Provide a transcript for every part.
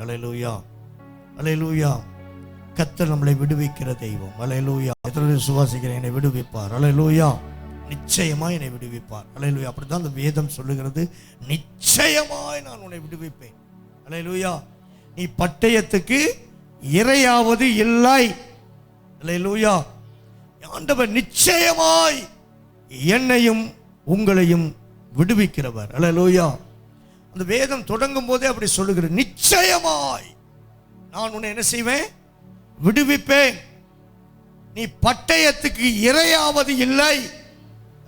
அல்லேலூயா, அல்லேலூயா. கர்த்தர் நம்மளை விடுவிக்கிற தெய்வம். அல்லேலூயா. எத்தனை விசுவாசிக்கிறேன் என்னை விடுவிப்பார்? அல்லேலூயா. நிச்சயமாய் என்னை விடுவிப்பார். அல்லேலூயா. அப்படித்தான் அந்த வேதம் சொல்லுகிறது, நிச்சயமாய் நான் உன்னை விடுவிப்பேன். அல்லேலூயா. நீ பட்டயத்துக்கு இரையாவது இல்லை. அல்லேலூயா. ஆண்டவர் நிச்சயமாய் என்னையும் உங்களையும் விடுவிக்கிறவர். அல்லேலூயா. அந்த வேதம் தொடங்கும் போதே அப்படி சொல்லுகிறது, நிச்சயமாய் நான் உன்னை என்ன செய்வேன்? விடுவிப்பேன். நீ பட்டயத்துக்கு இரையாவது இல்லை.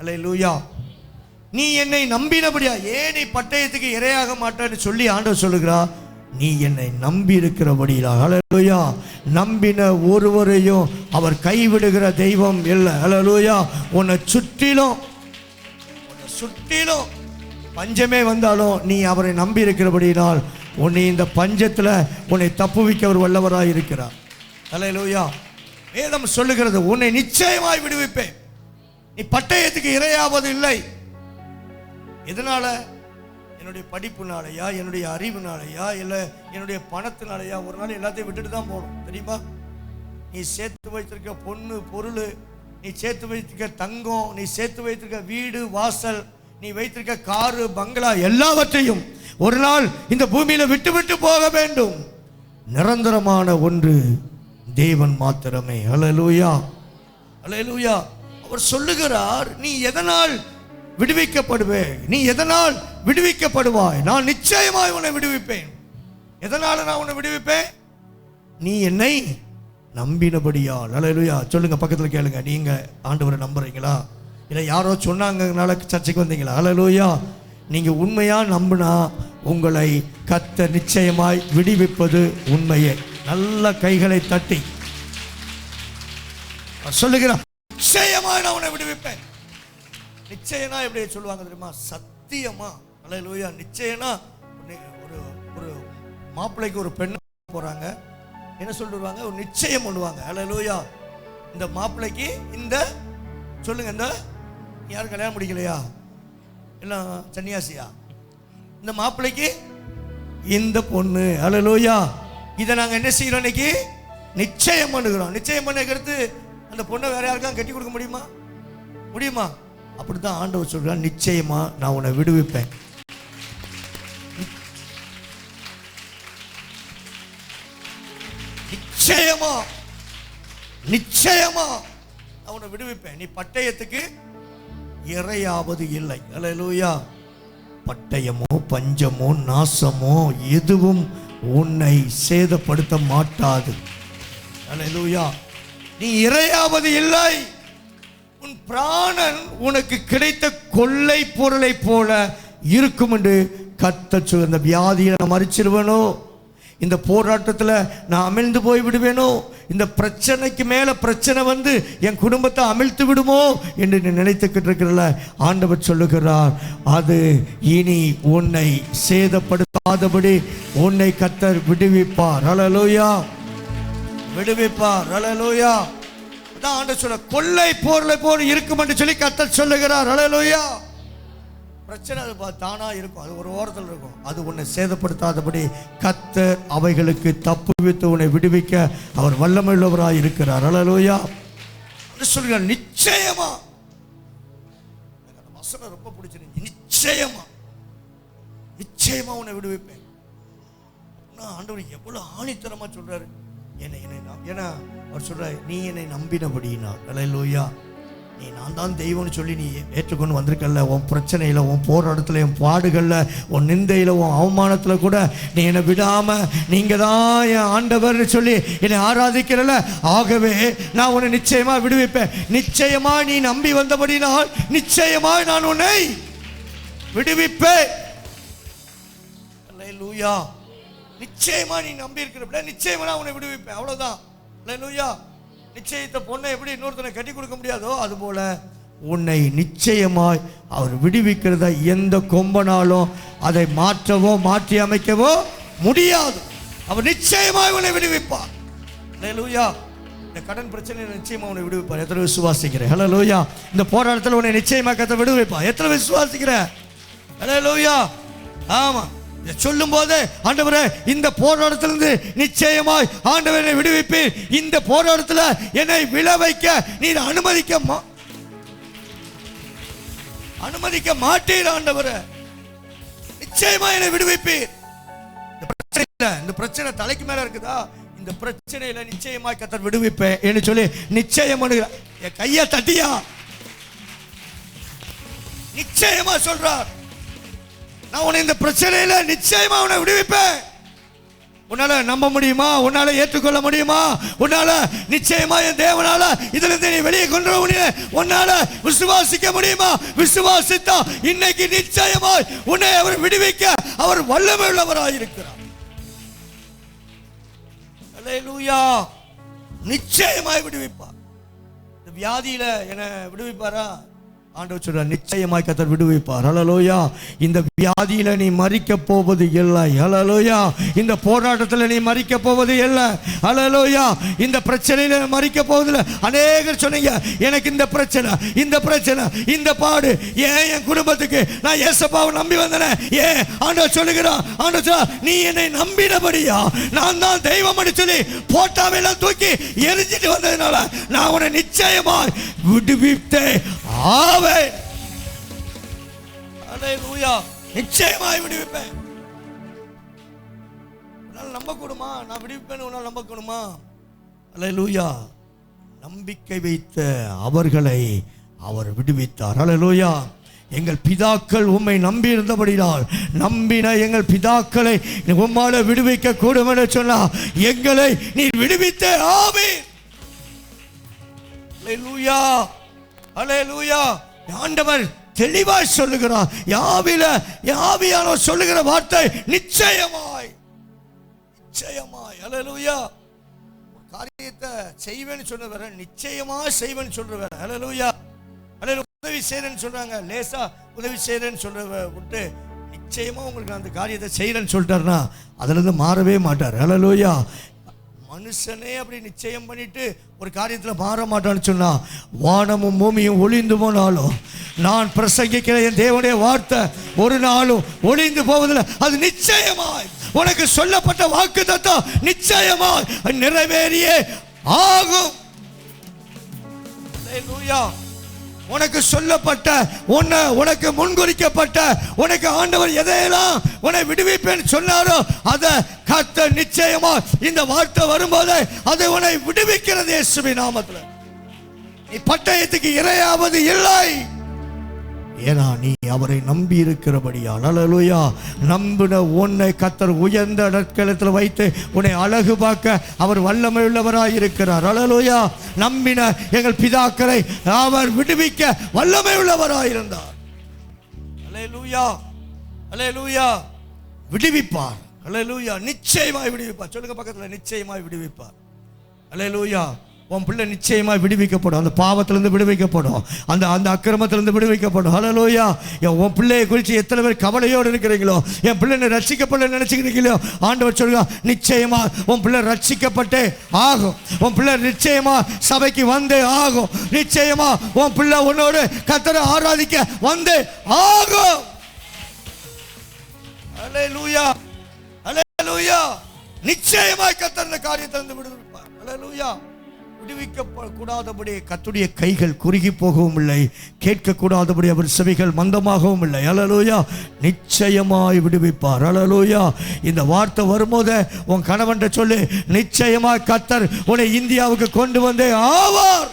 அல்லேலூயா. நீ என்னை நம்பினபடியா. ஏன் நீ பட்டயத்துக்கு இரையாக மாட்டான்னு சொல்லி ஆண்டவர் சொல்லுகிறார், நீ என்னை நம்பி இருக்கிறபடியா. அல்லேலூயா. நம்பின ஒருவரையும் அவர் கைவிடுகிற தெய்வம் இல்லை. அல்லேலூயா. உன்னை சுற்றிலும் பஞ்சமே வந்தாலும் நீ அவரை நம்பி இருக்கிறபடியால் உன்னை இந்த பஞ்சத்தில் உன்னை தப்புவிக்க அவர் வல்லவராய் இருக்கிறார். அல்லேலூயா. வேதம் சொல்லுகிறது, உன்னை நிச்சயமாய் விடுவிப்பேன். நீ பட்டயத்துக்கு இரையாவது இல்லை. எதனால? என்னுடைய படிப்புனாலையா, என்னுடைய அறிவுனாலையா, இல்லை என்னுடைய பணத்தினாலையா? ஒரு நாள் எல்லாத்தையும் விட்டுட்டு தான் போகணும், தெரியுமா? நீ சேர்த்து வைத்திருக்க பொண்ணு பொருள், நீ சேர்த்து வைத்திருக்க தங்கம், நீ சேர்த்து வைத்திருக்க வீடு வாசல், நீ வைத்திருக்க காரு பங்களா, எல்லாவற்றையும் ஒரு நாள் இந்த பூமியில விட்டு விட்டு போக வேண்டும். நிரந்தரமான ஒன்று தேவன் மாத்திரமே. அல்லேலூயா, அல்லேலூயா. அவர் சொல்லுகிறார், நீ எதனால் விடுவிக்கப்படுவே? நீ எதனால் விடுவிக்கப்படுவாய்? நான் நிச்சயமாய் உன்னை விடுவிப்பேன். எதனால நான் உன்னை விடுவிப்பேன்? நீ என்னை நம்பினபடியால். அல்லேலூயா. சொல்லுங்க, பக்கத்தில் கேளுங்க, நீங்க ஆண்டவரை நம்புறீங்களா? இல்லை யாரோ சொன்னாங்கனால சர்ச்சைக்கு வந்தீங்களா? அல்லேலூயா. நீங்க உண்மையா நம்பினா உங்களை கர்த்தர் நிச்சயமாய் விடுவிப்பது உண்மையே. நல்ல கைகளை தட்டி சொல்லுகிறார், நிச்சயமாய் நான் உன்னை விடுவிப்பேன். நிச்சயமா எப்படி சொல்லுவாங்க தெரியுமா? சத்தியமா. அல்லேலூயா. நிச்சயமா. ஒரு மாப்பிள்ளைக்கு ஒரு பெண் போறாங்க, என்ன சொல்லுவாங்க? ஒரு நிச்சயம் பண்ணுவாங்க. அல்லேலூயா. இந்த மாப்பிள்ளைக்கு இந்த சொல்லுங்க, இந்த யாரும் கல்யாணம் முடிக்கலையா? எல்லாம் சன்னியாசியா? இந்த மாப்பிள்ளைக்கு இந்த பொண்ணு. அல்லேலூயா. இதை நாங்கள் என்ன செய்யறோம்? இன்னைக்கு நிச்சயம் பண்ணுகிறோம். நிச்சயம் பண்ணுகிறது அந்த பொண்ணை வேற யாருக்காக கட்டி கொடுக்க முடியுமா? முடியுமா? அப்படித்தான் ஆண்டவர் சொல்றார், நிச்சயமா நான் உன்னை விடுவிப்பேன். நிச்சயமா, நிச்சயமா நான் உன்னை விடுவிப்பேன். நீ பட்டயத்துக்கு இரையாவது இல்லை. அல்லேலூயா. பட்டயமோ பஞ்சமோ நாசமோ எதுவும் உன்னை சேதப்படுத்த மாட்டாது. அல்லேலூயா. நீ இரையாவது இல்லை. உன் பிராணன் உனக்கு கிடைத்த கொள்ளை பொருளை போல இருக்கும் என்று கர்த்தர் சொல்லுகிறார். இந்த வியாதியை நான் மறிச்சிருவேனோ, இந்த போராட்டத்தில் நான் அமிழ்ந்து போய் விடுவேனோ, இந்த பிரச்சனைக்கு மேல பிரச்சனை வந்து என் குடும்பத்தை அமிழ்த்து விடுமோ என்று நீ நினைத்துக்கிட்டு இருக்கிறல, ஆண்டவர் சொல்லுகிறார், அது இனி உன்னை சேதப்படுத்தாதபடி உன்னை கர்த்தர் விடுவிப்பார். அல்லேலூயா. விடுவிப்பார். அல்லேலூயா. அதான் ஆண்டவர் சொல்ல, கொள்ளை பொருளை போல இருக்கும் என்று சொல்லி கர்த்தர் சொல்லுகிறார். அல்லேலூயா. பிரச்சனை அது தானா இருக்கும், அது ஒரு ஓரத்தில் இருக்கும். அது உன்னை சேதப்படுத்தாதபடி கர்த்தர் அவைகளுக்கு தப்புவித்து உன்னை விடுவிக்க அவர் வல்லமையுள்ளவராய் இருக்கிறார். அல்லேலூயா. சொல்லுகிறார், நிச்சயமா. அந்த வசனம் ரொம்ப பிடிச்சிருந்துச்சு. நிச்சயமா, நிச்சயமா உன்னை விடுவிப்பேன். ஆண்டவர் எவ்வளவு ஆணித்தரமா சொல்றாரு. ஏன்னா அவர் சொல்றாரு, நீ என்னை நம்பினபடினா. அல்லேலூயா. நீ நான் தான் தெய்வம்னு சொல்லி நீ ஏற்றுக்கொண்டு வந்திருக்கல. உன் பிரச்சனையில், உன் போராட்டத்தில், உன் பாடுகளில், உன் நிந்தையில், உன் அவமானத்தில் கூட நீ என்னை விடாமல் நீங்கள் தான் என் ஆண்டவர்னு சொல்லி என்னை ஆராதிக்கிறல. ஆகவே நான் உன்னை நிச்சயமாக விடுவிப்பேன். நிச்சயமாக நீ நம்பி வந்தபடினால் நிச்சயமாக நான் உன்னை விடுவிப்பேன். அல்லேலூயா. நிச்சயமாக நீ நம்பி இருக்கிறப்ப நிச்சயமாக நான் உன்னை விடுவிப்பேன். அவ்வளோதான். அல்லேலூயா. நிச்சயத்தை பொண்ணை எப்படி இன்னொருத்தனை கட்டி கொடுக்க முடியாதோ அதுபோல உன்னை நிச்சயமாய் அவர் விடுவிக்கிறத எந்த கொம்பனாலும் அதை மாற்றவோ மாற்றி அமைக்கவோ முடியாது. அவர் நிச்சயமாய் உன்னை விடுவிப்பார். அல்லேலூயா. இந்த கடன் பிரச்சனை நிச்சயமா உன்னை விடுவிப்பார். எத்தனை விசுவாசிக்கிறேன்? அல்லேலூயா. இந்த போராட்டத்தில் உன்னை நிச்சயமா கர்த்தர் விடுவிப்பார். எத்தனை விசுவாசிக்கிற? அல்லேலூயா. ஆமா. சொல்லும் போது ஆண்டவரே இந்த போராட்டத்திலிருந்து நிச்சயமாய் ஆண்டவரை விடுவிப்பீர், இந்த போராட்டத்தில் என்னை விழ வைக்க நீர் அனுமதிக்க மாட்டீர் ஆண்டவரே, நிச்சயமா என்னை விடுவிப்பீர். இந்த பிரச்சனை தலைக்கு மேல இருக்குதா, இந்த பிரச்சனையில நிச்சயமாய் கர்த்தர் விடுவிப்பேன் என்று சொல்லி நிச்சயம் பண்ணுகிறார். என் கையை தட்டியா நிச்சயமா சொல்றார், நான் உன்னை இந்த பிரச்சனையில நிச்சயமா உன்னை விடுவிப்பேன். உன்னால நம்ப முடியுமா? உன்னால ஏற்றுக்கொள்ள முடியுமா? உன்னால நிச்சயமா என் தேவனால இதுல இருந்து நீ வெளியே கொண்டு வர முடியும், உன்னால விசுவாசிக்க முடியுமா? விசுவாசித்தா இன்னைக்கு நிச்சயமாய் உன்னை அவர் விடுவிக்க அவர் வல்லமை உள்ளவராய் இருக்கிறார். அல்லேலூயா. நிச்சயமாய் விடுவிப்பார். இந்த வியாதியில என்ன விடுவிப்பாரா? ஆண்டவர் சொல்றார், நிச்சயமாய் கர்த்தர் விடுவிப்பார். ஹல்லேலூயா. இந்த வியாதியில நீ மரிக்க போவது இல்லை. ஹல்லேலூயா. இந்த போராட்டத்தில் நீ மரிக்க போவது இல்லை. ஹல்லேலூயா. இந்த பிரச்சனையில மரிக்க போவதில்லை. அநேகர் சொன்னீங்க, எனக்கு இந்த பிரச்சனை இந்த பாடு ஏன் என் குடும்பத்துக்கு, நான் இயேசுவை நம்பி வந்தேனே ஏன்? ஆண்டவர் சொல்லுகிறார், ஆண்டவர் சொல்றார், நீ என்னை நம்பினபடியா நான் தான் தெய்வம் என்று சொல்லி போட்டாவையெல்லாம் தூக்கி எரிஞ்சிட்டு வந்ததுனால நான் உன்னை நிச்சயமாய் விடுவித்தே ஆவேன். அல்லேலூயா. நிச்சயமாய் விடுவிப்பேன். உன்னால் நம்ப கூடுமா? நான் விடுவிப்பேன் உன்னால் நம்ப கூடுமா? அல்லேலூயா. நம்பிக்கை வைத்த அவர்களை அவர் விடுவித்தார். அல்லேலூயா. எங்கள் பிதாக்கள் உம்மை நம்பி இருந்தபடியால் நம்பின எங்கள் பிதாக்களை உம்மால விடுவிக்க கூடும் என்று சொன்னார். எங்களை நீ விடுவித்தே ஆவீர். அல்லேலூயா. அல்லேலூயா. ஆண்டவர் தெளிவாய் சொல்லுகிறார். யாவியானவர் சொல்லுகிற வார்த்தை நிச்சயமாய். அல்லேலூயா. காரியத்தை செய்வேன்னு சொன்னவர நிச்சயமா செய்வேன்னு சொல்றவர. அல்லேலூயா. உதவி செய்யறேன்னு சொல்றாங்க, லேசா உதவி செய்யறேன்னு சொல்ற விட்டு நிச்சயமா உங்களுக்கு அந்த காரியத்தை செய்யறேன்னு சொல்லிட்டாருன்னா அதுல இருந்து மாறவே மாட்டார். அல்லேலூயா. மனுஷனே அப்படி நிச்சயம் பண்ணிட்டு ஒரு காரியத்தில் மாற மாட்டான்னு சொன்னா வானமும் பூமியும் ஒளிந்து போனாலும் நான் பிரசங்கிக்கிற என் தேவனுடைய வார்த்தை ஒரு நாளும் ஒளிந்து போவதில்லை. அது நிச்சயமாய் உனக்கு சொல்லப்பட்ட வாக்குத்தத்தம் நிச்சயமாய் நிறைவேறியே ஆகும். அல்லேலூயா. உனக்கு சொல்லப்பட்ட உனக்கு முன்குறிக்கப்பட்ட உனக்கு ஆண்டவர் எதையெல்லாம் உன்னை விடுவிப்பேன்னு சொன்னாரோ அதை கர்த்தர் நிச்சயமா இந்த வார்த்தை வரும்போது அதை உன்னை விடுவிக்கிறது இயேசுவின் நாமத்தில். நீ பட்டயத்துக்கு இரையாவது இல்லை, ஏன்னா நீ அவரை நம்பி இருக்கிறபடியால். அல்லேலூயா. நம்பின உன்னை கர்த்தர் உயர்ந்த இடத்தில் வைத்து உன்னை அழகு பார்க்க அவர் வல்லமை உள்ளவராய் இருக்கிறார். அல்லேலூயா. நம்பின எங்கள் பிதாக்களை அவர் விடுவிக்க வல்லமை உள்ளவராய் இருந்தார். அல்லேலூயா. அல்லேலூயா. விடுவிப்பார். அல்லேலூயா. நிச்சயமாய் விடுவிப்பார். சொல்லுங்க பக்கத்தில், நிச்சயமாய் விடுவிப்பார். அல்லேலூயா. உன் பிள்ளை நிச்சயமாக விடுவிக்கப்படும். அந்த பாவத்திலிருந்து விடுவிக்கப்படும், அந்த அக்கிரமத்திலிருந்து விடுவிக்கப்படும். ஹல்லேலூயா. உன் பிள்ளையை குறித்து எத்தனை பேர் கவலையோடு இருக்கிறீங்களோ, என் பிள்ளை ரட்சிக்கப்பட நினைச்சுக்கிறீங்களோ, ஆண்டவர் சொல்லுங்க நிச்சயமா உன் பிள்ளை ரட்சிக்கப்பட்டே ஆகும். உன் பிள்ளை நிச்சயமா சபைக்கு வந்தே ஆகும். நிச்சயமா உன் பிள்ளை உன்னோடு கர்த்தரை ஆராதிக்க வந்தே ஆகும். அல்லேலூயா. அல்லேலூயா. நிச்சயமாய் கர்த்தர் இந்த காரியத்திலிருந்து விடுவிப்பார். அல்லேலூயா. விடுவிக்கப்படக்கூடாதபடி கர்த்தருடைய கைகள் குறுகி போகவும் இல்லை, கேட்கக்கூடாதபடி அவர் செவிகள் மந்தமாகவும் இல்லை. அல்லேலூயா. நிச்சயமாய் விடுவிப்பார். அல்லேலூயா. இந்த வார்த்தை வரும்போது உன் கணவன் சொல்லு, நிச்சயமாய் கர்த்தர் உன்னை இந்தியாவுக்கு கொண்டு வந்தே ஆவார்.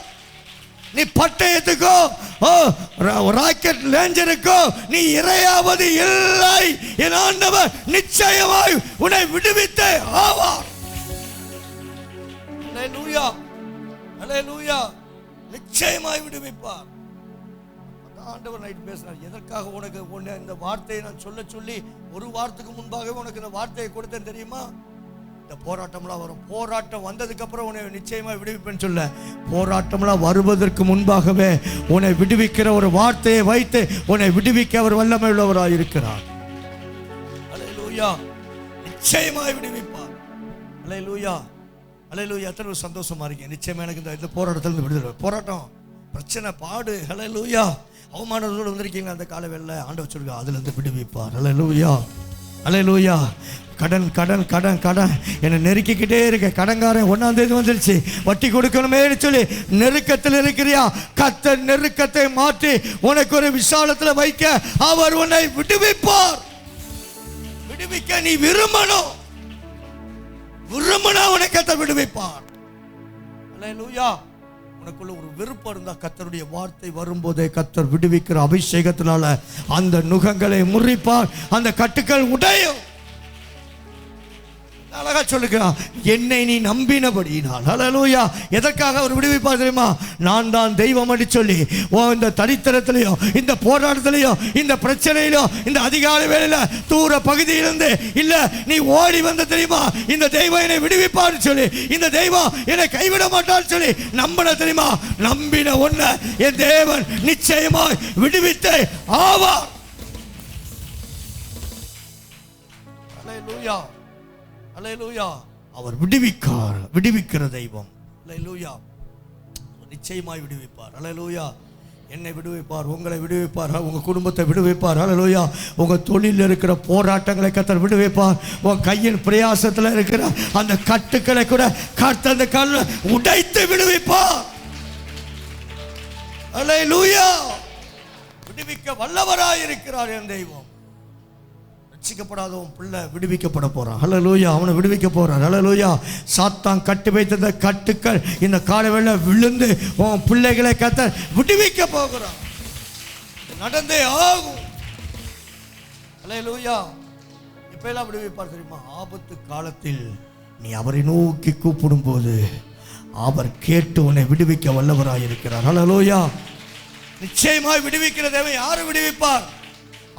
நீ பட்டயத்துக்கோ ராக்கெட் லேஞ்சருக்கோ நீ இரையாவது இல்லை. என் ஆண்டவர் நிச்சயமாய் உன்னை விடுவித்தே ஆவார். அல்லேலூயா. அல்லேலூயா. நிச்சயமாய் விடுவிப்பார். ஆண்டவர் நைட் பேசினார், எதற்காக உனக்கு இந்த வார்த்தையை நான் சொல்லி ஒரு வாரத்துக்கு முன்பாகவே உனக்கு இந்த வார்த்தையை கொடுத்தேன் தெரியுமா? இந்த போராட்டம்லாம் வரும், போராட்டம் வந்ததுக்கு அப்புறம் உன்னை நிச்சயமா விடுவிப்பேன்னு சொல்ல, போராட்டம்லாம் வருவதற்கு முன்பாகவே உன்னை விடுவிக்கிற ஒரு வார்த்தையை வைத்து உன்னை விடுவிக்க அவர் வல்லமை உள்ளவராக இருக்கிறார். அல்லேலூயா. நிச்சயமாய் விடுவிப்பார். அல்லேலூயா. அல்லேலூயா. எத்தனை சந்தோஷமா இருக்கீங்க. நிச்சயமா எனக்கு இந்த போராட்டத்திலிருந்து விடுதலை. போராட்டம், பிரச்சனை, பாடு, அல்லேலூயா, அவமானத்தோடு வந்திருக்கீங்க அந்த காலவேளையில் ஆண்டவர் சொல்லுங்க அதுல இருந்து விடுவிப்பார். அல்லேலூயா. அல்லேலூயா. கடன் கடன் கடன் கடன் என்னை நெருக்கிக்கிட்டே இருக்க. கடன்காரன் 1ஆம் தேதி வந்துருச்சு, வட்டி கொடுக்கணுமே சொல்லி நெருக்கத்தில் இருக்கிறியா? கர்த்தர் நெருக்கத்தை மாற்றி உனக்கு ஒரு விசாலத்தில் வைக்க அவர் உன்னை விடுவிப்பார். விடுவிக்க நீ விரும்பணும். விரும்பினா உன்னை கர்த்தர் விடுவிப்பார். அல்லேலூயா. உனக்குள்ள ஒரு விருப்பம் இருந்தா கர்த்தருடைய வார்த்தை வரும்போதே கர்த்தர் விடுவிக்கிற அபிஷேகத்தினால அந்த நுகங்களை முறிப்பார், அந்த கட்டுக்கள் உடையும். அழகா சொல்லுகிறான், என்னை நீ நம்பினபடியினால். அல்லேலூயா. எதற்காக அவர் விடுவிப்பார் தெரியுமா? நான் தான் தெய்வம் என்று சொல்லி இந்த தரித்திரத்திலையும் இந்த போராட்டத்திலையும் இந்த பிரச்சனையிலும் இந்த அதிகாலை வேளையில தூர பகுதியிலிருந்து இல்ல நீ ஓடி வந்த தெரியுமா? இந்த தெய்வம் என்னை விடுவிப்பார் சொல்லி, இந்த தெய்வம் என்னை கைவிட மாட்டார் சொல்லி நம்பின தெரியுமா? நம்பின ஒன்ன என் தேவன் நிச்சயமாய் விடுவித்தே ஆவார். அல்லேலூயா. அல்லேலூயா. அவர் விடுவிக்கிற தெய்வம். அல்லேலூயா. நிச்சயமாய் விடுவிப்பார். அல்லேலூயா. என்னை விடுவிப்பார், உங்களை விடுவிப்பார், உங்க குடும்பத்தை விடுவிப்பார். அல்லேலூயா. உங்க தொழிலில் இருக்கிற போராட்டங்களை கர்த்தர் விடுவிப்பார். உங்க கையின் பிரயாசத்தில் இருக்கிற அந்த கட்டுக்களை கூட கர்த்தர் அந்த கல்லை உடைத்து விடுவிப்பார். அல்லேலூயா. விடுவிக்க வல்லவராய் இருக்கிறார் என் தெய்வம். ரட்சிக்கப்படாதவன் பிள்ளை விடுவிக்கப்பட போறான். அல்லேலூயா. அவனை விடுவிக்க போறான். அல்லேலூயா. சாத்தான் கட்டி வைத்த கட்டுக்கள் இந்த காலவேளை விழுந்து உன் பிள்ளைகளை கர்த்தர் விடுவிக்க போகிறான். நடந்தே ஆகும். அல்லேலூயா. எப்பெல்லாம் விடுவிப்பார் தெரியுமா? ஆபத்து காலத்தில் நீ அவரை நோக்கி கூப்பிடும் போது அவர் கேட்டு உன்னை விடுவிக்க வல்லவராய் இருக்கிறார். அல்லேலூயா. நிச்சயமாய் விடுவிக்கிற தேவன் யாரை விடுவிப்பார்?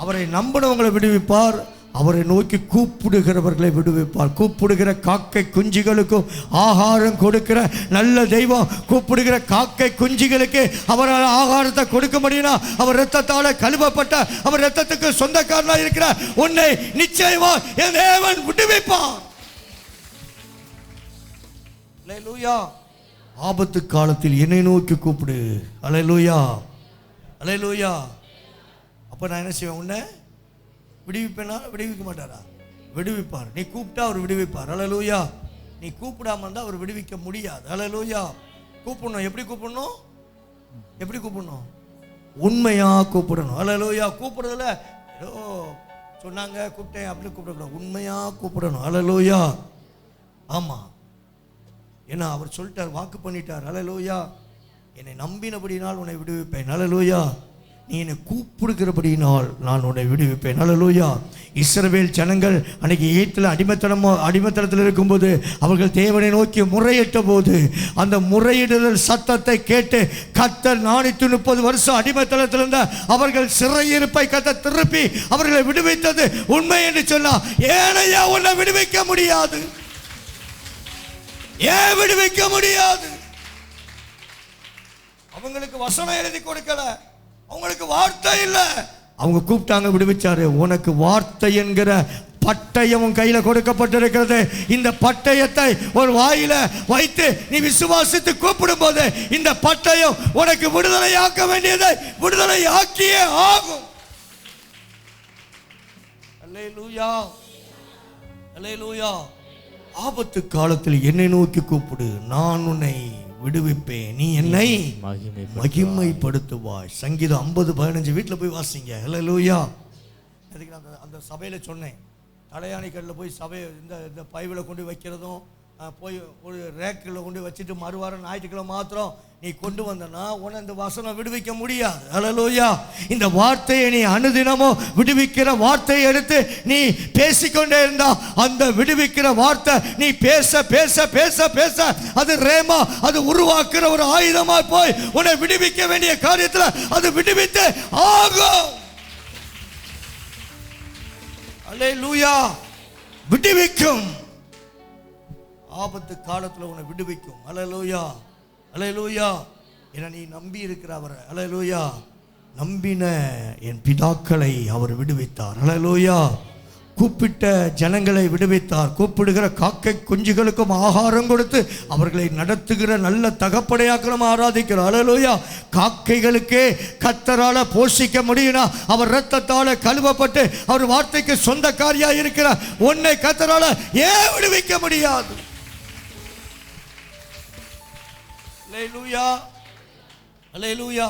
அவரை நம்பினவங்களை விடுவிப்பார். அவரை நோக்கி கூப்பிடுகிறவர்களை விடுவிப்பார். கூப்பிடுகிற காக்கை குஞ்சுகளுக்கும் ஆகாரம் கொடுக்கிற நல்ல தெய்வம் கூப்பிடுகிற காக்கை குஞ்சுகளுக்கு அவரால் ஆகாரத்தை கொடுக்க முடியும்னா அவர் இரத்தத்தால் கழுவப்பட்ட அவர் இரத்தத்துக்கு சொந்தக்காரனாக இருக்கிற உன்னை நிச்சயமா என் தேவன் விடுவிப்பார். அல்லேலூயா. ஆபத்து காலத்தில் என்னை நோக்கி கூப்பிடு. அல்லேலூயா. அல்லேலூயா. அப்போ நான் என்ன செய்வேன்? உன்னை விடுவிப்பேனா? விடுவிக்க மாட்டாரா? விடுவிப்பார். நீ கூப்பிட்டா அவர் விடுவிப்பார். அல்லேலூயா. நீ கூப்பிடாம இருந்தால் அவர் விடுவிக்க முடியாது. அல்லேலூயா. கூப்பிடணும். எப்படி கூப்பிடணும்? எப்படி கூப்பிடணும்? உண்மையா கூப்பிடணும். அல்லேலூயா. கூப்பிடுறதுல ஏதோ சொன்னாங்க கூப்பிட்டேன் அப்படின்னு கூப்பிடக்கூடாது. உண்மையா கூப்பிடணும். அல்லேலூயா. ஆமா. ஏன்னா அவர் சொல்லிட்டார், வாக்கு பண்ணிட்டார். அல்லேலூயா. என்னை நம்பினபடினால் உன்னை விடுவிப்பேன். அல்லேலூயா. நீ என்னை கூப்பிடுகிறபடினால் நான் உன்னை விடுவிப்பேன். அல்லேலூயா. இஸ்ரவேல் ஜனங்கள் அன்னைக்கு எகிப்தில் அடிமைத்தனத்தில் இருக்கும்போது அவர்கள் தேவனை நோக்கி முறையிட்ட போது அந்த முறையிடுதல் சத்தத்தை கேட்டு கர்த்தர் 430 வருஷம் அடிமைத்தனத்தில் இருந்த அவர்கள் சிறையிருப்பை கர்த்தர் திருப்பி அவர்களை விடுவித்தது உண்மை என்று சொன்னா, ஏனையா உன்னை விடுவிக்க முடியாது? ஏன் விடுவிக்க முடியாது? அவங்களுக்கு வசனம் எழுதி கொடுக்கல, அவங்களுக்கு வார்த்தை இல்லை. அவங்க கூப்பிட்டாங்க, விடுவிச்சாரு. உனக்கு வார்த்தை என்கிற பட்டயம் கையில கொடுக்கப்பட்டிருக்கிறது. இந்த பட்டயத்தை ஒரு வாயில வைத்து நீ விசுவாசித்து கூப்பிடும் போது இந்த பட்டயம் உனக்கு விடுதலையாக்க வேண்டியதை விடுதலையாக்கியே ஆகும். அல்லேலூயா. அல்லேலூயா. ஆபத்து காலத்தில் என்னை நோக்கி கூப்பிடு, நான் உன்னை விடுவிப்பேன், நீ என்னை மகிமைப்படுத்துவாய். சங்கீதம் 50:15 வீட்டில் போய் வாசிங்க. அல்லேலூயா. அதுக்கு நான் அந்த சபையில் சொன்னேன், தலையாணிக்கல்ல போய் சபையை இந்த பைவில் கொண்டு வைக்கிறதும் போய் ஒரு ரேக்கில் கொண்டு வச்சுட்டு மறுவாரம் ஞாயிற்றுக்கிழமை மாத்திரம் நீ கொண்டு வந்தனா உன்னை இந்த வசனம் விடுவிக்க முடியாது. அல்லேலூயா. இந்த வார்த்தையை நீ அனுதினமும் விடுவிக்கிற வார்த்தையை எடுத்து நீ பேசிக்கொண்டே இருந்தா அந்த விடுவிக்கிற வார்த்தை நீ பேச பேச பேச பேச அது ரேமா, அது உருவாக்குற ஒரு ஆயுதமா போய் உன்னை விடுவிக்க வேண்டிய காரியத்தில் அது விடுவித்து ஆகும். அல்லேலூயா. விடுவிக்கும். ஆபத்து காலத்தில் உன்னை விடுவிக்கும். அல்லேலூயா. அல்லேலூயா. என நீ நம்பி இருக்கிற அவரை. அல்லேலூயா. நம்பின என் பிதாக்களை அவர் விடுவித்தார். அல்லேலூயா. கூப்பிட்ட ஜனங்களை விடுவித்தார். கூப்பிடுகிற காக்கை குஞ்சுகளுக்கும் ஆகாரம் கொடுத்து அவர்களை நடத்துகிற நல்ல தகப்பனையாக நம்ம ஆராதிக்கிறோம். அல்லேலூயா. காக்கைகளுக்கே கர்த்தரால போஷிக்க முடியும்னா அவர் இரத்தத்தால கழுவப்பட்டு அவர் வார்த்தைக்கு சொந்தக்காரியா இருக்கிற உன்னை கர்த்தரால ஏன் விடுவிக்க முடியாது? அல்லேலூயா, அல்லேலூயா.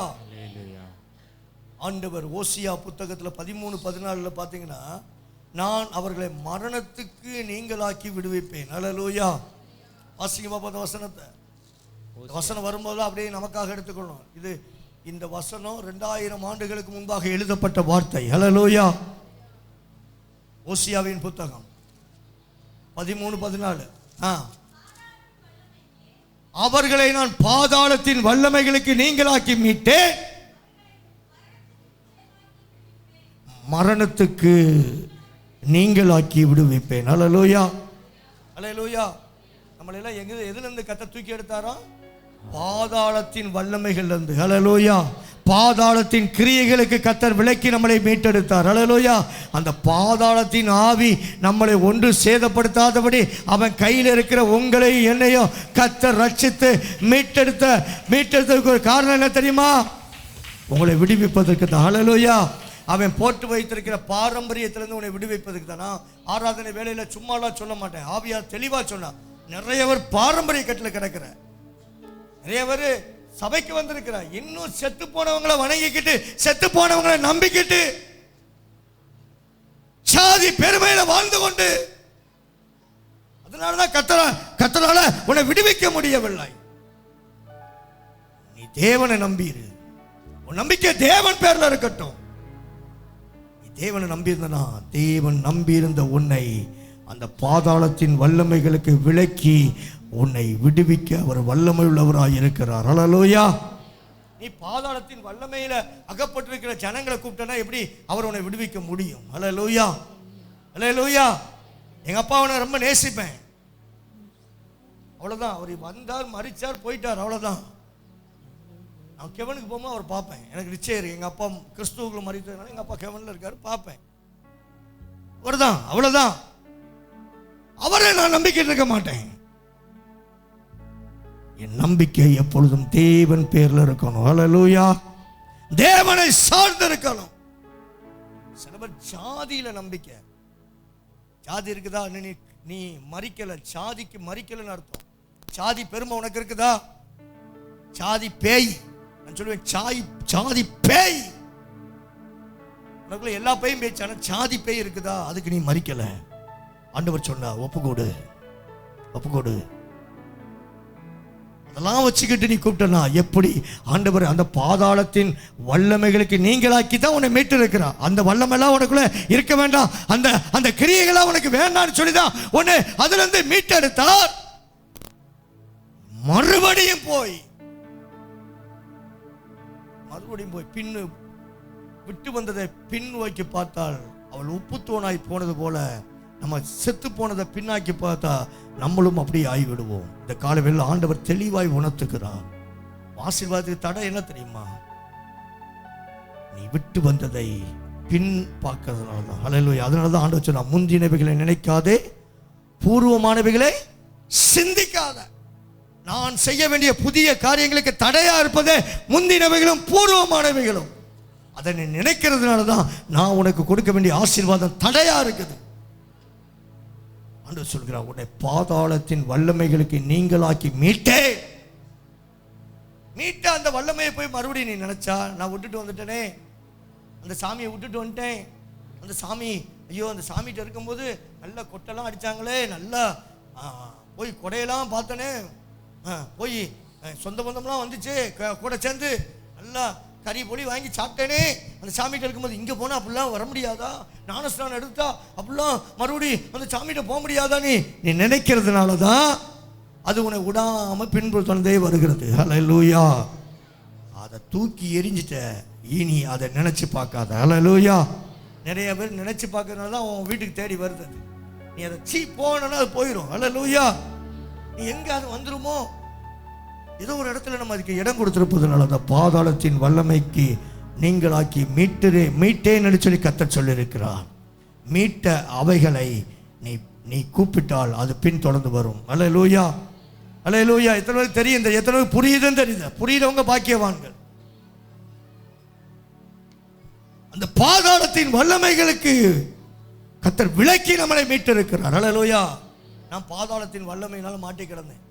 ஆண்டவர் ஓசியா புத்தகத்தில் 13:14 பார்த்தீங்கன்னா, நான் அவர்களை மரணத்துக்கு நீங்களாக்கி விடுவிப்பேன். அல்லேலூயா. வாசிங்க பாப்பா அந்த வசனத்தை. வசனம் வரும்போது அப்படியே நமக்காக எடுத்துக்கொள்ளணும். இது இந்த வசனம் 2000 ஆண்டுகளுக்கு முன்பாக எழுதப்பட்ட வார்த்தை. அல்லேலூயா. ஓசியாவின் புத்தகம் 13:14. அவர்களை நான் பாதாளத்தின் வல்லமைகளுக்கு நீங்களாக்கி மீட்டேன், மரணத்துக்கு நீங்களாக்கி விடுவிப்பேன். அல்லேலூயா, அல்லேலூயா. நம்மளை எல்லாம் எதிலிருந்து கர்த்தர் தூக்கி எடுத்தாரோ? பாதாளத்தின் வல்லமைகள் இருந்து. அல்லேலூயா. பாதாளத்தின் கிரியைகளுக்கு கர்த்தர் விலக்கி நம்மளை மீட்டெடுத்தார். அல்லேலூயா. அந்த பாதாளத்தின் ஆவி நம்மளை ஒன்று சேதப்படுத்தாதபடி அவன் கையில் இருக்கிற உங்களை என்னையும் கர்த்தர் ரட்சித்து மீட்டெடுத்ததுக்கு ஒரு காரணம் என்ன தெரியுமா? உங்களை விடுவிப்பதற்கு தான். அல்லேலூயா. அவன் போட்டு வைத்திருக்கிற பாரம்பரியத்திலிருந்து உன்னை விடுவிப்பதுக்கு தானா? ஆராதனை வேலையில் சும்மாலாம் சொல்ல மாட்டேன், ஆவியா தெளிவா சொன்னான். நிறைய பேர் பாரம்பரிய கட்டில் கிடக்கிற, நிறைய பேர் சபைக்கு வந்திருக்கிற, இன்னும் செத்து போனவங்களை வணங்கிக்கிட்டு செத்து போனவங்களை நம்பிக்கிட்டு சாதி பெருமையில வாழ்ந்து கொண்டு, அதனாலதான் கர்த்தரால உன்னை விடுவிக்க முடியவில்லை. நீ தேவனை நம்பிரு. உன் நம்பிக்கை தேவன் பேர்ல இருக்கட்டும். தேவனை நம்பியிருந்தனா, தேவன் நம்பியிருந்த உன்னை அந்த பாதாளத்தின் வல்லமைகளுக்கு விலக்கி உன்னை விடுவிக்க அவர் வல்லமை உள்ளவராய் இருக்கிறார். அல்லேலூயா. நீ பாதாளத்தின் வல்லமையில அகப்பட்டிருக்கிற ஜனங்களை கூப்பிட்டனா எப்படி அவர் உன்னை விடுவிக்க முடியும்? அல்லேலூயா, அல்லேலூயா. எங்க அப்பா அவனை ரொம்ப நேசிப்பேன், அவ்வளவுதான். அவர் வந்தார், மரிச்சார், போயிட்டார், அவ்வளவுதான். நான் கெவனுக்கு போகும்போது அவர் பார்ப்பேன். எனக்கு நிச்சயம் இருக்கு, எங்கள் அப்பா கிறிஸ்துவுக்குள்ள மறித்ததுனால எங்கள் அப்பா கெவனில் இருக்காரு, பார்ப்பேன். அவர்தான், அவ்வளோதான். அவரை நான் நம்பிக்கிட்டு இருக்க மாட்டேன். என் நம்பிக்கை எப்பொழுதும் தேவன் பேர்ல இருக்கணும். அல்லேலூயா. தேவனை சார்ந்து இருக்கணும். சில பேர் ஜாதியில நம்பிக்கை. ஜாதி இருக்குதா? நீ மறிக்கல, ஜாதிக்கு மறிக்கலன்னு அர்த்தம். ஜாதி பெருமை உனக்கு இருக்குதா? ஜாதி பேய். நான் சொல்லுவேன், ஜாதி பேய். உனக்குள்ள எல்லா பேயும் பேச்சான ஜாதி பேய் இருக்குதா? அதுக்கு நீ மறிக்கல. ஆண்டவர் சொன்னா ஒப்புக்கோடு, ஒப்புக்கோடு. அதெல்லாம் வச்சுக்கிட்டு நீ கூப்பிட்டனா எப்படி? ஆண்டவர் அந்த பாதாளத்தின் வல்லமைகளுக்கு நீங்களாக்கி தான் உன்னை மீட்டு இருக்கிறார். அந்த வல்லமெல்லாம் உனக்குள்ள இருக்க வேண்டாம், அந்த கிரியைகளா உனக்கு வேண்டாம்னு சொல்லிதான் உன்னை அதுல இருந்து மீட்டெடுத்தார். மறுபடியும் போய் பின்னு விட்டு வந்ததை பின் வைக்க பார்த்தால் அவள் உப்புத்தோனாய் போனது போல நம்ம செத்து போனதை பின்னாக்கி பார்த்தா நம்மளும் அப்படியே ஆகிவிடுவோம். இந்த காலவெளியில் ஆண்டவர் தெளிவாய் உணர்த்துகிறார். ஆசீர்வாதத்துக்கு தடை என்ன தெரியுமா? நீ விட்டு வந்ததை பின் பார்க்கறதுனால தான். அல்லேலூயா. அதனால தான் ஆண்டவர் சொன்னார், முந்தினவைகளை நினைக்காதே, பூர்வமானவைகளை சிந்திக்காத. நான் செய்ய வேண்டிய புதிய காரியங்களுக்கு தடையா இருப்பதே முந்தினவைகளும் பூர்வமானவைகளும். அதை நீ நினைக்கிறதுனால தான் நான் உனக்கு கொடுக்க வேண்டிய ஆசீர்வாதம் தடையா இருக்குது. ஆண்டவர் சொல்கிறார், உன்னை பாதாளத்தின் வல்லமைகளுக்கு நீங்களாக்கி மீட்ட அந்த வல்லமையை போய் மறுபடியும் நீ நினைச்சா, நான் விட்டுட்டு வந்துட்டேனே, அந்த சாமியை விட்டுட்டு வந்துட்டேன், அந்த சாமி, ஐயோ அந்த சாமிகிட்ட இருக்கும்போது நல்லா கொட்டெல்லாம் அடிச்சாங்களே, நல்லா போய் கொடையெல்லாம் பார்த்தனே, போய் சொந்த பந்தம்லாம் வந்துச்சு கூட சேர்ந்து நல்லா கறி பொடி வாங்கி சாப்பிட்டேனே, அந்த சாமிகிட்ட இருக்கும்போது இங்கே போனால் அப்படிலாம் வர முடியாதா? ஞானஸ்நானம் எடுத்தா அப்படிலாம் மறுபடி அந்த சாமிகிட்ட போக முடியாதா? நீ நினைக்கிறதுனால தான் அது உன்னை விடாமல் பின்புறத்தே வருகிறது. அல்லேலூயா. அதை தூக்கி எரிஞ்சிட்ட, இனி அதை நினச்சி பார்க்காத. அல்லேலூயா. நிறைய பேர் நினச்சி பார்க்கறதுனால தான் உன் வீட்டுக்கு தேடி வருது. நீ அதை போனா அது போயிடும். அல்லேலூயா. நீ எங்கே அது வந்துருமோ, ஏதோ ஒரு இடத்துல நம்ம அதுக்கு இடம் கொடுத்திருப்பதுனால அந்த பாதாளத்தின் வல்லமைக்கு நீங்களாக்கி மீட்டேன்னு சொல்லி கர்த்தர் சொல்லியிருக்கிறார். மீட்ட அவைகளை நீ கூப்பிட்டால் அது பின் தொடர்ந்து வரும். அல்லேலூயா, அல்லேலூயா. எத்தனை பேருக்கு தெரியும்? இந்த எத்தனை பேருக்கு புரியுதுன்னு தெரியுது? புரியுறவங்க பாக்கியவான்கள். அந்த பாதாளத்தின் வல்லமைகளுக்கு கர்த்தர் விலக்கி நம்மளை மீட்டிருக்கிறார். அல்லேலூயா. நான் பாதாளத்தின் வல்லமையினால மாட்டி கிடந்தேன்.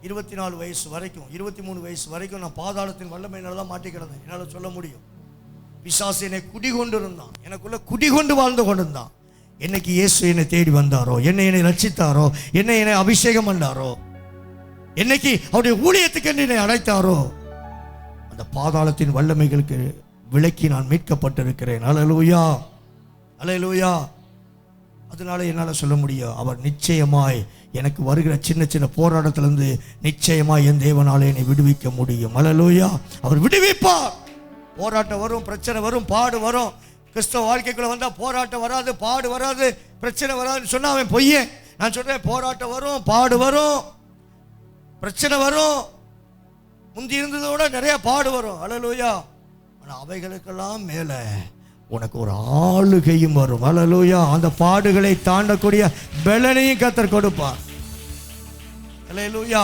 24 வயசு வரைக்கும், 23 வயசு வரைக்கும் நான் பாதாளத்தின் வல்லமையினால தான் மாட்டி கிடந்தேன். என்னால் சொல்ல முடியும். பிசாசு என்னை குடிகொண்டு இருந்தான், எனக்குள்ள குடிகொண்டு வாழ்ந்து கொண்டிருந்தான். என்னைக்கு இயேசு என்னை தேடி வந்தாரோ, என்னை ரட்சித்தாரோ, என்னை அபிஷேகம் பண்ணாரோ, என்னைக்கு அவருடைய ஊழியத்துக்கு என்னை அழைத்தாரோ, அந்த பாதாளத்தின் வல்லமைகளுக்கு விலக்கி நான் மீட்கப்பட்டிருக்கிறேன். அல்லேலூயா, அல்லேலூயா. அதனால என்னால் சொல்ல முடியும், அவர் நிச்சயமாய் எனக்கு வருகிற சின்ன சின்ன போராட்டத்திலிருந்து நிச்சயமாய் என் தேவனாலே என்னை விடுவிக்க முடியும். அல்லேலூயா. அவர் விடுவிப்பார். போராட்டம் வரும், பிரச்சனை வரும், பாடு வரும். கிறிஸ்தவ வாழ்க்கைக்குள்ள வந்தால் போராட்டம் வராது, பாடு வராது, பிரச்சனை வராதுன்னு சொன்னா அவன் பொய்யன். நான் சொல்றேன், போராட்டம் வரும், பாடு வரும், பிரச்சனை வரும், முந்தி இருந்ததோட நிறைய பாடு வரும். அல்லேலூயா. ஆனால் அவைகளுக்கெல்லாம் மேலே உனக்கு ஒரு ஆளுகையும் வரும். அல்லேலூயா. அந்த பாடுகளை தாண்டக்கூடிய பலனையும் கர்த்தர் கொடுப்பார். அல்லேலூயா.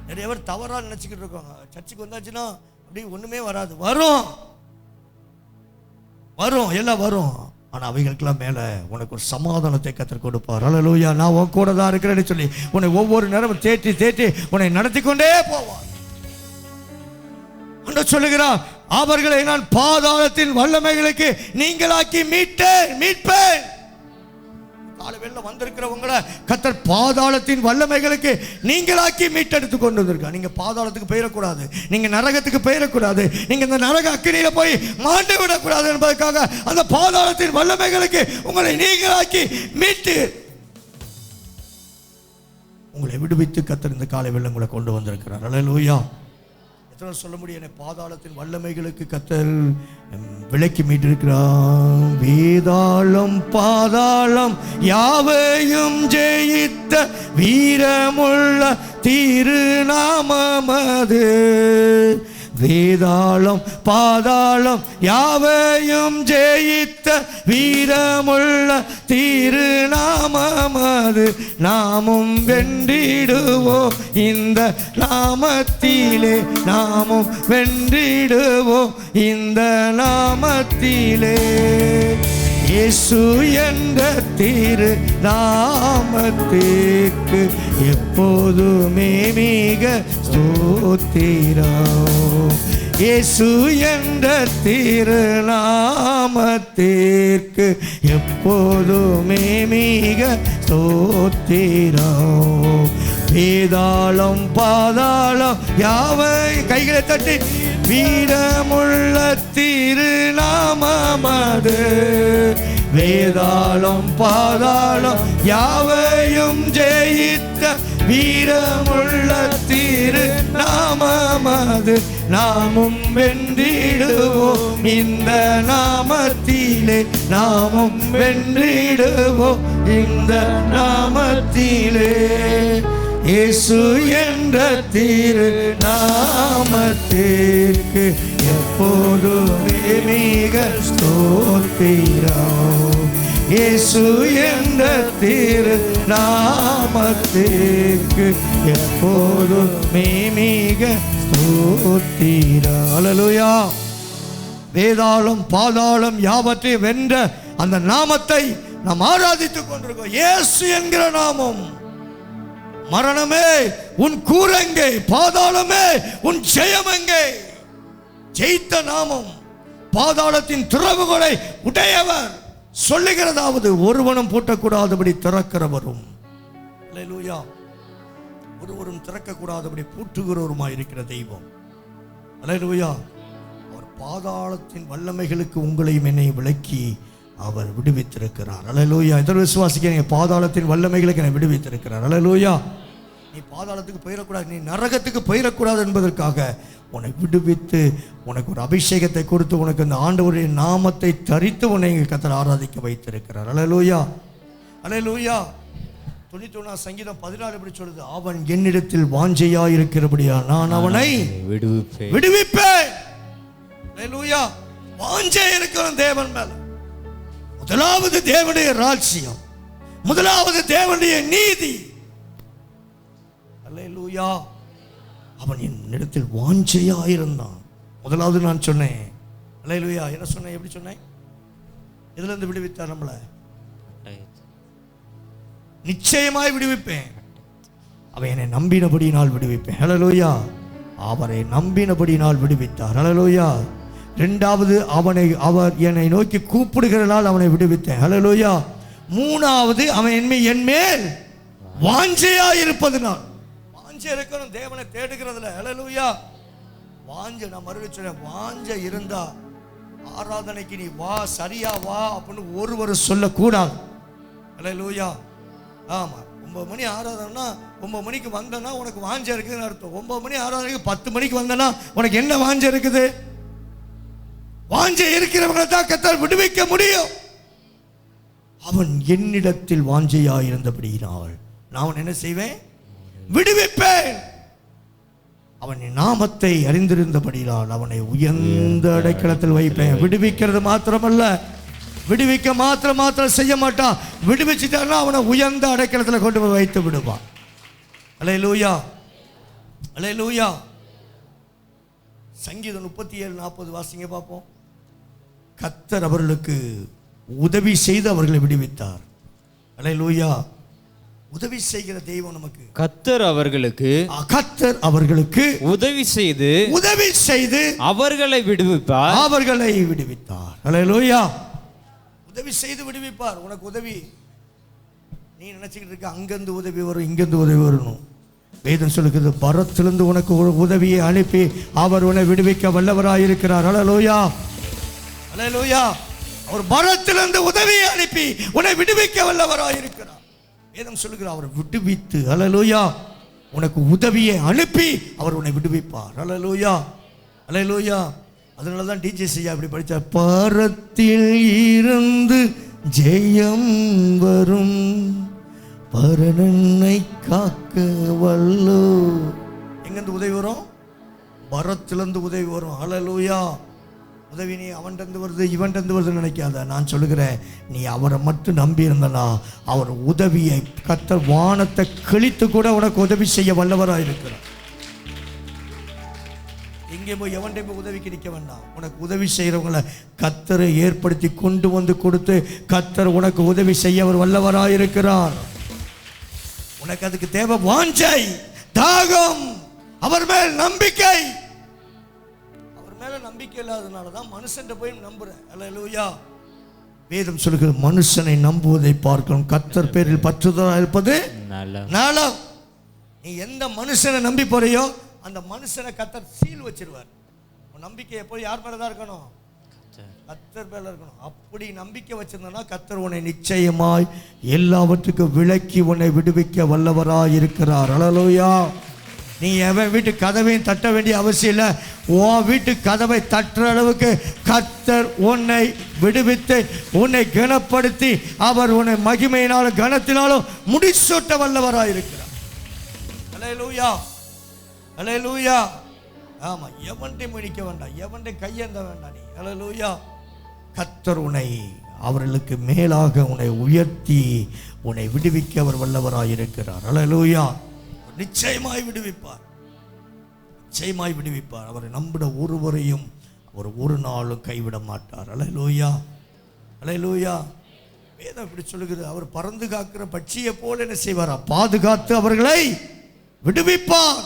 நிறைய பேர் தவறாக நினச்சிக்கிட்டு இருக்காங்க. சர்ச்சுக்கு வந்தாச்சுன்னா அப்படி ஒன்றுமே வராது. வரும், வரும், எல்லாம் வரும். ஆனால் அவைகளுக்கெல்லாம் மேலே உனக்கு ஒரு சமாதானத்தை கர்த்தர் கொடுப்பார். அல்லேலூயா. நான் உன் கூட தான் இருக்கிறேன்னு சொல்லி உன்னை ஒவ்வொரு நேரமும் தேற்றி தேற்றி உன்னை நடத்தி கொண்டே போவார். சொல்லுகிறார், அவர்களை நான் பாதாளத்தின் வல்லமைகளுக்கு நீங்களாக்கி மீட்பேன். காலையில வந்திருக்கிறவங்களை கர்த்தர் பாதாளத்தின் வல்லமைகளுக்கு நீங்களாக்கி மீட்டெடுத்து கொண்டு வந்திருக்கார். நீங்க பாதாளத்துக்கு போயிடக்கூடாது, நீங்க நரகத்துக்கு போயிடக்கூடாது, நீங்க இந்த நரக அக்கினியில போய் மாண்டு விடக்கூடாது என்பதற்காக அந்த பாதாளத்தின் வல்லமைகளுக்கு உங்களை நீங்களாக்கி மீட்டு உங்களை விடுவித்து கர்த்தர் இந்த காலை வெள்ளம் உங்களை கொண்டு வந்திருக்கிறார். அல்லேலூயா. சொல்ல முடியும், என்னை பாதாளத்தின் வல்லமைகளுக்கு கர்த்தர் விலக்கி மீட்டிருக்கிறார். வேதாளம் பாதாளம் யாவையும் ஜெயித்த வீரமுள்ள திருநாமமது. வேதாளம் பாதாளம் யாவையும் ஜெயித்த வீரமுள்ள திருநாமமது. நாமும் வென்றிடுவோம் இந்த நாமத்திலே, நாமும் வென்றிடுவோம் இந்த நாமத்திலே. இயேசு என்ற திரு நாமத்திற்கு எப்போதுமே மிக ஸ்தோத்திரம். இயேசு என்ற திரு நாமத்திற்கு எப்போதுமே மிக ஸ்தோத்திரம். வேதாளம் பாதாளம் யாவை கைகளை தட்டி வீரமுள்ள திருநாமமது. வேதாளம் பாதாளம் யாவையும் ஜெயித்த வீரமுள்ள திருநாமமது. நாமும் வென்றிடுவோம் இந்த நாமத்திலே, நாமும் வென்றிடுவோம் இந்த நாமத்திலே. இயேசு என்ற திரு நாமத்திற்கு எப்போதுமே மிக ஸ்தோத்திரம். இயேசு என்ற திரு நாமத்திற்கு எப்போதுமே மிக ஸ்தோத்திரம். அல்லேலூயா. வேதாளம் பாதாளம் யாவற்றையும் வென்ற அந்த நாமத்தை நாம் ஆராதித்துக் கொண்டிருக்கோம். இயேசு என்கிற நாமம். மரணமே உன் கூரெங்கே, பாதாளமே உன் ஜெயமெங்கே. ஜெயித்த நாமம், பாதாளத்தின் திறவுகளை உடையவர். சொல்லுகிறதாவது ஒருவனும் பூட்டக்கூடாதபடி திறக்கிறவரும், அல்லேலூயா, ஒருவரும் திறக்கக்கூடாதபடி பூட்டுகிறவருமாய் இருக்கிற தெய்வம். அல்லேலூயா. அவர் பாதாளத்தின் வல்லமைகளுக்கு உங்களையும் என்னை விலக்கி அவர் விடுவித்திருக்கிறார். அல்லேலூயா. எத்தனை விசுவாசிக்கிறீங்க? பாதாளத்தின் வல்லமைகளுக்கு என்னை விடுவித்திருக்கிறார். அல்லேலூயா. நீ பாதாளத்துக்கு போயிடக்கூடாது, நீ நரகத்துக்கு போயிடக்கூடாது என்பதற்காக உன்னை விடுவித்து உனக்கு ஒரு அபிஷேகத்தை கொடுத்து உனக்கு அந்த ஆண்டவருடைய நாமத்தை தரித்து உன்னை கர்த்தர் ஆராதிக்க வைத்திருக்கிறார். அல்லேலூயா, அல்லேலூயா. 91 சங்கீதம் 16 இப்படி சொல்லுது, அவன் என்னிடத்தில் வாஞ்சையா இருக்கிறபடியா நான் அவனை விடுவிப்பேன். அல்லேலூயா. வாஞ்சை இருக்கிற தேவன் மேல முதலாவது தேவனுடைய ராஜ்யம், முதலாவது தேவனுடைய நீதி. அல்லேலூயா. அவன் என்னிடத்தில் வாஞ்சையா இருந்தான். முதலாவது நான் சொன்னேன். அல்லேலூயா. என்ன சொன்னேன்? எப்படி சொன்னேன்? இதுல இருந்து விடுவித்தார் நம்மள. நிச்சயமாய் விடுவிப்பேன். அவன் என்னை நம்பினபடியினால் விடுவிப்பேன். ஹல்லேலூயா. அவரை நம்பினபடியினால் விடுவித்தார். ஹல்லேலூயா. இரண்டாவது, அவர் என்னை நோக்கி கூப்பிடுகிறனால் அவனை விடுவித்தேன். ஹல்லேலூயா. மூணாவது, அவன் என் மேல் வாஞ்சையா இருப்பதனால். வாஞ்சை இருக்கணும் தேவனை தேடுகிறதுல. ஹல்லேலூயா. வாஞ்சை, நான் மறுபடியும் சொல்றேன், வாஞ்சை இருந்தா ஆராதனைக்கு நீ வா, சரியா வா அப்படின்னு ஒருவர் சொல்லக்கூடாது. ஹல்லேலூயா. ஆமா, 9 மணி ஆராதனைனா 9 மணிக்கு வந்தனா உனக்கு வாஞ்சை இருக்குதுன்னு அர்த்தம். 9 மணி ஆராதனைக்கு 10 மணிக்கு வந்தனா உனக்கு என்ன வாஞ்சை இருக்குது? வாஞ்சை இருக்கிறவங்களை தான் கர்த்தர் விடுவிக்க முடியும். அவன் என்னிடத்தில் வாஞ்சையா இருந்தபடியினால் நான் அவன் என்ன செய்வேன்? விடுவிப்பேன். அவன் நாமத்தை அறிந்திருந்தபடியால் அவனை உயர்ந்த அடைக்கலத்தில் வைப்பேன். விடுவிக்கிறது மாத்திரமல்ல, விடுவிக்க மாத்திரம் செய்ய மாட்டான். விடுவிச்சுட்டான்னா அவனை உயர்ந்த அடைக்கலத்தில் கொண்டு போய் வைத்து விடுவான். அல்லேலூயா. அல்லேலூயா. சங்கீதம் 37:40 வாசிங்க பார்ப்போம். கர்த்தர் அவர்களுக்கு உதவி செய்து அவர்களை விடுவித்தார். அல்லேலூயா. உதவி செய்கிற தெய்வம் நமக்கு. கர்த்தர் அவர்களுக்கு உதவி செய்து அவர்களை விடுவித்தார். அல்லேலூயா. உதவி செய்து விடுவிப்பார். உனக்கு உதவி நீ நினைச்சுக்கிட்டு இருக்க அங்கிருந்து உதவி வரும், இங்கிருந்து உதவி வரணும். வேதம் சொல்லுகிறது, பரத்திலிருந்து உனக்கு உதவியை அனுப்பி அவர் உன்னை விடுவிக்க வல்லவராயிருக்கிறார். அல்லேலூயா. அல்லேலூயா. அவர் பரத்திலிருந்து உதவியை அனுப்பி உன்னை விடுவிக்க வல்லவராயிருக்கிறார். வேதம் சொல்லுகிறார், அவர் விடுவித்து, அல்லேலூயா, உனக்கு உதவியை அனுப்பி அவர் உன்னை விடுவிப்பார். அல்லேலூயா. அல்லேலூயா. அதனால தான் டிஜேசியா அப்படி படித்தார். பரத்தில் இருந்து ஜெயம் வரும், பரனனை காக்க வல்லோ. எங்கிருந்து உதவி வரும்? பரத்திலிருந்து உதவி வரும். அல்லேலூயா. உதவி நீ அவன்கிட்ட வருது இவன்கிட்ட வருதுன்னு நினைக்காத. நான் சொல்லுகிறேன், நீ அவரை மட்டும் நம்பி இருந்தனா அவர் உதவியை கர்த்தர் வானத்தை கிழித்து கூட உனக்கு உதவி செய்ய வல்லவராக இருக்கிறார். எங்கே போய் எவன்டே போய் உதவிக்கு நிற்க வேண்டாம். உனக்கு உதவி செய்கிறவங்களை கர்த்தரை ஏற்படுத்தி கொண்டு வந்து கொடுத்து கர்த்தர் உனக்கு உதவி செய்ய அவர் வல்லவராக இருக்கிறார். உனக்கு அதுக்கு தேவை வாஞ்சை, தாகம், அவர் மேல் நம்பிக்கை. நம்பிக்கை இல்லாதனாலதான் மனுஷன் போய் நம்புறேன். அல்லேலூயா. வேதம் சொல்லுகிறது, மனுஷனை நம்புவதை பார்க்கணும் கர்த்தர் பேரில் பற்றுதலா இருப்பது நலம். நீ எந்த மனுஷனை நம்பி போறியோ அந்த மனுஷனை கர்த்தர் சீல் வச்சிருவார். நம்பிக்கை எப்போ யார் மேலதான் இருக்கணும்? கர்த்தர் மேல இருக்கணும். அப்படி நம்பிக்கை வச்சிருந்தா கர்த்தர் உன்னை நிச்சயமாய் எல்லாவற்றுக்கும் விலக்கி உன்னை விடுவிக்க வல்லவராய் இருக்கிறார். அல்லேலூயா. நீ எவன் வீட்டு கதவையும் தட்ட வேண்டிய அவசியம் இல்லை. உன் வீட்டு கதவை தட்டுற அளவுக்கு கர்த்தர் உன்னை விடுவித்து உன்னை கனப்படுத்தி அவர் உன்னை மகிமையினாலும் கனத்தினாலும் முடிசூட்ட வல்லவராக இருக்கிறார். அல்லேலூயா. அல்லேலூயா. ஆமா, எவன்டையும் முடிக்க வேண்டாம், எவன்டையும் கையேந்த வேண்டாம் நீ. அல்லேலூயா. கர்த்தர் உன்னை அவர்களுக்கு மேலாக உன்னை உயர்த்தி உன்னை விடுவிக்க அவர் வல்லவராக இருக்கிறார். அல்லேலூயா. நிச்சயமாய் விடுவிப்பார். நிச்சயமாய் விடுவிப்பார். அவரை நம்பிட ஒருவரையும் அவர் ஒரு நாளும் கைவிட மாட்டார். அல்லேலூயா. அல்லேலூயா. வேதம் இப்படி சொல்லுகிறது, அவர் பறந்து காக்கிற பட்சியை போல என்ன செய்வாரா? பாதுகாத்து அவர்களை விடுவிப்பார்.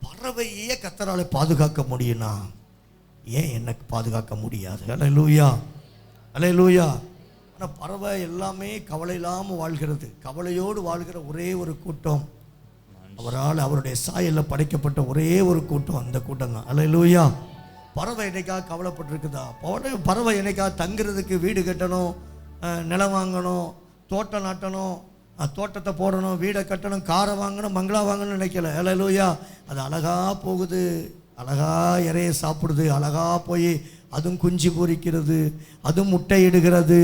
பறவையே கர்த்தராலே பாதுகாக்க முடியும்னா ஏன் எனக்கு பாதுகாக்க முடியாது? அல்லேலூயா. அல்லேலூயா. ஆனால் பறவை எல்லாமே கவலை இல்லாமல் வாழ்கிறது. கவலையோடு வாழ்கிற ஒரே ஒரு கூட்டம், அவரால் அவருடைய சாயலில் படைக்கப்பட்ட ஒரே ஒரு கூட்டம், அந்த கூட்டம் தான். அல்லேலூயா. பறவை என்னைக்காக கவலைப்பட்டிருக்குதா? பறவை என்னைக்காக தங்குறதுக்கு வீடு கட்டணும், நிலம் வாங்கணும், தோட்டம் நாட்டணும், தோட்டத்தை போடணும், வீடை கட்டணும், காரை வாங்கணும், பங்களா வாங்கணும்னு நினைக்கல. அல்லேலூயா. அது அழகாக போகுது, அழகாக இறைய சாப்பிடுது, அழகாக போய் அதுவும் குஞ்சு பொரிக்கிறது, அதுவும் முட்டையிடுகிறது,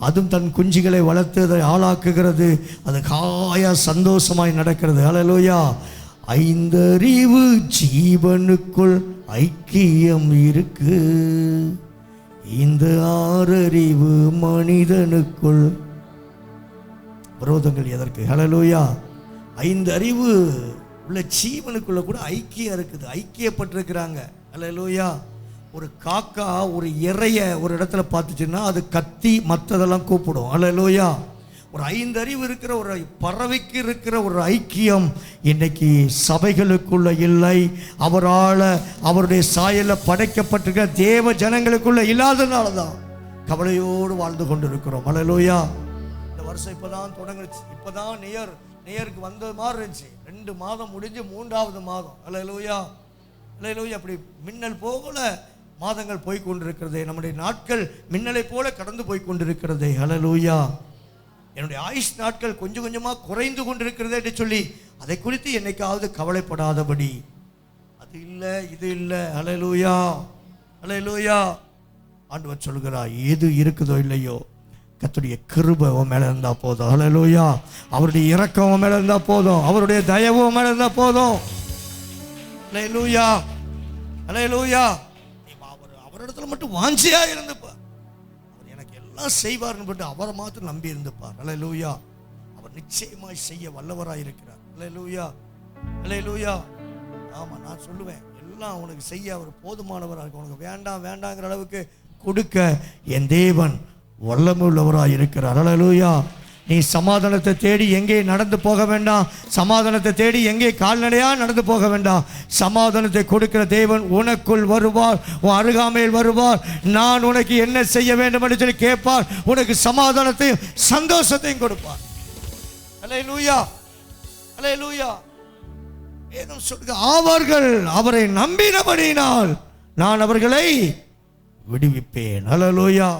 அதுவும் தன் குஞ்சுகளை வளர்த்து அதை ஆளாக்குகிறது. அது காயா சந்தோஷமாய் நடக்கிறது. அல்லேலூயா. 5 அறிவு ஜீவனுக்குள் ஐக்கியம் இருக்கு, இந்த ஆறறிவு மனிதனுக்குள். விரோதங்கள் எதற்கு? ஹல்லேலூயா. 5 அறிவு உள்ள ஜீவனுக்குள்ள கூட ஐக்கியம் இருக்குது, ஐக்கியப்பட்டிருக்கிறாங்க. ஹல்லேலூயா. ஒரு காக்கா ஒரு இறைய ஒரு இடத்துல பார்த்துச்சுன்னா அது கத்தி மற்றதெல்லாம் கூப்பிடும். ஹல்லேலூயா. ஒரு 5 அறிவு இருக்கிற ஒரு பறவைக்கு இருக்கிற ஒரு ஐக்கியம் இன்னைக்கு சபைகளுக்குள்ள இல்லை. அவரால் அவருடைய சாயல்ல படைக்கப்பட்டிருக்கிற தேவ ஜனங்களுக்குள்ள இல்லாதனால தான் கவலையோடு வாழ்ந்து கொண்டு இருக்கிறோம். ஹல்லேலூயா. இந்த வருஷம் இப்பதான் தொடங்குச்சு, இப்பதான் நேயருக்கு வந்த மாதிரி இருந்துச்சு. 2 மாதம் முடிஞ்சு 3வது மாதம். ஹல்லேலூயா. ஹல்லேலூயா. அப்படி மின்னல் போல மாதங்கள் போய் கொண்டிருக்கிறதே, நம்முடைய நாட்கள் மின்னலை போல கடந்து போய் கொண்டிருக்கிறதே. ஹல்லேலூயா. என்னுடைய ஆயுஷ் நாட்கள் கொஞ்சம் கொஞ்சமாக குறைந்து கொண்டிருக்கிறதே என்று சொல்லி அதை குறித்து என்னைக்காவது கவலைப்படாதபடி, அது இல்லை இது இல்லை. ஹல்லேலூயா. ஹல்லேலூயா. ஆண்டவர் சொல்கிறார், எது இருக்குதோ இல்லையோ கர்த்தருடைய கிருபை உன் மேலே இருந்தால் போதும். ஹல்லேலூயா. அவருடைய இரக்கம் உன் மேலே இருந்தால் போதும், அவருடைய தயவு உன் மேலே இருந்தால் போதும். ஹல்லேலூயா. ஹல்லேலூயா. அவரிடத்துல மட்டும் வாஞ்சியா இருந்துப்பார், அவர் எனக்கு எல்லாம் செய்வார்னு பட்டு அவரை மாத்திரம் நம்பி இருந்துப்பார். ஹல்லேலூயா. அவர் நிச்சயமாய் செய்ய வல்லவராய் இருக்கிறார். ஹல்லேலூயா. ஹல்லேலூயா. ஆமா, நான் சொல்லுவேன், எல்லாம் உனக்கு செய்ய அவர் போதுமானவராக இருக்கு. உனக்கு வேண்டாம் வேண்டாங்கிற அளவுக்கு கொடுக்க என் தேவன் வல்லமுள்ளவராய் இருக்கிறார். ஹல்லேலூயா. நீ சமாதானத்தை தேடி எங்கே நடந்து போக வேண்டாம், சமாதானத்தை தேடி எங்கே கால்நடையா நடந்து போக வேண்டாம். சமாதானத்தை கொடுக்கிற தேவன் உனக்குள் வருவார், உன் அருகாமையில் வருவார். நான் உனக்கு என்ன செய்ய வேண்டும் என்று சொல்லி கேட்பார். உனக்கு சமாதானத்தையும் சந்தோஷத்தையும் கொடுப்பார். ஹல்லேலூயா. ஹல்லேலூயா. வேதம் சொல்லுங்க, அவர்கள் அவரை நம்பினபடியினால் நான் அவர்களை விடுவிப்பேன். ஹல்லேலூயா.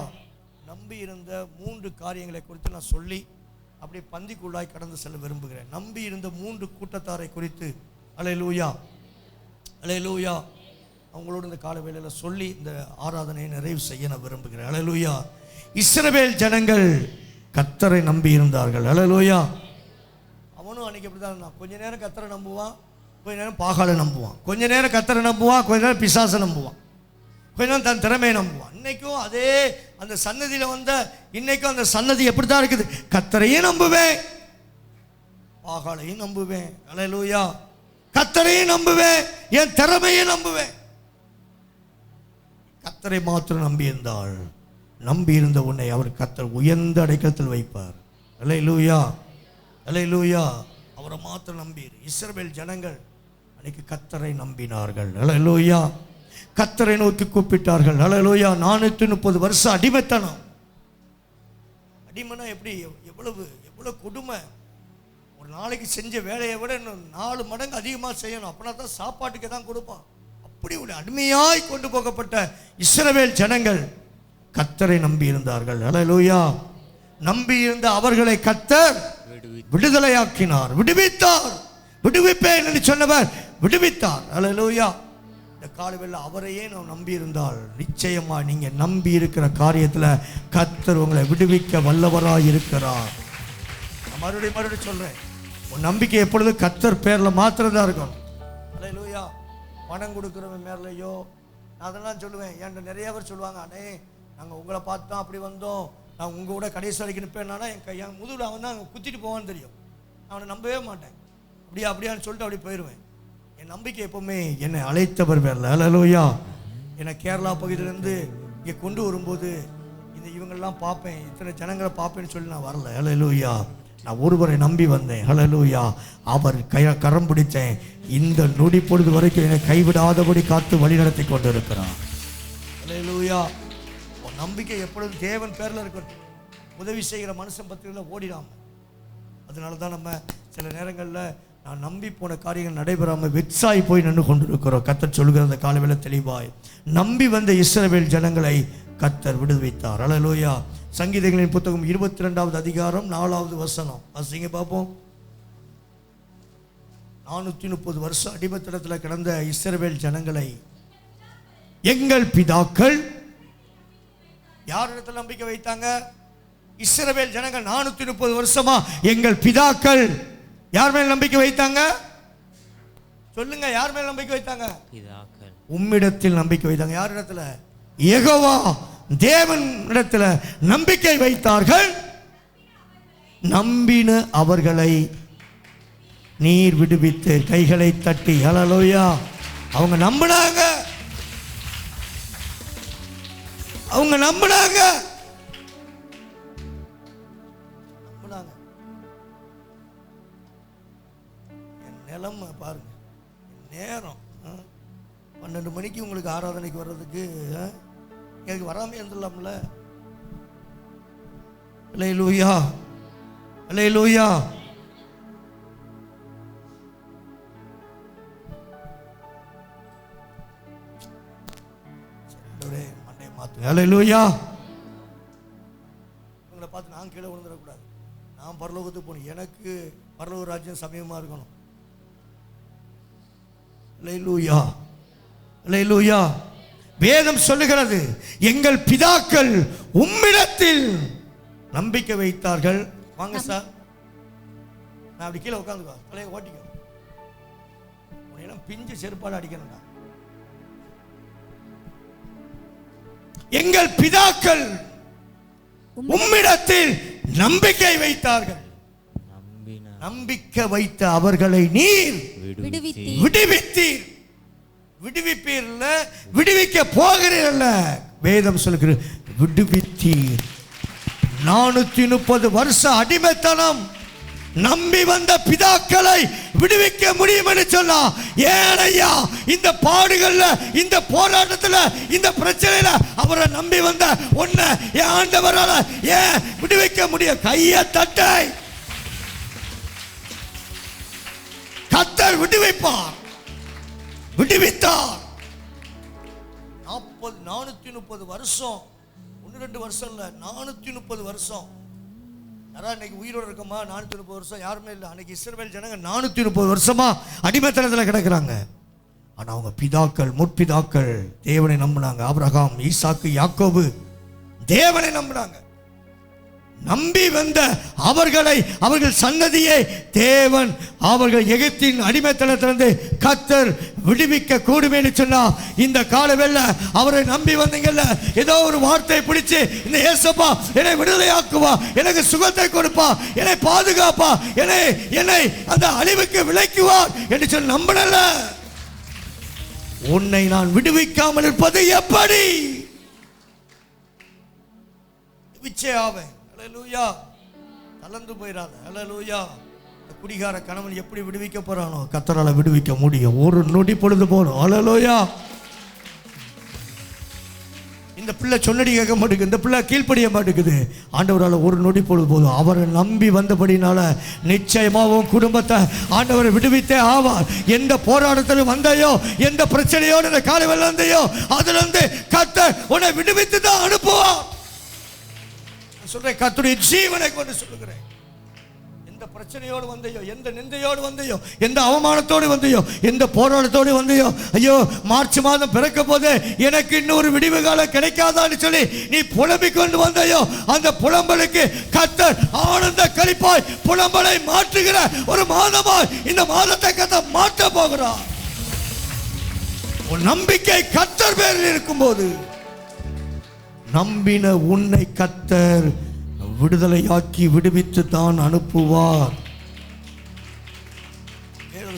நம்பி இருந்த 3 காரியங்களை குறித்து நான் சொல்லி அப்படியே பந்திக்குள்ளாய் கடந்து செல்ல விரும்புகிறேன். நம்பி இருந்த 3 கூட்டத்தாரை குறித்து ஹல்லேலூயா. ஹல்லேலூயா. அவங்களோடு இந்த கால வேளையில் சொல்லி இந்த ஆராதனையை நிறைவு செய்ய நான் விரும்புகிறேன். ஹல்லேலூயா. இஸ்ரவேல் ஜனங்கள் கர்த்தரை நம்பி இருந்தார்கள். ஹல்லேலூயா. அவனும் அன்னைக்கு அப்படி தான், கொஞ்ச நேரம் கர்த்தரை நம்புவான், கொஞ்ச நேரம் பாகாலை நம்புவான், கொஞ்ச நேரம் கர்த்தரை நம்புவான், கொஞ்ச நேரம் பிசாசை நம்புவான், கொஞ்ச நேரம் தன் திறமையை நம்புவான். இன்னைக்கும் அதே அந்த சன்னதியில் வந்த இன்னைக்கும் அந்த சன்னதி எப்படி தான் இருக்குது. கர்த்தரையும் நம்புவேன், பாகாலையும் நம்புவேன். ஹல்லேலூயா. கர்த்தரையும் நம்புவேன், என் திறமையை நம்புவேன். கர்த்தரை மாத்திரம் நம்பி இருந்தாள். நம்பி இருந்த உன்னை அவர் கர்த்தர் உயர்ந்த அடைக்கலத்தில் வைப்பார். ஹல்லேலூயா. ஹல்லேலூயா. அவரை மாத்திரம் நம்பிரு. இஸ்ரவேல் ஜனங்கள் அன்னைக்கு கர்த்தரை நம்பினார்கள். ஹல்லேலூயா. கர்த்தரை நோக்கி கூப்பிட்டார்கள். ஹல்லேலூயா. 430 வருஷம் அடிமைத்தனம். அடிமைனா எப்படி, எவ்வளவு கொடுமை. ஒரு நாளைக்கு செஞ்ச வேலையை விட இன்னும் 4 மடங்கு அதிகமாக செய்யணும், அப்படின்னா தான் சாப்பாட்டுக்கு தான் கொடுப்பான். அப்படி ஒரு அடிமையாய் கொண்டு போகப்பட்ட இஸ்ரவேல் ஜனங்கள் கர்த்தரை நம்பி இருந்தார்கள். ஹல்லேலூயா. நம்பி இருந்த அவர்களை கர்த்தர் விடுதலையாக்கினார், விடுவித்தார். விடுவிப்பேன் என்று சொன்னவர் விடுவித்தார். ஹல்லேலூயா. இந்த காலவெல்ல அவரையே நாம் நம்பி இருந்தால் நிச்சயமா நீங்க நம்பி இருக்கிற காரியத்துல கர்த்தர் உங்களை விடுவிக்க வல்லவராய் இருக்கிறார். நான் மறுபடியும் சொல்றேன், உன் நம்பிக்கை எப்பொழுது கர்த்தர் பேர்ல மாத்திரம் தான் இருக்கணும். ஹல்லேலூயா. பணம் கொடுக்குறவன் மேலையோ, நான் அதெல்லாம் சொல்லுவேன். என்கிட்ட நிறைய பேர் சொல்லுவாங்க, அண்ணே நாங்கள் உங்களை பார்த்து தான் அப்படி வந்தோம், நான் உங்கள் கூட கடைசி வரைக்கும் நிற்பேன்னா என் முதுகில் அவன் தான் குத்திட்டு போவான்னு தெரியும். அவனை நம்பவே மாட்டேன். அப்படியான்னு சொல்லிட்டு அப்படி போயிடுவேன். என் நம்பிக்கை எப்பவுமே என்னை அழைத்தவர் பேரில். ஹல்லேலூயா. என்னை கேரளா பகுதியிலேருந்து இங்கே கொண்டு வரும்போது இவங்கெல்லாம் பார்ப்பேன், இத்தனை ஜனங்களை பார்ப்பேன்னு சொல்லி நான் வரல. ஹல்லேலூயா. நான் ஒருவரை நம்பி வந்தேன். ஹல்லேலூயா. அவர் கரம் பிடித்தேன். இந்த நொடி பொழுது வரைக்கும் என்னை கைவிடாதபடி காத்து வழி நடத்தி கொண்டு இருக்கிறான். ஹல்லேலூயா. நம்பிக்கை எப்பொழுதும் தேவன் பேரில் இருக்கணும். உதவி செய்கிற மனுஷன் பத்திரிகையில் ஓடிடாம. அதனால தான் நம்ம சில நேரங்களில் நான் நம்பி போன காரியங்கள் நடைபெறாமல் வெக்ஸாய் போய் நின்று கொண்டு இருக்கிறோம். கர்த்தர் சொல்கிற அந்த காலவேளை தெளிவாய் நம்பி வந்த இஸ்ரவேல் ஜனங்களை கர்த்தர் விடுவித்தார். ஹல்லேலூயா. சங்கீதங்களின் புத்தகம் 22வது அதிகாரம் 4வது வசனம் வாசிங்க பார்ப்போம். 430 வருஷம் அடிமைத்தனத்தில் கிடந்த இஸ்ரவேல் ஜனங்களை எங்கள் பிதாக்கள் யார் இடத்துல நம்பிக்கை வைத்தாங்க? இஸ்ரவேல் ஜனங்கள் 430 வருஷமா எங்கள் பிதாக்கள் யார் மேல் நம்பிக்கை வைத்தாங்க? சொல்லுங்க, யார் மேல் நம்பிக்கை வைத்தாங்க? பிதாக்கள். உம்மிடத்தில் நம்பிக்கை வைத்தாங்க. யார் இடத்துல? யெகோவா தேவனிடத்தில் நம்பிக்கை வைத்தார்கள். நம்பின அவர்களை நீர் விடுவித்து கைகளை தட்டி ஹல்லேலூயா. அவங்க நம்பினாங்க, அவங்க நம்பினாங்க. என் நிலைமை பாருங்க, நேரம் 12 மணிக்கு உங்களுக்கு ஆராதனைக்கு வர்றதுக்கு எனக்கு வராமல் இருந்துடலாம்ல. ஹல்லேலூயா, ஹல்லேலூயா. மண்டை மாத்து. ஹல்லேலூயா. இவங்களை பார்த்து நான் கீழே விழுந்துடக்கூடாது. நான் பரலோகத்துக்கு போகணும். எனக்கு பரலோக ராஜ்யம் சமயமாக இருக்கணும். ஹல்லேலூயா, ஹல்லேலூயா. வேதம் சொல்லுகிறது, எங்கள் பிதாக்கள் உம்மிடத்தில் நம்பிக்கை வைத்தார்கள். வாங்க சார், நான் அப்படி கீழே உட்காந்துக்கோ, தலையை ஓட்டிக்கோ. உன்னையெல்லாம் பிஞ்சு செருப்பாடு அடிக்கணும்டா. எங்கள் பிதாக்கள் உம்மிடத்தில் நம்பிக்கை வைத்தார்கள். நம்பிக்கை வைத்த அவர்களை நீர் விடுவித்தீர். விடுவிப்பீர்ல, விடுவிக்க போகிறீர்கள். வேதம் சொல்லுகிறது, விடுவித்தீர். 430 வருஷ அடிமைத்தனம் நம்பி வந்த பிதாக்களை விடுவிக்க முடியும் என்று சொன்னா, ஏன் ஐயா இந்த பாடுகள்ல, இந்த போராட்டத்துல, இந்த பிரச்சனையில அவரை நம்பி வந்த உன்னை என் ஆண்டவரால ஏன் விடுவிக்க முடியும்? கையை தட்டை. கர்த்தர் விடுவிப்பார், விடுவித்தார். 430 வருஷம், 1-2 வருஷம் இல்ல, 430 வருஷம். யாரா இன்னைக்கு உயிரோடு இருக்கமா? 430 வருஷம் யாருமே இல்லை. அன்னைக்கு இஸ்ரவேல் ஜனங்க 430 வருஷமா அடிமைத்தனத்தில் கிடக்குறாங்க. ஆனா அவங்க பிதாக்கள், முற்பிதாக்கள் தேவனை நம்பினாங்க. ஆபிரகாம், ஈசாக்கு, யாக்கோபு தேவனை நம்பினாங்க. நம்பி வந்த அவர்களை, அவர்கள் சன்னதியை தேவன் அவர்கள் எகிப்தின் அடிமைத்தனத்திலிருந்து கர்த்தர் விடுவிக்க கூடுமே என்று சொன்னா, இந்த காலவெல்ல அவரை நம்பி வந்தீங்கல்ல, ஏதோ ஒரு வார்த்தை பிடிச்சு, இந்த இயேசுப்பா என்னை விடுதலையாக்குவா, எனக்கு சுகத்தை கொடுப்பா, என்னை பாதுகாப்பா, என்னை அந்த அழிவுக்கு விலக்குவார் என்று சொல்லி நம்பல. உன்னை நான் விடுவிக்காமல் இருப்பது எப்படி? விச்சையாவே. ஹல்லேலூயா. கலந்து போயிடாத. ஹல்லேலூயா. குடிகார கணவன் எப்படி விடுவிக்க போறானோ கர்த்தரால விடுவிக்க முடியும். ஒரு நொடி பொழுது போறோம். ஹல்லேலூயா. இந்த பிள்ளை சொன்னடி கேட்க மாட்டேங்குது, இந்த பிள்ளை கீழ்ப்படிய மாட்டேங்குது. ஆண்டவரால் ஒரு நொடி பொழுது போதும். அவரை நம்பி வந்தபடினால நிச்சயமாகவும் குடும்பத்தை ஆண்டவரை விடுவித்தே ஆவார். எந்த போராட்டத்தில் வந்தையோ, எந்த பிரச்சனையோடு இந்த காலையில் வந்தையோ, அதுல இருந்து கர்த்தர் உன்னை விடுவித்து தான் அனுப்புவார். சொல்றேன், கர்த்தருடைய ஜீவனை கொண்டு சொல்லுகிறேன். எந்த பிரச்சனையோடு வந்தையோ, எந்த நிந்தையோடு வந்தையோ, எந்த அவமானத்தோடு வந்தையோ, எந்த போராட்டத்தோடு வந்தையோ, ஐயோ மார்ச் மாதம் பிறக்க போது எனக்கு இன்னொரு விடிவு காலம் கிடைக்காதான்னு சொல்லி நீ புலம்பிக் கொண்டு வந்தையோ, அந்த புலம்பலுக்கு கர்த்தர் ஆனந்த களிப்பாய் புலம்பலை மாற்றுகிற ஒரு மாதமாய் இந்த மாதத்தை கர்த்தர் மாற்ற போகிறார். உன் நம்பிக்கை கர்த்தர் பேரில் இருக்கும்போது நம்பின உன்னை கர்த்தர் விடுதலையாக்கி விடுவித்து தான் அனுப்புவார்.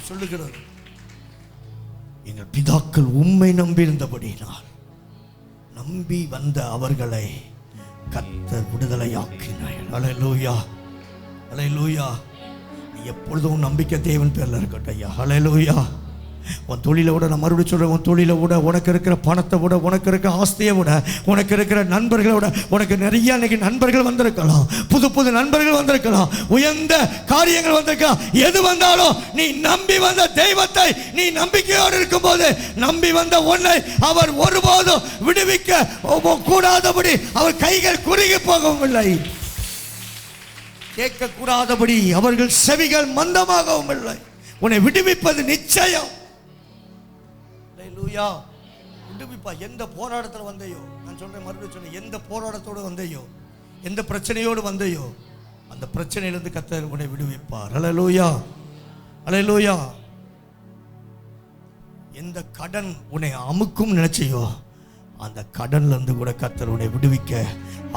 சொல்லுகிறது, எங்கள் பிதாக்கள் உம்மை நம்பியிருந்தபடினால் நம்பி வந்த அவர்களை கர்த்தர் விடுதலையாக்கினார். ஹல்லேலூயா, ஹல்லேலூயா. எப்பொழுதும் நம்பிக்கை தேவன் பேர்ல இருக்கட்டும் ஐயா. ஹல்லேலூயா. உன் தொழிலை விட, நான் மறுபடியும் சொல்கிறேன், உன் தொழிலை விட, உனக்கு இருக்கிற பணத்தை விட, உனக்கு இருக்கிற ஆஸ்தியை விட, உனக்கு இருக்கிற நண்பர்களை விட, உனக்கு நிறைய அன்னைக்கு நண்பர்கள் வந்திருக்கலாம், புது புது நண்பர்கள் வந்திருக்கலாம், உயர்ந்த காரியங்கள் வந்திருக்கலாம். எது வந்தாலும் நீ நம்பி வந்த தெய்வத்தை, நீ நம்பிக்கையோடு இருக்கும்போது நம்பி வந்த உன்னை அவர் ஒருபோதும் விடுவிக்க கூடாதபடி அவர் கைகள் குறுகி போகவும் இல்லை, கேட்கக்கூடாதபடி அவர்கள் செவிகள் மந்தமாகவும் இல்லை. உன்னை விடுவிப்பது நிச்சயம். ஹல்லேலூயா. விடுவிப்பா. எந்த போராட்டத்தில் வந்தையோ, நான் சொல்றேன், மறுபடியும் சொல்றேன், எந்த போராட்டத்தோடு வந்தையோ, எந்த பிரச்சனையோடு வந்தையோ, அந்த பிரச்சனையிலிருந்து கர்த்தர் உன்னை விடுவிப்பார். ஹல்லேலூயா, ஹல்லேலூயா. எந்த கடன் உன்னை அமுக்கும் நினைச்சையோ, அந்த கடன்ல இருந்து கூட கர்த்தர் உன்னை விடுவிக்க.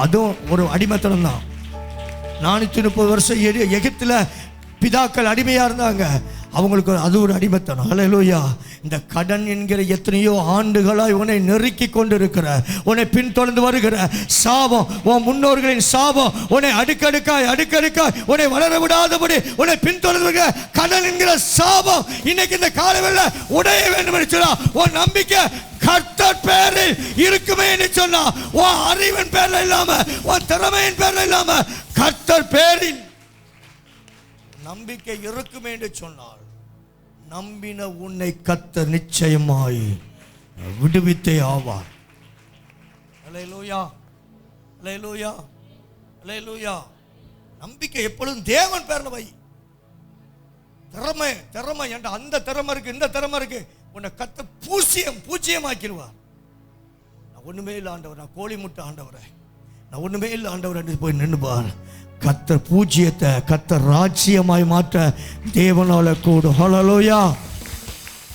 அதுவும் ஒரு அடிமைத்தனம் தான். 430 வருஷம் எகிப்துல பிதாக்கள் அடிமையா இருந்தாங்க. அவங்களுக்கு அது ஒரு அடிமைத்தனம். ஹல்லேலூயா. இந்த கடன் என்கிற எத்தனையோ ஆண்டுகளாய் உன்னை நெருக்கி கொண்டு இருக்கிற, உன்னை பின்தொடர்ந்து வருகிற சாபம், உன் முன்னோர்களின் சாபம் உன்னை அடுக்கடுக்காய் உன்னை வளர விடாதபடி உன்னை பின்தொடர்ந்து வருகிற கடன் என்கிற சாபம் இன்னைக்கு இந்த காலவெல்ல உடைய வேண்டும் என்று சொன்னா, உன் நம்பிக்கை கர்த்தர் பேரில் இருக்குமே என்று சொன்னா, உன் அறிவின் பேர்ல இல்லாம, உன் திறமையின் பேர்ல இல்லாம, கர்த்தர் பேரில் நம்பிக்கை இருக்குமே என்று சொன்னார். நம்பின உன்னை கர்த்தர் நிச்சயமாய் விடுவித்தே ஆவார். அல்லேலூயா, அல்லேலூயா, அல்லேலூயா. நம்பிக்கை எப்பொழுதும் தேவன் பேர்ல வை. திறமை என்ற அந்த திறமை இருக்கு, இந்த திறமை இருக்கு, உன்னை கர்த்தர் பூஜ்ஜியமாக்கிடுவார். நான் ஒண்ணுமே இல்லை ஆண்டவர், நான் கோழி முட்டை ஆண்டவரே, நான் ஒண்ணுமே இல்லை ஆண்டவர் என்று போய் நின்றுப்பார். கர்த்தர் பூஜ்ஜியத்தை கர்த்தர் ராஜ்யமாய் மாற்ற தேவனால கூடும். ஹல்லேலூயா.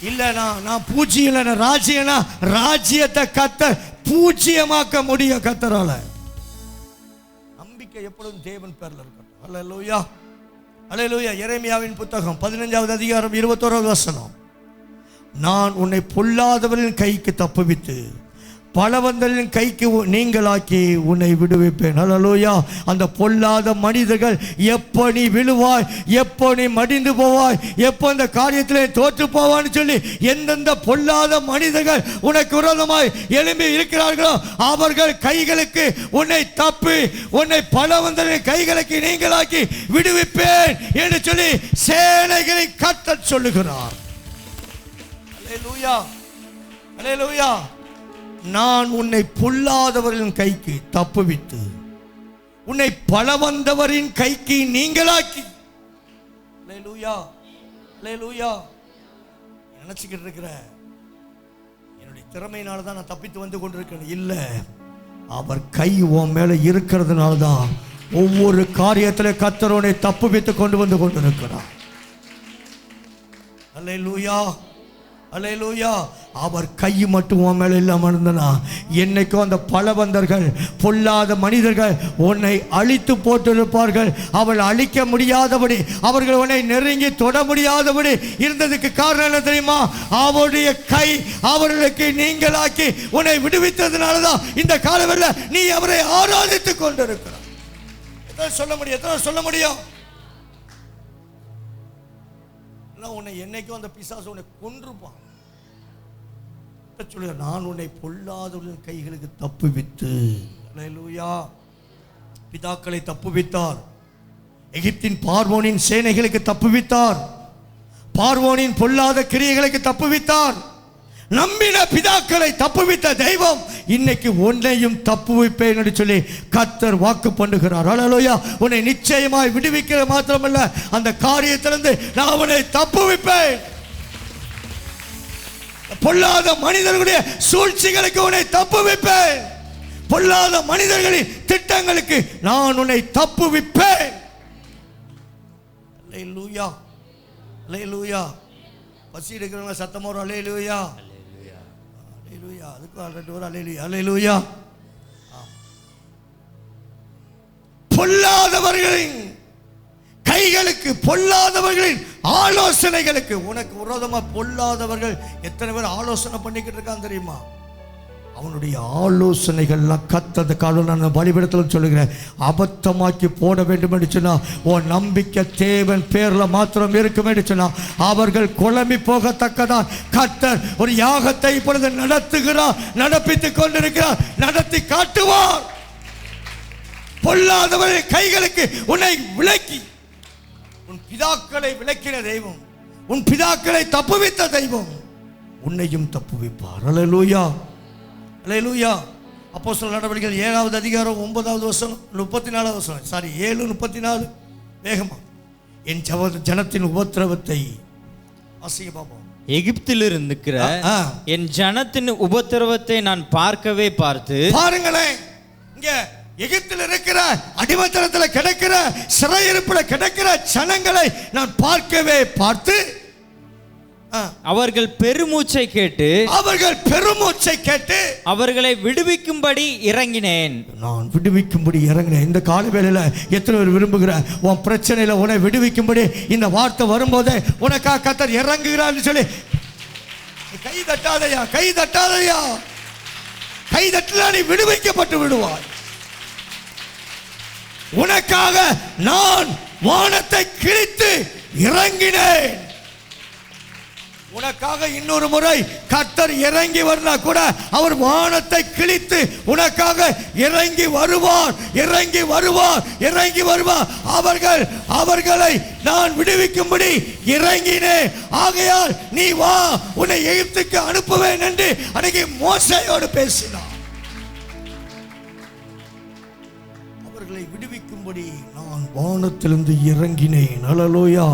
இல்ல நான் பூஜ்யம் இல்லை, ராஜ்யம்னா ராஜ்யத்தை கர்த்தர் பூஜ்யமாக்க முடியும் கர்த்தரால. நம்பிக்கை எப்பொழுதும் தேவன் பேர்ல இருக்கட்டும். ஹல்லேலூயா, அல்லேலூயா. எரேமியாவின் புத்தகம் 15வது அதிகாரம் 21வது வசனம். நான் உன்னை பொல்லாதவரின் கைக்கு தப்புவித்து பலவந்தரின் கைக்கு நீங்களாக்கி உன்னை விடுவிப்பேன். அல்லேலூயா. அந்த பொல்லாத மனிதர்கள் எப்போ நீ விழுவாய், எப்போ நீ மடிந்து போவாய், எப்போ இந்த காரியத்திலே தோற்று போவான்னு சொல்லி எந்தெந்த பொல்லாத மனிதர்கள் உனக்கு விரோதமாய் எழும்பி இருக்கிறார்களோ அவர்கள் கைகளுக்கு உன்னை தப்பி உன்னை பலவந்தரின் கைகளுக்கு நீங்களாக்கி விடுவிப்பேன் என்று சொல்லி சேனைகளை கர்த்தர் சொல்லுகிறார். அல்லேலூயா, அல்லேலூயா. நான் உன்னை பொல்லாதவரின் கைக்கு தப்புவித்து உன்னை பலவந்தவரின் கைக்கு நீங்களாக்கி. அல்லேலூயா, அல்லேலூயா. நினைச்சுக்கிட்டு இருக்கிற என்னுடைய திறமையினால தான் நான் தப்பித்து வந்து கொண்டிருக்கிறேன். இல்லை, அவர் கை உன் மேல இருக்கிறதுனால தான் ஒவ்வொரு காரியத்தில் கர்த்தர் உன்னை தப்புவித்து கொண்டு வந்து கொண்டிருக்கிறார். அல்லேலூயா, அல்லேலூயா. அவர் கை மட்டும் உன் மேல இல்லாம இருந்தனா என்னைக்கும் அந்த பலவந்தர்கள் பொல்லாத மனிதர்கள் உன்னை அழித்து போட்டிருப்பார்கள். அவள் அழிக்க முடியாதபடி, அவர்கள் உன்னை நெருங்கி தொட முடியாதபடி இருந்ததுக்கு காரணம் என்ன தெரியுமா? அவருடைய கை அவர்களுக்கு நீங்களாக்கி உன்னை விடுவித்ததுனாலதான் இந்த காலவெல்ல நீ அவரை ஆராதித்துக் கொண்டிருக்கிறார். எத்தனை சொல்ல முடியும்? உன்னை என்னைக்கும் அந்த பிசாசு உன்னை கொன்றுப்பான். நான் உன்னை பொல்லாதவர்களின் கைகளுக்கு தப்புவித்து. அல்லேலூயா. பிதாக்களை தப்புவித்தார். எகிப்தின் பார்வோனின் சேனைகளுக்கு தப்புவித்தார். பார்வோனின் பொல்லாத கிரியைகளுக்கு தப்புவித்தார். நம்பின பிதாக்களை தப்புவித்த தெய்வம் இன்னைக்கு உன்னையும் தப்புவிப்பேன் என்று சொல்லி கர்த்தர் வாக்கு பண்ணுகிறார். அல்லேலூயா. உன்னை நிச்சயமாய் விடுவிக்கிற மாத்திரமல்ல, அந்த காரியத்திலிருந்து நான் உன்னை தப்புவிப்பேன். பொல்லாத மனிதர்களுடைய சூழ்ச்சிகளுக்கு உன்னை தப்புவிப்பேன். பொல்லாத மனிதர்களின் திட்டங்களுக்கு நான் உன்னை தப்புவிப்பேன். அல்லேலூயா, அல்லேலூயா. பசி இருக்கிறவங்க சத்தமா ஒரு அல்லேலூயா, அல்லேலூயா. அதுக்கு ஆல்ரெடி ஒரு அல்லேலூயா, அல்லேலூயா. பொல்லாதவர்களின் கைகளுக்கு, பொல்லாதவர்களின் ஆலோசனைகளுக்கு, உனக்கு விரோதமா பொல்லாதவர்கள் எத்தனை பேர் ஆலோசனை பண்ணிக்கிட்டு இருக்கான் தெரியுமா? அவனுடைய ஆலோசனைகள்லாம் கத்தது காலம் நான் பலிபீடத்தில் சொல்லுகிறேன், அபத்தமாக்கி போட வேண்டும் என்று சொன்னா உன் நம்பிக்கை தேவன் பேர்ல மாத்திரம் இருக்கும் என்று சொன்னா அவர்கள் குழம்பி போகத்தக்கதான் கர்த்தர் ஒரு யாகத்தை இப்பொழுது நடத்துகிறார், நடப்பித்துக் கொண்டிருக்கிறார், நடத்தி காட்டுவார். பொல்லாதவர்கள் கைகளுக்கு உன்னை விலக்கி, உன் பிதாக்களை விலக்கின தெய்வம், உன் பிதாக்களை தப்புவித்த தெய்வம் உன்னையும் தப்புவிப்பார். அல்லேலூயா, அல்லேலூயா. அப்போஸ்தலர் நடவடிக்கைகள் 7வது அதிகாரம் 9வது வசனம் 34வது வசனம், 7:34. வேகமா. என் ஜனத்தின் உபத்திரவத்தை வாசிக்க பார்ப்போம். எகிப்தில் இருக்கிற என் ஜனத்தின் உபத்திரவத்தை நான் பார்க்கவே பார்த்து. பாருங்களேன், இங்க எகிப்தில் இருக்கிற அடிமைத்தனத்தில் கிடக்கிற சிறையிருப்பில் கிடக்கிற ஜனங்களை நான் பார்க்கவே பார்த்து அவர்கள் பெருமூச்சை கேட்டு அவர்களை விடுவிக்கும்படி இறங்கினேன். நான் விடுவிக்கும்படி இறங்கினேன். இந்த கால வேளையில எத்தனை பேர் விரும்புகிற உன் பிரச்சனையில உன்னை விடுவிக்கும்படி இந்த வார்த்தை வரும்போதே உனக்காக கர்த்தர் இறங்குகிறான்னு சொல்லி கை தட்டாதையா, கை தட்டாதையா. கை தட்டல நீ விடுவிக்கப்பட்டு விடுவாய். உனக்காக நான் வானத்தை கிழித்து இறங்கினேன். உனக்காக இன்னொரு முறை கர்த்தர் இறங்கி வரனா கூட அவர் வானத்தை கிழித்து உனக்காக இறங்கி வருவார், இறங்கி வருவார், இறங்கி வருவார். அவர்களை நான் விடுவிக்கும்படி இறங்கினேன். ஆகையால் நீ வா, உன்னை எகிப்துக்கு அனுப்புவேன் என்று அன்னைக்கு மோசேயோடு பேசினார். அவர்களை விடுவிக்கும்படி நான் வானத்திலிருந்து இறங்கினேன். அல்லேலூயா.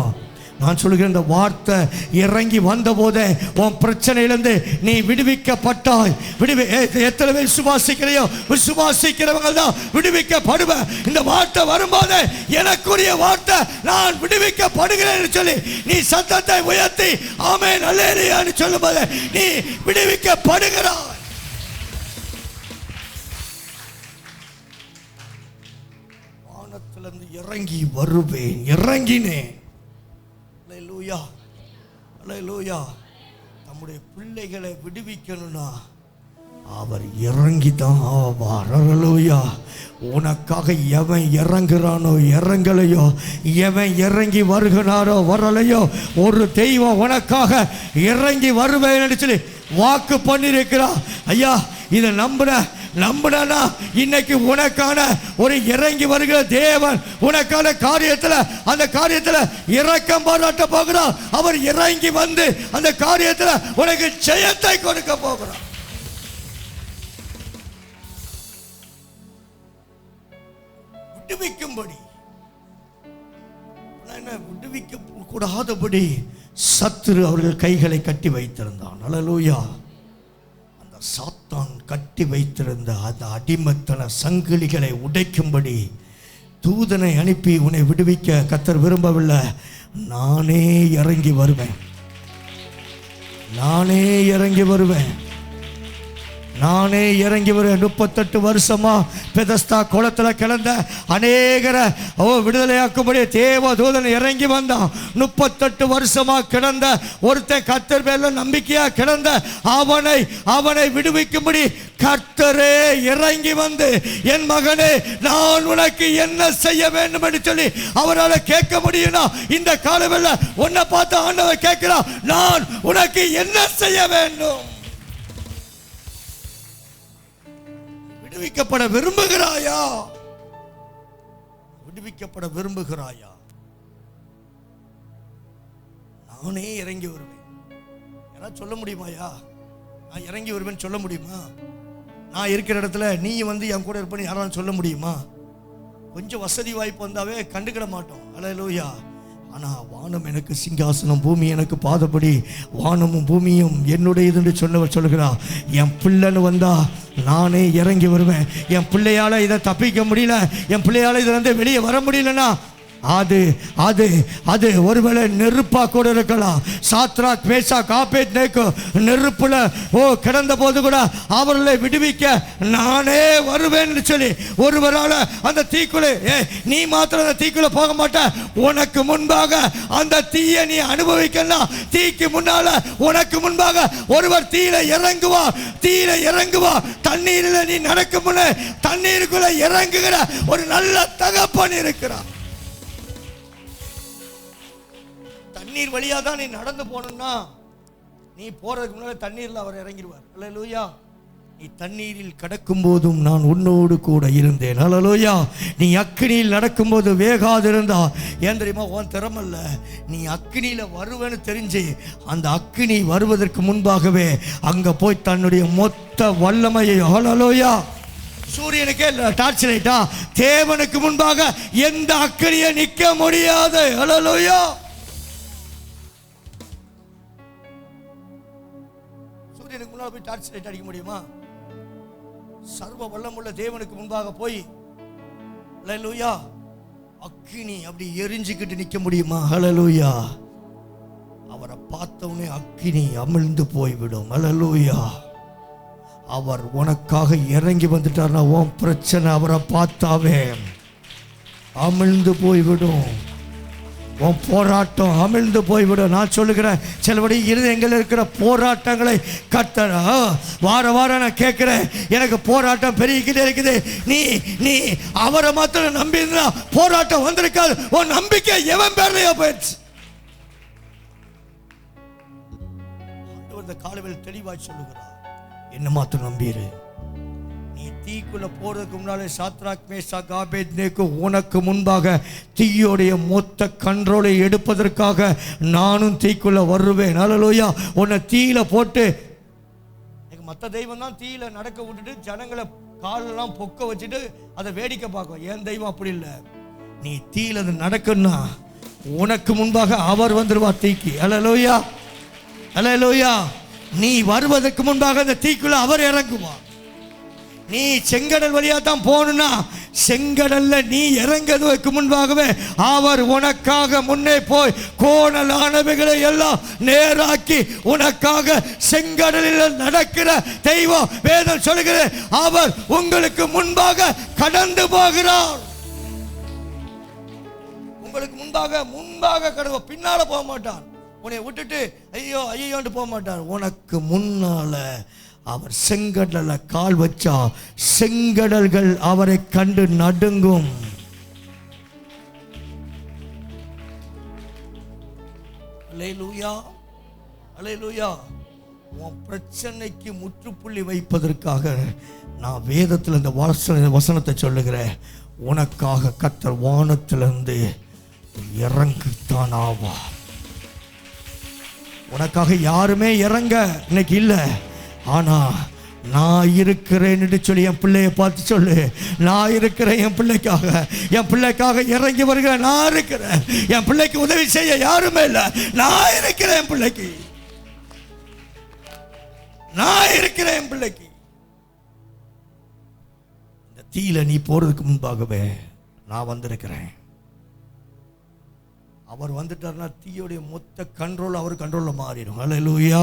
நான் சொல்கிறேன், இந்த வார்த்தை இறங்கி வந்த போதே உன் பிரச்சனையிலிருந்து நீ விடுவிக்கப்பட்டாய். எத்தனை பேர் விசுவாசிக்கிறையோ, விசுவாசிக்கிறவங்க தான் விடுவிக்கப்படுவ. இந்த வார்த்தை வரும்போது எனக்குரிய வார்த்தை நான் விடுவிக்கப்படுகிறேன் சொல்லி நீ சத்தத்தை உயர்த்தி ஆமென் அல்லேலூயான்னு சொல்லும்போது நீ விடுவிக்கப்படுகிறாய். வானத்திலிருந்து இறங்கி வருவேன், இறங்கினேன். அல்லேலூயா, அல்லேலூயா. நம்முடைய பிள்ளைகளை விடுவிக்கணும்னா அவர் இறங்கி தான் ஆவார். அல்லேலூயா. உனக்காக எவன் இறங்குறானோ இறங்கலையோ, எவன் இறங்கி வருகிறாரோ வரலையோ, ஒரு தெய்வம் உனக்காக இறங்கி வருவேன் சொல்லி வாக்கு பண்ணியிருக்கிறார். ஐயா, இதை நம்பினா இன்னைக்கு உனக்கான ஒரு இறங்கி வருகிற தேவன் உனக்கான காரியத்தில், அந்த காரியத்தில் இரக்கம் பாராட்ட போகிறார். அவர் இறங்கி வந்து அந்த காரியத்தில் உனக்கு ஜெயத்தை கொடுக்க போகிறார். விடுவிக்கும்படி, விடுவிக்க கூடாதபடி சத்துரு அவர்கள் கைகளை கட்டி வைத்திருந்தான். அல்லேலூயா. சாத்தான் கட்டி வைத்திருந்த அந்த அடிமத்தன சங்கிலிகளை உடைக்கும்படி தூதனை அனுப்பி உன்னை விடுவிக்க கர்த்தர் விரும்பவில்லை. நானே இறங்கி வருவேன், நானே இறங்கி வருவேன், நானே இறங்கி வருவேன். 38 வருஷமா பெதஸ்தா குளத்தில் கிடந்த அநேகரை விடுதலையாக்கும்படி தேவ தூதன் இறங்கி வந்தான். 38 வருஷமா கிடந்த ஒருத்தன் கர்த்தர் மேல நம்பிக்கையா கிடந்த அவனை விடுவிக்கும்படி கர்த்தரே இறங்கி வந்து, என் மகனே நான் உனக்கு என்ன செய்ய வேண்டும் என்று சொல்லி அவரால் கேட்க முடியும்னா இந்த காலவெல்ல உன்னை பார்த்து ஆண்டவர் கேட்கிறார், நான் உனக்கு என்ன செய்ய வேண்டும்? விடுவிக்கப்பட விரும்புகிறாயா? விடுவிக்கப்பட விரும்புகிறாயா? நானே இறங்கி வருவேன். யாராவது சொல்ல முடியுமாயா? நான் இறங்கி வருவேன் சொல்ல முடியுமா? நான் இருக்கிற இடத்துல நீ வந்து என் கூட இருப்பேன்னு யாராவது சொல்ல முடியுமா? கொஞ்சம் வசதி வாய்ப்பு வந்தாவே கண்டுக்கிட மாட்டோம். அல்லேலூயா. ஆனால் வானம் எனக்கு சிங்காசனம், பூமி எனக்கு பாதப்படி, வானமும் பூமியும் என்னுடையது என்று சொன்னவர் சொல்கிறார். என் பிள்ளைன்னு வந்தா நானே இறங்கி வருவேன். என் பிள்ளையால இதை தப்பிக்க முடியல, என் பிள்ளையால இதிலிருந்து வெளியே வர முடியலன்னா அது அது அது ஒருவேளை நெருப்பா கூட இருக்கலாம். சாத்ராக் மேஷாக் ஆபேத்நேகோ நெருப்புல கிடந்த போது கூட அவர்களை விடுவிக்க நானே வருவேன்னு சொல்லி ஒருவரால் அந்த தீக்குள்ள நீ மாத்திரம் அந்த தீக்குள்ள போக மாட்ட, உனக்கு முன்பாக அந்த தீயை நீ அனுபவிக்கலாம். தீக்கு முன்னால உனக்கு முன்பாக ஒருவர் தீயில இறங்குவா. தண்ணீரில் நீ நடக்கும் முன்னே தண்ணீருக்குள்ள இறங்குகிற ஒரு நல்ல தகப்பன் இருக்கிறார். தண்ணீர் வழியா தான் நீ நடந்து போனா நீ போறதுக்கு முன்னாடி தண்ணீர்ல அவர் இறங்கிடுவார். அல்லேலூயா. நீ தண்ணீரில் கடக்கும் போதும் நான் உன்னோடு கூட இருந்தேன். அல்லேலூயா. நீ அக்கினியில் நடக்கும்போது வேகாது இருந்தா ஏன் தெரியுமா? உன் திறமல்ல, நீ அக்கினியில வருவேன்னு தெரிஞ்சு அந்த அக்கினி வருவதற்கு முன்பாகவே அங்க போய் தன்னுடைய மொத்த வல்லமையை, அல்லேலூயா, சூரியனுக்கே டார்ச் லைட்டா, தேவனுக்கு முன்பாக எந்த அக்கினியை நிக்க முடியாது. அல்லேலூயா. சூரியனுக்கு முன்னால போய் டார்ச் லைட் அடிக்க முடியுமா? சர்வ வல்லமுள்ள தேவனுக்கு முன்பாக போய் அல்லேலூயா அக்கினி அப்படி எரிஞ்சுக்கிட்டு நிக்க முடியுமா? அல்லேலூயா. அவரை பார்த்தவனே அக்கினி அமிழ்ந்து போய்விடும். அல்லேலூயா. அவர் உனக்காக இறங்கி வந்துட்டார்னா உன் பிரச்சனை அவரை பார்த்தாவே அமிழ்ந்து போய்விடும். உன் போராட்டம் அமிழ்ந்து போய்விடும். நான் சொல்லுகிறேன், சிலபடி இருதயங்களில் இருக்கிற போராட்டங்களை கர்த்தர் வார வாரம் நான் கேட்கிறேன், எனக்கு போராட்டம் பெருகிக்கிட்டே இருக்குது. நீ அவரை மாத்திரம் நம்பினா போராட்டம் வந்திருக்காது. உன் நம்பிக்கை எவன் பேர்லையா போயிடுச்சு. இந்த காலவில் தெளிவாய் சொல்லுகிறார், என்ன மாத்திரம் நம்பிரு. நீ தீக்குள்ள போறதுக்கு முன்னாலே சாத்ராக் மேஷாக் ஆபேத்நேகோ உனக்கு முன்பாக தீயோடைய மொத்த கண்ட்ரோலை எடுப்பதற்காக நானும் தீக்குள்ள வருவேன். அல்லேலூயா. உன்னை தீயில போட்டு, மற்ற தெய்வம் தான் தீயில நடக்க விட்டுட்டு ஜனங்களை காலெல்லாம் பொக்க வச்சுட்டு அதை வேடிக்கை பார்க்கும். என் தெய்வம் அப்படி இல்லை. நீ தீயில நடக்குன்னா உனக்கு முன்பாக அவர் வந்துருவா தீக்கு. அல்லேலூயா. அல்லேலூயா. நீ வருவதற்கு முன்பாக அந்த தீக்குள்ள அவர் இறங்குவார். நீ செங்கடல் வழியா தான் போகணும்னா செங்கடல்ல நீ இறங்குவதற்கு முன்பாகவே அவர் உனக்காக முன்னே போய் கோணலானவைகளை எல்லாம் நேராக்கி உனக்காக செங்கடலில் நடக்கிற தெய்வம். வேதம் சொல்லுகிற அவர் உங்களுக்கு முன்பாக கடந்து போகிறார். உங்களுக்கு முன்பாக கடந்து, பின்னால போக மாட்டார். உன்னை விட்டுட்டு ஐயோ ஐயோன்ட்டு போக மாட்டார். உனக்கு முன்னால அவர் செங்கடல்ல கால் வச்சா செங்கடல்கள் அவரை கண்டு நடுங்கும். அல்லேலூயா. அல்லேலூயா. உன் பிரச்சனைக்கு முற்றுப்புள்ளி வைப்பதற்காக நான் வேதத்தில் இந்த வசனத்தை சொல்லுகிறேன். உனக்காக கர்த்தர் வானத்திலிருந்து இறங்கித்தான் ஆவா. உனக்காக யாருமே இறங்க இன்னைக்கு இல்லை. ஆனா நான் இருக்கிறேன்னு சொல்லி என் பிள்ளைய பார்த்து சொல்லு, நான் இருக்கிறேன். என் பிள்ளைக்காக இறங்கி வருகிற நான் இருக்கிறேன். என் பிள்ளைக்கு உதவி செய்ய யாருமே இல்லை. நான் இருக்கிறேன். என் பிள்ளைக்கு நான் இருக்கிறேன். என் பிள்ளைக்கு இந்த தீயில நீ போறதுக்கு முன்பாகவே நான் வந்திருக்கிறேன். அவர் வந்துட்டார்னா தீயோடைய மொத்த கண்ட்ரோல் அவர் கண்ட்ரோல்ல மாறிடும். அல்லேலூயா.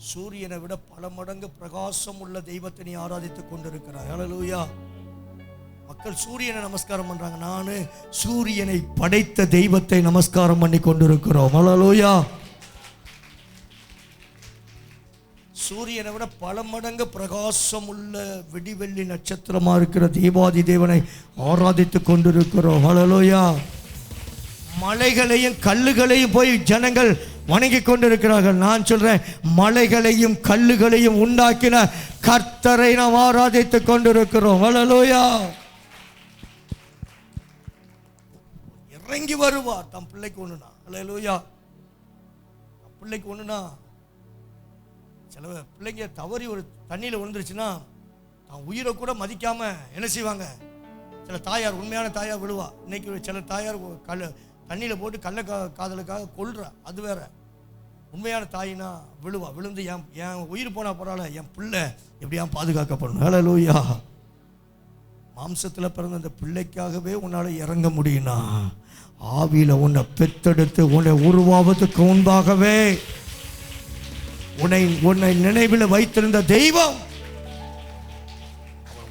சூரியனை விட பல மடங்கு பிரகாசம் உள்ள தெய்வத்தை நீ ஆராதித்துக் கொண்டிருக்கிறாய். அல்லேலூயா. மக்கள் சூரியனை நமஸ்காரம் பண்றாங்க. நான் சூரியனை படைத்த தெய்வத்தை நமஸ்காரம் பண்ணி கொண்டிருக்கிறோம். அல்லேலூயா. சூரியனை விட பல மடங்கு பிரகாசம் உள்ள விடிவெள்ளி நட்சத்திரமா இருக்கிற தேவாதி தேவனை ஆராதித்துக் கொண்டிருக்கிறோம். அல்லேலூயா. மலைகளையும் கல்லுகளையும் போய் ஜனங்கள் வணங்கி கொண்டிருக்கிறார்கள். நான் சொல்றேன், மலைகளையும் கல்லுகளையும் உண்டாக்கின கர்த்தரை நாம் ஆராதித்துக் கொண்டிருக்கிறோம். அல்லேலூயா. இறங்கி வருவார் தம் பிள்ளைக்கு ஒண்ணுனா. அல்லேலூயா. பிள்ளைக்கு ஒண்ணுனா, சில பிள்ளைங்க தவறி ஒரு தண்ணியில விழுந்துருச்சுன்னா தான் உயிரை கூட மதிக்காம என்ன செய்வாங்க? சில தாயார், உண்மையான தாயார் விழுவா. இன்னைக்கு சில தாயார் தண்ணியில் போட்டு காதலுக்காக கொல்றா, அது வேற. உண்மையான தாயினா விழுவா. விழுந்து என் உயிர் போனா பரவாயில்ல, என் பிள்ளை எப்படியா பாதுகாக்கப்படணும். அல்லேலூயா. மாம்சத்தில் பிறந்த அந்த பிள்ளைக்காகவே உன்னால இறங்க முடியும்னா, ஆவியில உன்னை பெத்தெடுத்து உன்னை உருவாவதுக்கு முன்பாகவே உன்னை நினைவில் வைத்திருந்த தெய்வம்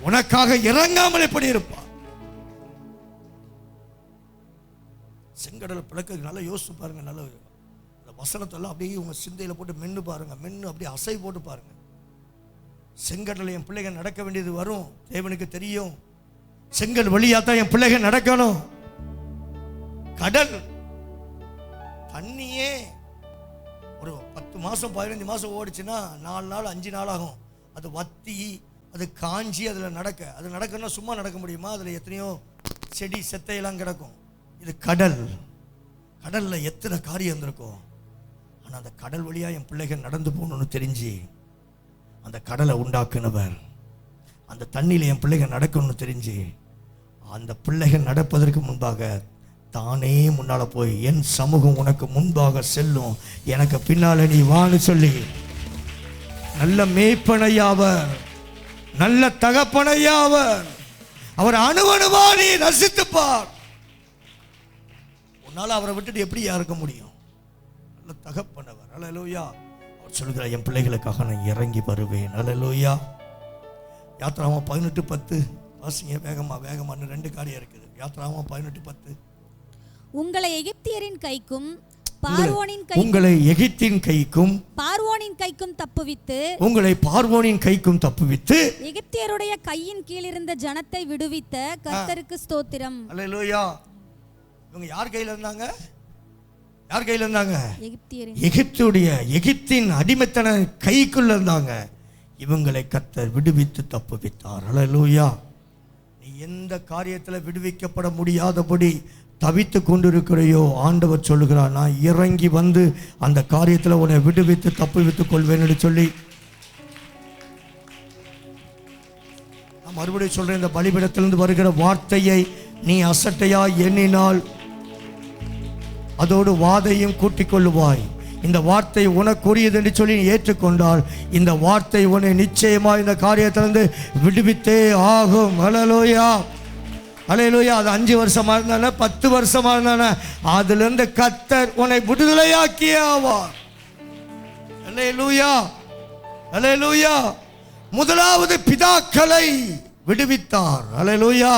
உனக்காக இறங்காமல் எப்படி இருப்பார்? செங்கடலை பிளக்க நல்லா யோசிச்சு பாருங்க. நல்ல அந்த வசனத்தெல்லாம் அப்படியே உங்க சிந்தையில போட்டு மென்னு பாருங்க. மென்னு அப்படியே அசை போட்டு பாருங்க. செங்கடலை என் பிள்ளைகள் நடக்க வேண்டியது வரும். தேவனுக்கு தெரியும். செங்கல் வழியாத்தான் என் பிள்ளைகள் நடக்கணும். கடல் தண்ணியே ஒரு 10 மாசம் 15 மாசம் ஓடிச்சுன்னா 4 நாள் 5 நாள் ஆகும். அது வத்தி, அது காஞ்சி, அதில் நடக்க. அது நடக்கணும்னா சும்மா நடக்க முடியுமா? அதில் எத்தனையோ செடி செத்தையெல்லாம் கிடக்கும். இது கடல். கடல்ல எத்தனை காரியம் இருந்திருக்கும். ஆனால் அந்த கடல் வழியா என் பிள்ளைகள் நடந்து போகணும்னு தெரிஞ்சு அந்த கடலை உண்டாக்குனவர், அந்த தண்ணியில் என் பிள்ளைகள் நடக்கணும்னு தெரிஞ்சு அந்த பிள்ளைகள் நடப்பதற்கு முன்பாக தானே முன்னால போய் என் சமூகம் உனக்கு முன்பாக செல்லும், எனக்கு பின்னால நீ வான்னு சொல்லி நல்ல மேய்ப்பனையாவர், நல்ல தகப்பனையாவர். அவர் அணுவணுவா நீ ரசித்துப்பார். உன்னால அவரை விட்டுட்டு எப்படி இருக்க முடியும்? நல்ல தகப்பனவர். அல்லேலூயா. அவர் சொல்கிறார், என் பிள்ளைகளுக்காக நான் இறங்கி வருவேன். அல்லேலூயா. யாத்ராகமம் 18:10 வாசிங்க வேகமா. 2 காரியம் இருக்குது. யாத்ராகமம் 18:10. உங்களை எகிப்தியரின் கைக்கும் உங்களை எகிப்தின் கைக்கும் பார்வோனின் கைக்கும் தப்புவித்து உங்களை பார்வோனின் கைக்கும் தப்புவித்து எகிப்தியருடைய கையின் கீழ் இருந்த ஜனத்தை விடுவித்த கர்த்தருக்கு ஸ்தோத்திரம். அல்லேலூயா. இவங்க யார் கையில இருந்தாங்க? யார் கையில இருந்தாங்க? எகிப்தின் அடிமைத்தன கைக்குள்ள இருந்தாங்க. இவங்களை கர்த்தர் விடுவித்து தப்புவித்தார். அல்லேலூயா. நீ எந்த காரியத்தில் விடுவிக்கப்பட முடியாதபடி தவித்து கொண்டிருக்கிறையோ, ஆண்டவர் சொல்லுகிறார், நான் இறங்கி வந்து அந்த காரியத்தில் உன்னை விடுவித்து தப்புவித்துக் கொள்வேன் என்று சொல்லி நான் மறுபடியும் சொல்றேன். இந்த பலிபீடத்திலிருந்து வருகிற வார்த்தையை நீ அசட்டையா எண்ணினால் அதோடு வாதையும் கூட்டிக் கொள்ளுவாய். இந்த வார்த்தை உனக்குரியது என்று சொல்லி ஏற்றுக்கொண்டால் இந்த வார்த்தை உன்னை நிச்சயமா இந்த காரியத்திலிருந்து விடுவித்தே ஆகும். அல்லேலூயா. அல்லேலூயா. அது 5 வருஷமா இருந்தானே, 10 வருஷமா இருந்தானே, அதிலிருந்து கர்த்தர் உன்னை விடுதலையாக்கியே ஆவார். அல்லேலூயா. அல்லேலூயா. முதலாவது பிதாக்களை விடுவித்தார். அல்லேலூயா.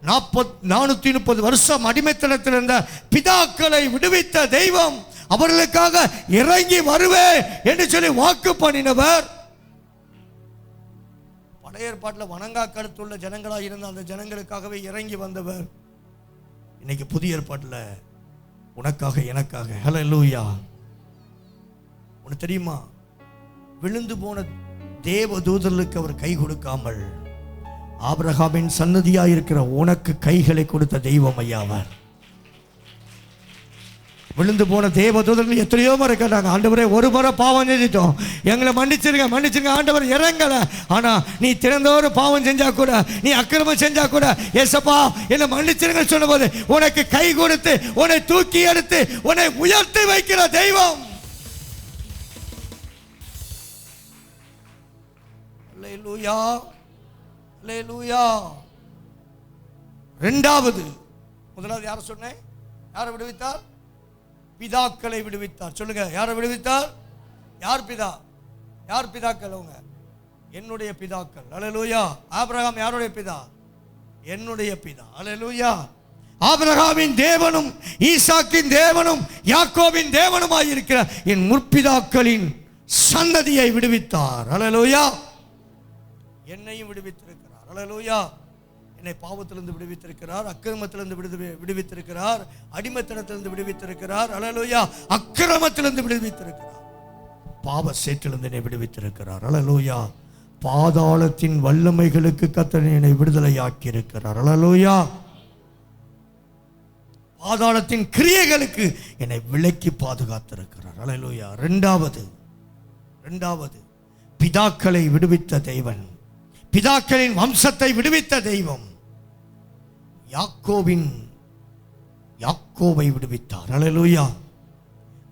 430 வருஷம் அடிமைத்தனத்தில் இருந்த பிதாக்களை விடுவித்த தெய்வம் அவர்களுக்காக இறங்கி வருவேன் என்று சொல்லி வாக்கு பண்ணினவர். பழைய ஏற்பாட்டில் வணங்கா கருத்துள்ள ஜனங்களாக இருந்த அந்த ஜனங்களுக்காகவே இறங்கி வந்தவர் இன்னைக்கு புதிய ஏற்பாட்டில் உனக்காக எனக்காக. ஹல்லேலூயா. உனக்கு தெரியுமா, விழுந்து போன தேவ தூதர்களுக்கு அவர் கை கொடுக்காமல் ஆபிரகாமின் சன்னதியாக இருக்கிற உனக்கு கைகளை கொடுத்த தெய்வம் ஐயாவர். விழுந்து போன தேவதூதர்கள் எத்தனையோ முறை கேட்டாங்க, ஆண்டவரே ஒரு முறை பாவம் செஞ்சிட்டோம், எங்களை மன்னிச்சிருங்க மன்னிச்சிருங்க. ஆண்டவர் இறங்கல. ஆனா நீ திறந்தோறு பாவம் செஞ்சா கூட, நீ அக்கிரமம் செஞ்சா கூட, ஏசப்பா என்னை மன்னிச்சிருங்க சொன்னபோது உனக்கு கை கொடுத்து உன்னை தூக்கி எடுத்து உன்னை உயர்த்தி வைக்கிற தெய்வம். அல்லேலூயா. அல்லேலூயா. இரண்டாவது, முதலாவது யாரை சொன்னேன்? யாரை விடுவித்தார்? பிதாக்களை விடுவித்தார். சொல்லுங்க, யாரை விடுவித்தார்? யார் பிதா? யார் பிதாக்கள்? அவங்க என்னுடைய பிதாக்கள். அல்லேலூயா. ஆபிரகாம் யாருடைய பிதா? என்னுடைய பிதா. அல்லேலூயா. ஆபிரகாமின் தேவனும் ஈசாக்கின் தேவனும் யாக்கோபின் தேவனுமாய் இருக்கிற என் முற்பிதாக்களின் சந்ததியை விடுவித்தார். அல்லேலூயா. என்னையும் விடுவித்திருக்கிறார். அல்லேலூயா. என்னை பாவத்திலிருந்து விடுவித்திருக்கிறார், அக்கிரமத்திலிருந்து விடுவித்திருக்கிறார், அடிமைத்தனத்திலிருந்து விடுவித்திருக்கிறார். அல்லேலூயா. அக்கிரமத்திலிருந்து விடுவித்திருக்கிறார், பாவ சேற்றிலிருந்து என்னை விடுவித்திருக்கிறார். அல்லேலூயா. பாதாளத்தின் வல்லமைகளுக்கு கர்த்தர் என்னை விடுதலையாக்கி இருக்கிறார். அல்லேலூயா. பாதாளத்தின் கிரியைகளுக்கு என்னை விலக்கி பாதுகாத்திருக்கிறார். அல்லேலூயா. இரண்டாவது பிதாக்களை விடுவித்த தெய்வன், பிதாக்களின் வம்சத்தை விடுவித்த தெய்வம் யாக்கோபை விடுவித்தார். அல்லேலூயா.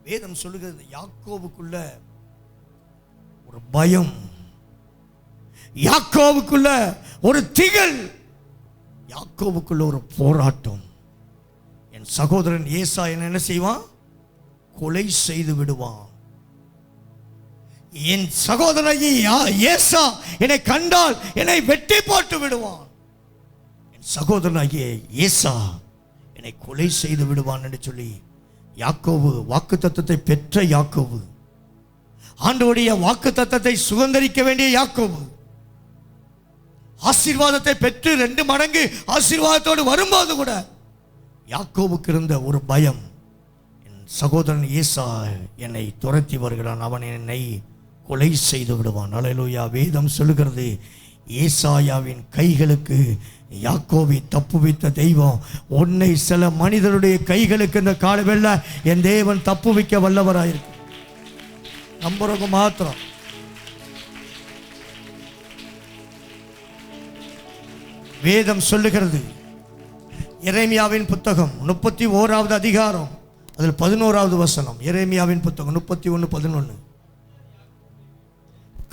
வேதம் சொல்லுகிறது, யாக்கோபுக்குள்ள ஒரு பயம், யாக்கோபுக்குள்ள ஒரு திகில், யாக்கோபுக்குள்ள ஒரு போராட்டம். என் சகோதரன் ஏசா என்ன செய்வான்? கொலை செய்து விடுவான். என் சகோதரன் ஏசா என்னை கண்டால் என்னை வெட்டி போட்டு விடுவான். என் சகோதரனாகிய ஏசா என்னை கொலை செய்து விடுவான் என்று சொல்லி யாக்கோபு வாக்குத்தத்தத்தை பெற்ற யாக்கோபு, ஆண்டவருடைய வாக்குத்தத்தத்தை சுதந்தரிக்க வேண்டிய யாக்கோபு, ஆசீர்வாதத்தை பெற்று 2 மடங்கு ஆசீர்வாதத்தோடு வரும்போது கூட யாக்கோபுக்கு இருந்த ஒரு பயம், என் சகோதரன் ஏசா என்னை துரத்தி வருகிறான், அவன் என்னை கொலை செய்து விடுவான். அல்லேலூயா. வேதம் சொல்லுகிறது, ஏசாயாவின் கைகளுக்கு யாக்கோபை தப்புவித்த தெய்வம் உன்னை சில மனிதனுடைய கைகளுக்கு இந்த காலவெல்ல என் தேவன் தப்புவிக்க வல்லவராயிருக்கு. நம்புறவங்க மாத்திரம். வேதம் சொல்லுகிறது, எரேமியாவின் புத்தகம் 31வது அதிகாரம் அதில் 11வது வசனம். எரேமியாவின் புத்தகம் 31:11.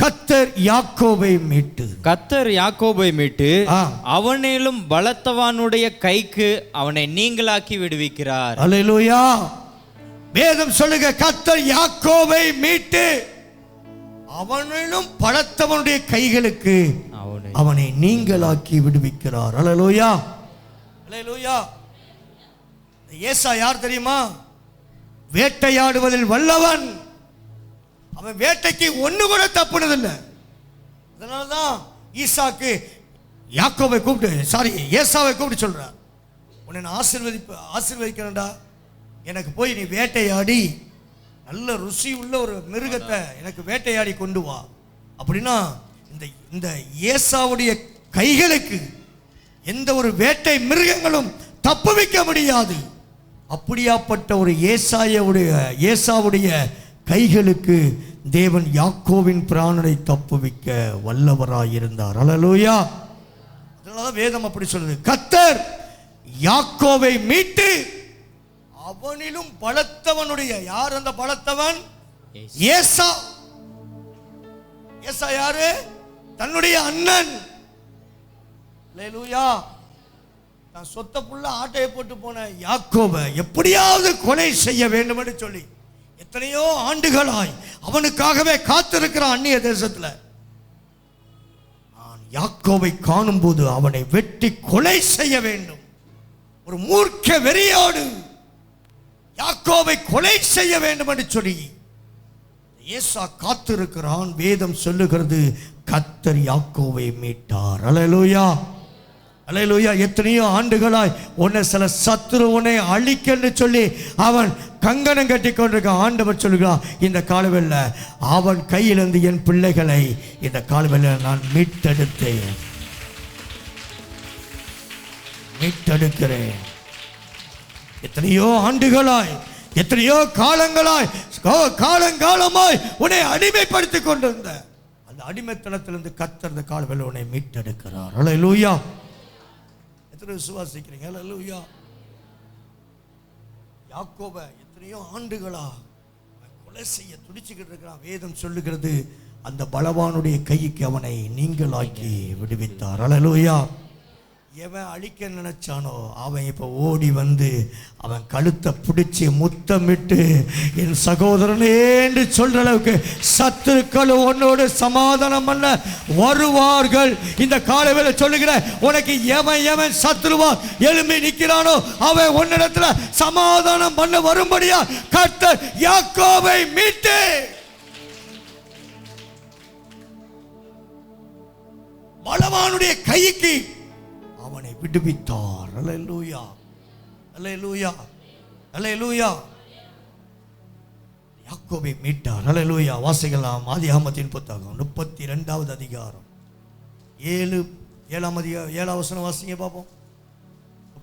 கர்த்தர் யாக்கோபை மீட்டு அவனிலும் பலத்தவானுடைய கைக்கு அவனை நீங்களாக்கி விடுவிக்கிறார். அல்லேலூயா. வேதம் சொல்லுங்க, கர்த்தர் யாக்கோபை மீட்டு அவனிலும் பலத்தவனுடைய கைகளுக்கு அவனை நீங்களாக்கி விடுவிக்கிறார். அல்லேலூயா, அல்லேலூயா. ஏசா யார் தெரியுமா? வேட்டையாடுவதில் வல்லவன். அவன் வேட்டைக்கு ஒண்ணு கூட தப்புனதில்லை. அதனாலதான் ஈசாக்கு யாக்கோபை கூப்பிட்டு ஏசாவை கூப்பிட்டு சொல்றார், உன்னை நான் ஆசீர்வதிக்கிறேன்டா, எனக்கு போய் நீ வேட்டையாடி நல்ல ருசி உள்ள ஒரு மிருகத்தை எனக்கு வேட்டையாடி கொண்டு வா. அப்படின்னா இந்த ஏசாவுடைய கைகளுக்கு எந்த ஒரு வேட்டை மிருகங்களும் தப்புவிக்க முடியாது. அப்படியாப்பட்ட ஒரு ஏசாவுடைய கைகளுக்கு தேவன் யாக்கோவின் பிராணனை தப்புவிக்க வல்லவராயிருந்தார். அல்லேலூயா. அதனால வேதம் அப்படி சொல்லுது, கர்த்தர் யாக்கோவை மீட்டு அவனிலும் பலத்தவனுடைய. யார் அந்த பலத்தவன்? ஏசா. ஏசா யாரு? தன்னுடைய அண்ணன். அல்லேலூயா. நான் சொத்த புள்ள ஆட்டையை போட்டு போன யாக்கோபை எப்படியாவது கொலை செய்ய வேண்டும் என்று சொல்லி எத்தனையோ ஆண்டுகளாய் அவனுக்காகவே காத்திருக்கிற அந்நிய தேசத்துல நான் யாக்கோபை காணும் போது அவனை வெட்டி கொலை செய்ய வேண்டும். ஒரு மூர்க்க வெறியோடு யாக்கோபை கொலை செய்ய வேண்டும் என்று சொல்லி ஏசா காத்திருக்கிறான். வேதம் சொல்லுகிறது, கர்த்தர் யாக்கோவை மீட்டார். அல்லேலூயா, அல்லேலூயா. எத்தனையோ ஆண்டுகளாய் உன்னை சில சத்துரு உன்னை அழிக்கன்னு சொல்லி அவன் கங்கணம் கட்டி கொண்டிருக்க ஆண்டவர் சொல்லுகிறான், இந்த காலவெல்ல அவன் கையிலிருந்து என் பிள்ளைகளை இந்த காலவெல்ல நான் மீட்டெடுக்கிறேன். எத்தனையோ ஆண்டுகளாய், எத்தனையோ காலங்காலமாய் உன்னை அடிமைப்படுத்திக் கொண்டிருந்த அந்த அடிமைத்தனத்திலிருந்து கர்த்தர் இந்த காலவெல்ல உன்னை மீட்டெடுக்கிறார். அல்லேலூயா. எத்தனை விசுவாசிக்கிறீங்க? அல்லேலூயா. யாக்கோபை எத்தனையோ ஆண்டுகளா கொலை செய்ய துடிச்சுக்கிட்டு இருக்கிறான். வேதம் சொல்லுகிறது, அந்த பலவானுடைய கைக்கு அவனை நீங்களாக்கி விடுவித்தார். அல்லேலூயா. எவன் அழிக்க நினைச்சானோ அவன் இப்ப ஓடி வந்து அவன் கழுத்தை பிடிச்சி முத்தமிட்டு என் சகோதரனே என்று சொல்ற அளவுக்கு சத்துருக்கள் உன்னோடு சமாதானம் பண்ண வருவார்கள். இந்த காலவேளை சொல்லுகிற உனக்கு எவன் சத்துருவா எழும்பி நிற்கிறானோ அவன் உன்னிடத்துல சமாதானம் பண்ண வரும்படியா கர்த்தர் யாக்கோபை மீட்டு பலவானுடைய கைக்கு அவனை விடுவித்தார். அல்லேலூயா, அல்லேலூயா, அல்லேலூயா. யாக்கோபை மீட்டார். அல்லேலூயா. வாசிக்கலாம் ஆதியாகமத்தின் புத்தகம் 32வது அதிகாரம் 7ஆம் வசனம் வாசிங்க பாப்போம்.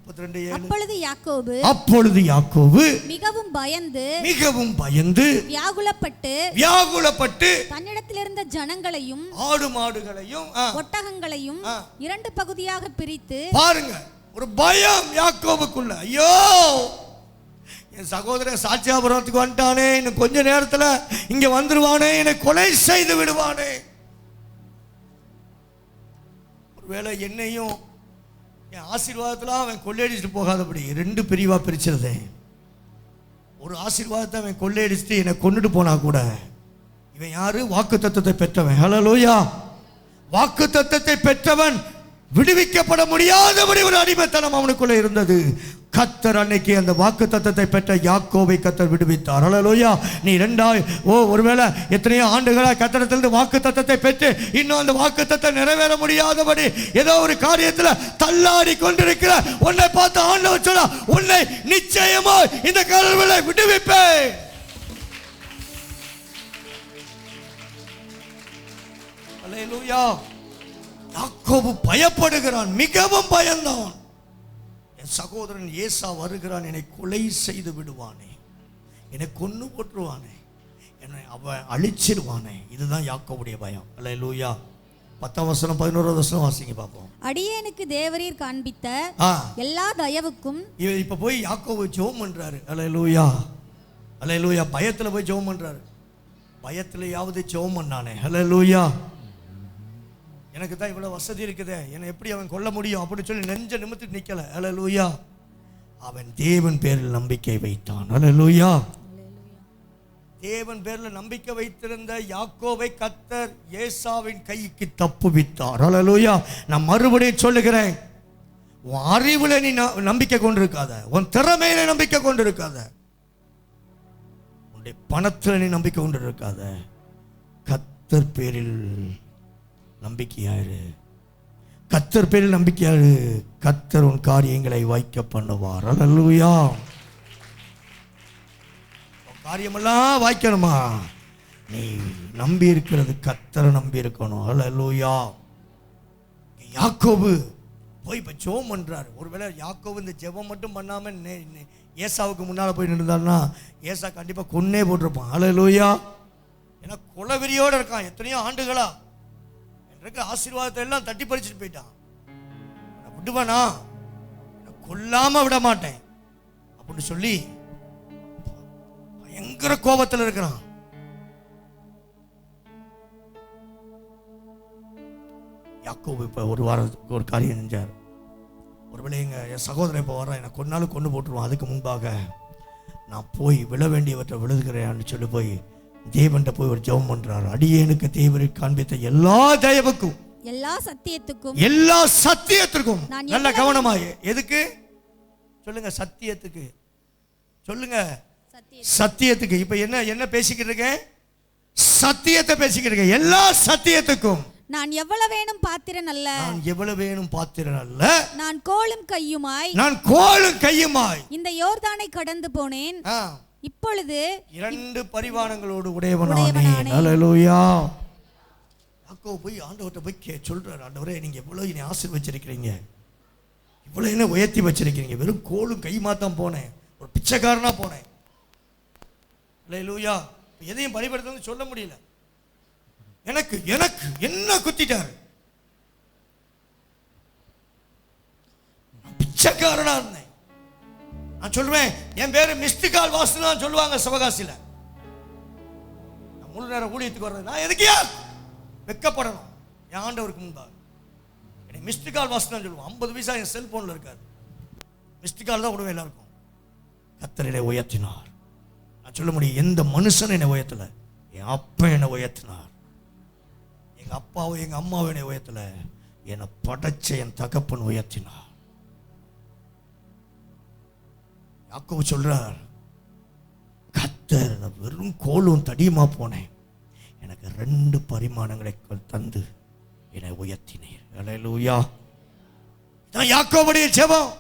32:7. அப்பொழுது யாக்கோபு மிகவும் பயந்து வியாகுலப்பட்டு தன்னிடத்தில் இருந்த ஜனங்களையும் ஆடு மாடுகளையும் ஒட்டகங்களையும் 2 பகுதியாக பிரித்து. பாருங்க, ஒரு பயம் யாக்கோபுக்குள்ள. ஐயோ, என் சகோதரன் சாட்சியாபுரத்துக்கு வந்துட்டானே, இன்னும் கொஞ்ச நேரத்துல இங்க வந்துருவானே, என்னை கொலை செய்து விடுவானே. ஒருவேளை என்னையும் என் ஆசீர்வாதத்தில் அவன் கொள்ளையடிச்சுட்டு போகாதபடி 2 பிரிவா பிரிச்சிருந்தேன். ஒரு ஆசீர்வாதத்தை அவன் கொள்ளையடிச்சுட்டு என்னை கொண்டுட்டு போனா கூட இவன் யாரு? வாக்கு தத்தத்தை பெற்றவன். ஹல்லேலூயா. வாக்கு தத்தத்தை பெற்றவன் விடுவிக்கப்பட முடியாதபடி ஒரு அடிமைத்தனம் அவனுக்குள்ள இருந்தது. கர்த்தர் அன்னைக்கு அந்த வாக்கு தத்தத்தை பெற்ற யாக்கோபை கர்த்தர் விடுவித்தார். ஹல்லேலூயா. நீ ஒருவேளை எத்தனையோ ஆண்டுகளாக கர்த்தரிடத்திலிருந்து வாக்கு தத்தத்தை பெற்று இன்னும் அந்த வாக்கு தத்தம் நிறைவேற முடியாதபடி ஏதோ ஒரு காரியத்தில் தள்ளாடி கொண்டிருக்கிற உன்னை பார்த்து ஆண்டவர் சொல்ல, உன்னை நிச்சயமா இந்த கடவுளை விடுவிப்பேன். ஹல்லேலூயா. யாக்கோபு பயப்படுகிறான், மிகவும் பயந்தான். என் சகோதரன் ஏசா வருகிறான், என்னை கொலை செய்து விடுவானே, என்னை கொன்னு போட்டுருவானே, என்னை அவன் அழிச்சிருவானே. இதுதான் யாக்கோபுடைய பயம். அல்லேலூயா. 10ஆம் வசனம் 11ஆவது வசனம் வாசிங்க பாப்போம். அடியேனுக்கு தேவரீர் காண்பித்த எல்லா தயவுக்கும். இப்ப போய் யாக்கோபு ஜெபம் பண்றாரு. அல்லேலூயா, அல்லேலூயா. பயத்துல போய் ஜெபம் பண்றாரு. பயத்திலேயாவது ஜெபம் பண்ணானே. அல்லேலூயா. எனக்கு தான் இவ்வளவு வசதி இருக்குதே, என்னை எப்படி அவன் கொல்ல முடியும் அப்படின்னு சொல்லி நெஞ்ச நிமித்து நிக்கல. அல்லேலூயா. அவன் தேவன் பேரில் நம்பிக்கை வைத்தான். அல்லேலூயா. தேவன் பேர்ல நம்பிக்கை வைத்திருந்த யாக்கோபை கர்த்தர் ஏசாவின் கைக்கு தப்புவித்தார். ஹல்லேலூயா. நான் மறுபடியும் சொல்லுகிறேன், உன் அறிவுல நீ நம்பிக்கை கொண்டிருக்காத, உன் திறமையில நம்பிக்கை கொண்டிருக்காத, உன்னுடைய பணத்துல நீ நம்பிக்கை கொண்டிருக்காத, கர்த்தர் பேரில் நம்பிக்கையாயிரு. கர்த்தர் பேரில் நம்பிக்கையாயிரு. கர்த்தர் உன் காரியங்களை வாய்க்க பண்ணுவார். ஹல்லேலூயா. காரியமெல்லாம் வாய்க்கணுமா? நீ நம்பி இருக்கிறது கர்த்தரை நம்பி இருக்கணும். ஹல்லேலூயா. யாக்கோபு போய் இப்போ ஜெபம் பண்றாரு. ஒருவேளை யாக்கோபு இந்த ஜெபம் மட்டும் பண்ணாம ஏசாவுக்கு முன்னால போய் நின்றுதான்னா ஏசா கண்டிப்பா கொன்னே போட்டிருப்பான். ஹல்லேலூயா. ஏன்னா குலவெறியோட இருக்கான் எத்தனையோ ஆண்டுகளா. எனக்கு ஆசீர்வாதத்தை எல்லாம் தட்டி பறிச்சுட்டு போயிட்டான். விடுவானா? கொல்லாம விட மாட்டேன் அப்படின்னு சொல்லி பயங்கர கோபத்தில் இருக்கிறான். யாக்கோபு இப்ப ஒரு வாரத்துக்கு ஒரு காரியம் செஞ்சார். ஒருவேளை என் சகோதரன் இப்போ வர்றான், என்னை கொன்னாலும் கொண்டு போட்டுருவான், அதுக்கு முன்பாக நான் போய் விழ வேண்டியவற்றை விழுதுகிறேன்னு சொல்லி போய் தேவன்கிட்ட போய் ஒரு ஜெபம் பண்றாரு. அடியேனுக்கு தேவரை காண்பித்த எல்லா தயவுக்கும், எல்லா சத்தியத்துக்கும், எல்லா சத்தியத்திற்கும். நல்ல கவனமாய் எதுக்கு சொல்லுங்க? சத்தியத்துக்கு சொல்லுங்க. சத்தியத்துக்கு. இப்ப என்ன பேசிக்கிட்டு இருக்கேன்? சத்தியத்தை பேசிக்கிட்டு இருக்கேன். எல்லா சத்தியத்துக்கும். நான் எவ்வளவேனும் பாத்திரன் அல்ல, நான் எவ்வளவேனும் பாத்திரன் அல்ல, நான் கோலும் கையுமாய், நான் கோலும் கையுமாய் இந்த யோர்தானை கடந்து போனேன். இப்பொழுது 2 பரிவாரங்களோடு உடையவனானேன். ஹல்லேலூயா. யாக்கோபு போய் ஆண்டவர்கிட்ட போய் சொல்றாரு, ஆண்டவரே நீங்க எவ்வளவு என்னை ஆசீர்வச்சிருக்கிறீங்க, இவ்வளவு என்ன உயர்த்தி வச்சிருக்கிறீங்க. வெறும் கோலும் கையுமா தான் போனேன், ஒரு பிச்சைக்காரனா போனேன். ஹல்லேலூயா. எதையும் பலிபடுத்தணும்னு சொல்ல முடியல. எனக்கு எனக்கு என்ன குத்திட்டாரு? பிச்சைக்காரனா இருந்தேன். நான் சொல்லுவேன், என் பேரு மிஸ்டிகால் வாசனா சொல்லுவாங்க சிவகாசியில. நான் முழு நேரம் ஊழியத்துக்கு வர்றது, நான் எதுக்கியா வெக்கப்படணும் என் ஆண்டவருக்கு முன்பாக? என்னை மிஸ்டிகால் வாசனா சொல்லுவோம். 50 பைசா என் செல்போன்ல இருக்காது. மிஸ்டிகால் தான் விடுவேன் எல்லாருக்கும். கர்த்தர் என்னை உயர்த்தினார். நான் சொல்ல முடியும், எந்த மனுஷன் என்னை உயர்த்தல, என் அப்பா என்னை உயர்த்தினார். எங்க அப்பாவும் எங்க அம்மாவும் என்னை உயர்த்தல, என்னை படைச்ச என் தகப்பன் உயர்த்தினார். யாக்கோபு சொல்றார், கர்த்தர் வெறும் கோலும் தடியுமா போனேன், எனக்கு 2 பரிமாணங்களை தந்து என்னை உயர்த்தினீர். ஹல்லேலூயா. இதான் யாக்கோபுடைய ஜெபம்.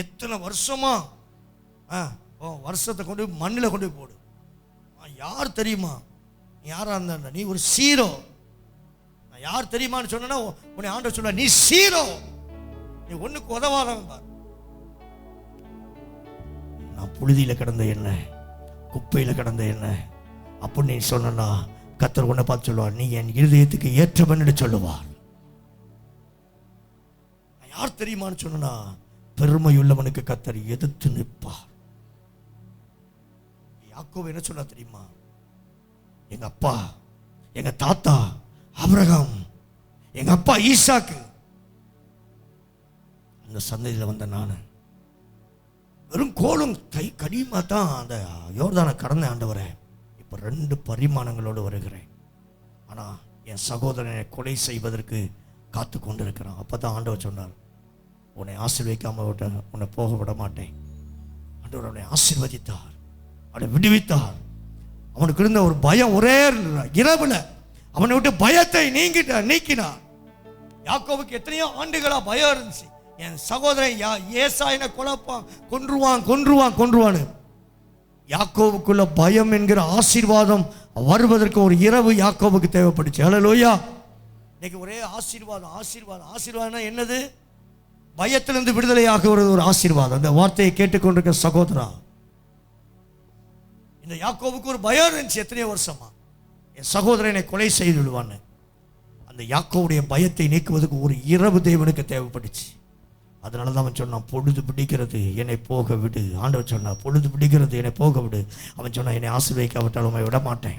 எத்தனை வருஷமா வருஷத்தை கொண்டு மண்ணில் கொண்டு போடு. யார் தெரியுமா? யாரா இருந்தா நீ ஒரு சீரோ. நான் யார் தெரியுமான்னு சொன்னா உன்னை ஆண்டவர் சொல்ல, நீ சீரோ, நீ ஒண்ணுக்கு உதவாதவன் பார். நான் புழுதியில கிடந்த என்ன, குப்பையில கிடந்த என்ன அப்படின்னு நீ சொன்னா கர்த்தர் உன்னை பார்த்து சொல்லுவார், நீ என் இருதயத்துக்கு ஏற்றவன் சொல்லுவார். யார் தெரியுமான்னு சொன்னா பெருமையுள்ளவனுக்கு கர்த்தர் எதிர்த்து நிற்பார். யாக்கோபு என்ன சொன்னா தெரியுமா? எங்க அப்பா, எங்க தாத்தா ஆபிரகாம், எங்க அப்பா ஈசாக்கு, அந்த சந்ததியில வந்த நான் வெறும் கோலும் கை கடிமா தான் அந்த யோர்தானை கடந்த ஆண்டவரே. இப்ப 2 பரிமாணங்களோடு வருகிறேன். ஆனா என் சகோதரனை கொலை செய்வதற்கு காத்து கொண்டிருக்கிறான். அப்பதான் ஆண்டவர் சொன்னார், உன்னை ஆசீர்வதிக்காம விட்ட உன்னை போக விட மாட்டேன். ஆண்டவர் அவனை ஆசீர்வதித்தார், அவனை விடுவித்தார். அவனுக்கு இருந்த ஒரு பயம் ஒரே இரவுல அவனை விட்டு பயத்தை நீக்கினார். யாக்கோபுக்கு எத்தனையோ ஆண்டுகளா பயம் இருந்துச்சு, என் சகோதரன் ஏசா என்ன கொலைப்பான், கொன்றுவான். யாக்கோபுக்குள்ள பயம் என்கிற ஆசீர்வாதம் வருவதற்கு ஒரு இரவு யாக்கோபுக்கு தேவைப்பட்டுச்சு. ஹல்லேலூயா. இன்னைக்கு ஒரே ஆசீர்வாதம்னா என்னது? பயத்திலிருந்து விடுதலையாக ஒரு ஆசீர்வாதம். அந்த வார்த்தையை கேட்டுக்கொண்டிருக்க சகோதரா, இந்த யாக்கோபுக்கு ஒரு பயம் இருந்துச்சு எத்தனையோ வருஷமா, என் சகோதரனை கொலை செய்து விடுவான்னு. அந்த யாக்கோவுடைய பயத்தை நீக்குவதற்கு ஒரு இரவு தேவனுக்கு தேவைப்பட்டுச்சு. அதனால தான் அவன் சொன்னான், பொழுது பிடிக்கிறது என்னை போக விடு. ஆண்டவர் சொன்னா, பொழுது பிடிக்கிறது என்னை போக விடு. அவன் சொன்னான், என்னை ஆசீர்வதிக்காவிட்டாலும் விட மாட்டேன்,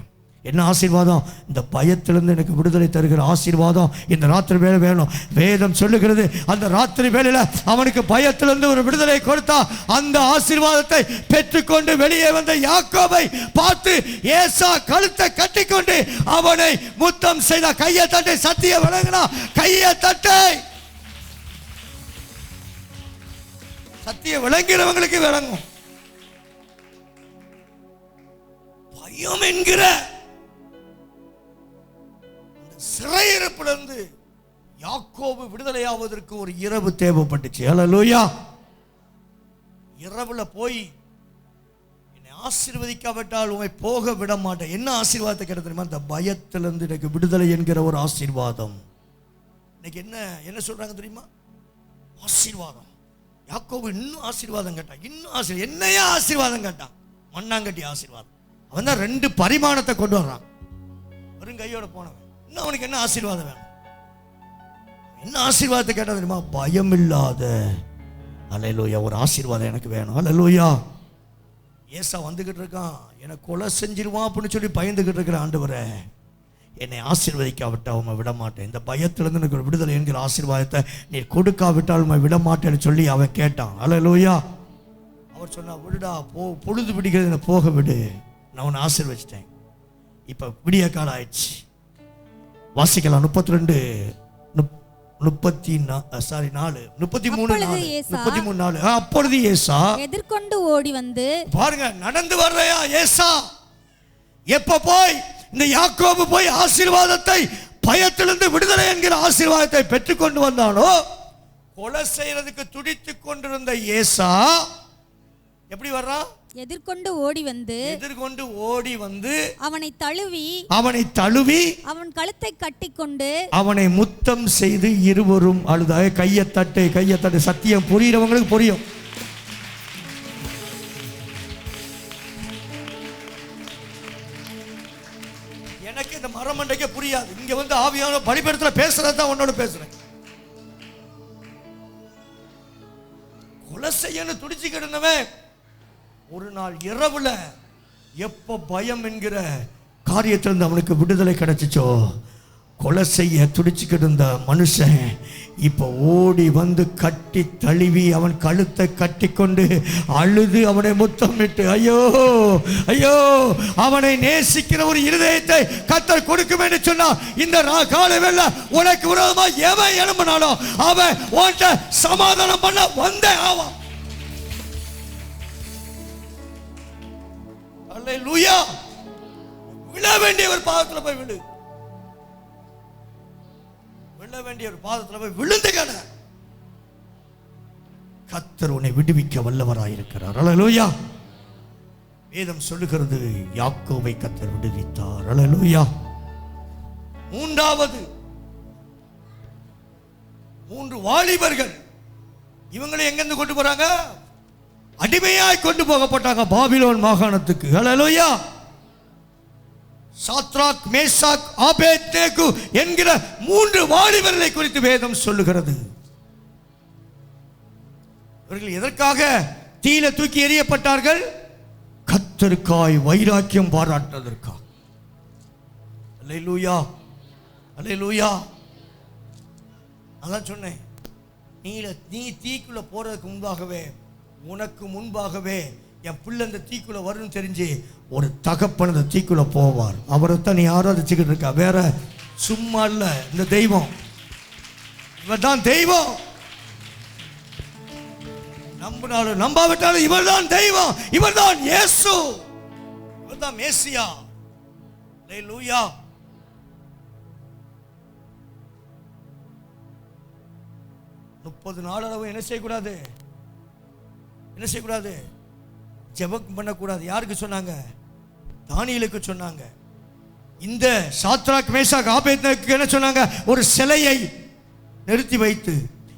என்ன ஆசீர்வாதம்? இந்த பயத்திலிருந்து எனக்கு விடுதலை தருகிற ஆசீர்வாதம் இந்த ராத்திரி வேலை வேணும். வேதம் சொல்லுகிறது, அந்த ராத்திரி வேளையில அவனுக்கு பயத்திலிருந்து ஒரு விடுதலை கொடுத்தா அந்த ஆசீர்வாதத்தை பெற்றுக்கொண்டு வெளியே வந்த யாக்கோபை பார்த்து ஏசா கழுத்தை கட்டிக்கொண்டு அவனை முத்தம் செய்த. கையை தட்டை, சத்திய விளங்கினா கையை தட்டை. சத்திய விளங்கிறவங்களுக்கு விளங்கும். பயம் என்கிற சிறையிருப்பிலிருந்து யாக்கோபு விடுதலையாவதற்கு ஒரு இரவு தேவைப்பட்டுச்சு. ஹல்லேலூயா. இரவுல போய் என்னை ஆசீர்வதிக்காவிட்டால் உன்னை போக விட மாட்டேன். என்ன ஆசீர்வாதத்தை கிடையாது தெரியுமா? இந்த பயத்திலிருந்து எனக்கு விடுதலை என்கிற ஒரு ஆசீர்வாதம். இன்னைக்கு என்ன சொல்றாங்க தெரியுமா? ஆசீர்வாதம். யாக்கோபு இன்னும் ஆசீர்வாதம் கேட்டான், இன்னும் ஆசீர்வாதம். என்னையா ஆசீர்வாதம் கேட்டான்? மண்ணாங்கட்டி ஆசீர்வாதம். அவன் தான் 2 பரிமாணத்தை கொண்டு வர்றான். வெறும் கையோட போனவன். இன்னும் அவனுக்கு என்ன ஆசீர்வாதம் வேணும்? என்ன ஆசீர்வாதத்தை கேட்டா தெரியுமா? பயம் இல்லாத அல்லேலூயா ஒரு ஆசீர்வாதம் எனக்கு வேணும். அல்லேலூயா. ஏசா வந்துகிட்டு இருக்கான், என்னை கொலை செஞ்சிருவான் அப்படின்னு சொல்லி பயந்துகிட்டு இருக்கிற ஆண்டவரே, என்னை ஆசீர்வதிக்காவிட்டால் உண்மை விட மாட்டேன். இந்த பயத்திலிருந்து எனக்கு ஒரு விடுதலை என்கிற ஆசீர்வாதத்தை நீ கொடுக்காவிட்டால் உண்மை விட மாட்டேன்னு சொல்லி அவன் கேட்டான். அல்லேலூயா. அவர் சொன்னா, விடுடா, பொழுது பிடிக்கிறது, போக விடு, நான் உன்னை ஆசீர்வதிச்சிட்டேன். இப்போ விடிய காலம் ஆயிடுச்சு. வாசிக்கலாம். 32 33 அப்பொழுது ஏசா எதிர்கொண்டு ஓடி வந்து, பாருங்க, நடந்து வர்றையா ஏசா. எப்ப போய் இந்த யாக்கோபு போய் ஆசீர்வாதத்தை, பயத்திலிருந்து விடுதலை என்கிற ஆசீர்வாதத்தை பெற்றுக்கொண்டு வந்தானோ, கொலை செய்யறதுக்கு துடித்துக் கொண்டிருந்த ஏசா எப்படி வர்றான்? எதிர்கொண்டு ஓடி வந்து அவனை தழுவி அவன் கழுத்தை கட்டிக்கொண்டு அவனை முத்தம் செய்து இருவரும் அழுதாக. கையை தட்டு. சத்தியம் புரியுறவங்களுக்கு புரியும். எனக்கு இந்த மரமண்டைக்கே புரியாது. இங்க வந்து ஆவியான பலிபீடத்துல பேசுறதுதான் உன்னோட பேசுறேன். கொலை செய்யன்னு துடிச்சுக்கிட்டு இருந்தவன் ஒரு நாள் இரவுல எப்ப பயம் என்கிற காரியத்திலிருந்து அவனுக்கு விடுதலை கிடைச்சிச்சோ, கொலை செய்ய துடிச்சுக்கிட்டு இருந்த மனுஷன் இப்ப ஓடி வந்து கட்டி தழுவி அவன் கழுத்தை கட்டி கொண்டு அழுது அவனை முத்தமிட்டு, ஐயோ ஐயோ, அவனை நேசிக்கிற ஒரு இருதயத்தை கர்த்தர் கொடுக்கும் என்று சொன்னா, இந்த காலவேள உனக்கு விரோதமா எவன் எழும்பினாலும் அவன் உன்கிட்ட சமாதானம் பண்ண வந்தே ஆவான். அல்லேலூயா. விழ வேண்டிய ஒரு பாதத்துல போய் விழு. விழ வேண்டிய ஒரு பாதத்துல போய் விழுந்து கட. கர்த்தர் உன்னை விடுவிக்க வல்லவராயிருக்கிறார். அல்லேலூயா. வேதம் சொல்லுகிறது, யாக்கோபை கர்த்தர் விடுவித்தார். அல்லேலூயா. மூன்றாவது 3 வாலிபர்கள். இவங்களை எங்கிருந்து கொண்டு போறாங்க? அடிமையாய் கொண்டு போகப்பட்டாங்க பாபிலோன் மாகாணத்துக்கு. அல்லேலூயா. சாத்ராக், மேசாக், ஆபேத்நேகோ என்கிற 3 வாலிபர்களை குறித்து வேதம் சொல்லுகிறது. இவர்கள் எதற்காக தீயில தூக்கி எறியப்பட்டார்கள்? கர்த்தருக்காய் வைராக்கியம் பாராட்டுவதற்காக. அல்லேலூயா. அல்லேலூயா. அதான் சொன்னேன், நீ தீக்குள்ள போறதுக்கு முன்பாகவே, உனக்கு முன்பாகவே என் பிள்ளை இந்த தீக்குள்ள வரும்னு தெரிஞ்சு ஒரு தகப்பன் இந்த தீக்குள்ள போவார். அவரை தான் நீ ஆராதிச்சுக்கிட்டு இருக்கா. வேற சும்மா இல்ல. இந்த தெய்வம், இவர் தான் தெய்வம். நம்பினாலும் நம்பாவிட்டாலும் இவர் தான் தெய்வம். இவர் தான் இயேசு. இவர் தான் மேசியா. அல்லேலூயா. முப்பது நாள் அளவு என்ன செய்யக்கூடாது? ஜெபம் பண்ணக்கூடாது. யாருக்கு சொன்னாங்க? தானியேலுக்கு சொன்னாங்க. இந்த சாத்ராக், மேசாக், ஆபேத்நேகோக்கு என்ன சொன்னாங்க? ஒரு சிலையை நிறுத்தி வைத்து,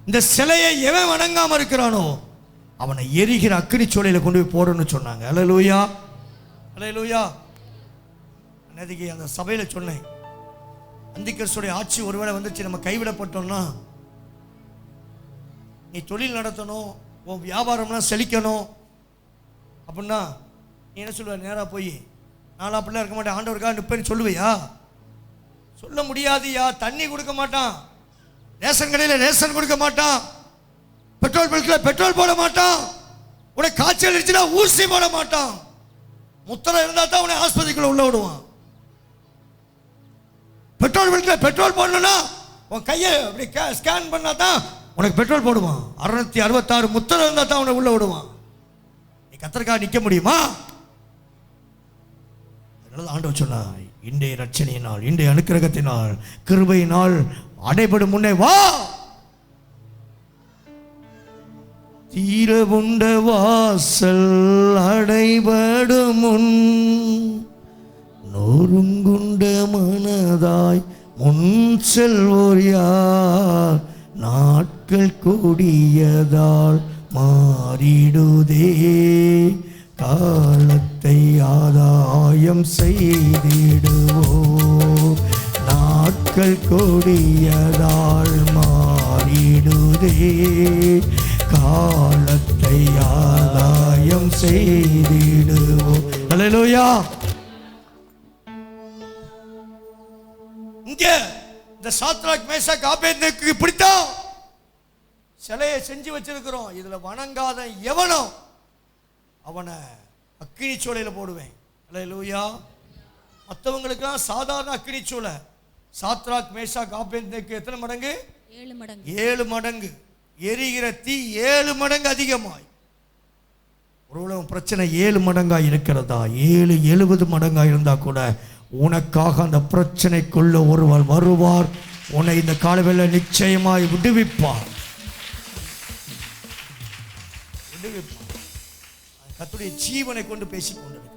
இந்த சிலையை எவன் வணங்காம இருக்கிறானோ அவனை எரிகிற அக்கினி சூளையில கொண்டு போய் போடணும்னு சொன்னாங்க. அல்லேலூயா. அல்லேலூயா. அன்னைக்கு அந்த சபையில சொன்னேன், அந்திகிறிஸ்துடைய ஆட்சி ஒருவேளை வந்துச்சு, நம்ம கைவிடப்பட்டோம்னா, நீ தொழில் நடத்தணும், உன் வியாபாரம்லாம் செழிக்கணும் அப்படின்னா நீ என்ன சொல்லுவ? நேராக போய் நான்லாம் அப்படிலாம் இருக்க மாட்டேன், ஆண்டவருக்காக நிற்பேன்னு சொல்லுவையா? சொல்ல முடியாதுயா. தண்ணி கொடுக்க மாட்டான், ரேஷன் கடையில் ரேஷன் கொடுக்க மாட்டான், பெட்ரோல் பல்கில் பெட்ரோல் போட மாட்டான், உனக்கு காய்ச்சல் இருந்துச்சுன்னா ஊசி போட மாட்டான். முத்திரை இருந்தால் தான் உன்னை ஆஸ்பத்திரிக்குள்ள உள்ள விடுவான். பெட்ரோல் பல்கில் பெட்ரோல் போடணும்னா உன் கையை அப்படி ஸ்கேன் பண்ணா தான் உனக்கு பெட்ரோல் போடுவான். 666 முத்திரை இருந்தால் தான் உன்னை உள்ள விடுவான். நீ கத்தருக்காக நிற்க முடியுமா? அதனால ஆண்டவர் சொன்னார், இன்றைய ரட்சணையினால், இன்றைய அனுக்கிரகத்தினால், கிருபையினால் அடைபடும் முன்னே வா. தீரவுண்ட வாசல் அடைபடும் முன் நொறுங்குண்ட மனதாய் முன் செல்வோர் யார்? நாட்கள் கொடியதால் மாறிடுதே, காலத்தை ஆதாயம் செய்திடுவோம். நாட்கள் கொடியதால் மாறிடுதே, காலத்தை ஆதாயம் செய்திடுவோம். அல்லேலூயா. இங்க இந்த சாத்ராக் மேஷாக் ஆபேத்நேகோவுக்கு பிடித்தா சிலையை செஞ்சு வச்சிருக்கிறோம். இதுல வணங்காத எவனோ அவனை அக்கினி சூளையில போடுவேன். அல்லேலூயா. மற்றவங்களுக்கெல்லாம் சாதாரண அக்கினி சூளை. சாத்ராக் மேஷாக் ஆபேத்நேகோ எத்தனை மடங்கு? 7 மடங்கு. 7 மடங்கு எரிகிற தீ 7 மடங்கு அதிகமாய். ஒரு உலகம் பிரச்சனை 7 மடங்காய் இருக்கிறதா? 70 மடங்காய் இருந்தா கூட உனக்காக அந்த பிரச்சனைக்குள்ள ஒருவர் வருவார். உன்னை இந்த காலவேளை நிச்சயமாய் விடுவிப்பார். கர்த்தருடைய ஜீவனை கொண்டு பேசிக் கொண்டிருக்கிறேன்.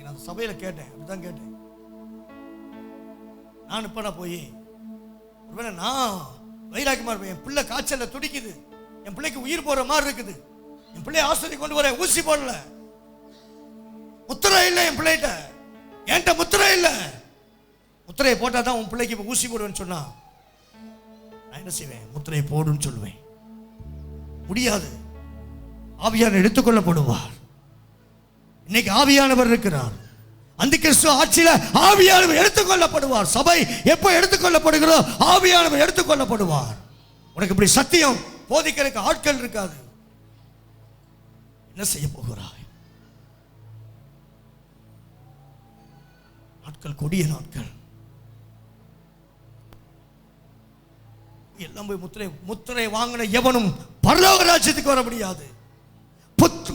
நான் சபையில கேட்டேன், அப்படிதான் கேட்டேன். நான் இப்ப நான் போய் ஒருவேளை நான் வைராக்கியமா இருப்பேன், என் பிள்ளை காய்ச்சல்ல துடிக்குது, என் பிள்ளைக்கு உயிர் போற மாதிரி இருக்குது, என் பிள்ளைய ஆஸ்பத்திரி கொண்டு வர ஊசி போடல, முத்திரை இல்லை என் பிள்ளைகிட்ட, என்கிட்ட முத்திரை இல்லை, முத்திரையை போட்டா தான் உன் பிள்ளைக்கு ஊசி போடுவேன்னு சொன்னா நான் என்ன செய்வேன்? முத்திரையை போடுன்னு சொல்லுவேன். முடியாது. ஆவியானவர் எடுத்துக்கொள்ளப்படுவார். இன்னைக்கு ஆவியானவர் இருக்கிறார். அந்த கிறிஸ்து ஆட்சியில ஆவியானவர் எடுத்துக்கொள்ளப்படுவார். சபை எப்ப எடுத்துக்கொள்ளப்படுகிறோ ஆவியானவர் எடுத்துக்கொள்ளப்படுவார். உனக்கு இப்படி சத்தியம் போதிக்கிறதுக்கு ஆட்கள் இருக்காது. என்ன செய்ய போகிறாய்? நாட்கள் கொடிய நாட்கள். எல்லாம் போய் முத்திரை வாங்கின எவனும் பரலோக ராஜ்யத்துக்கு வர முடியாது.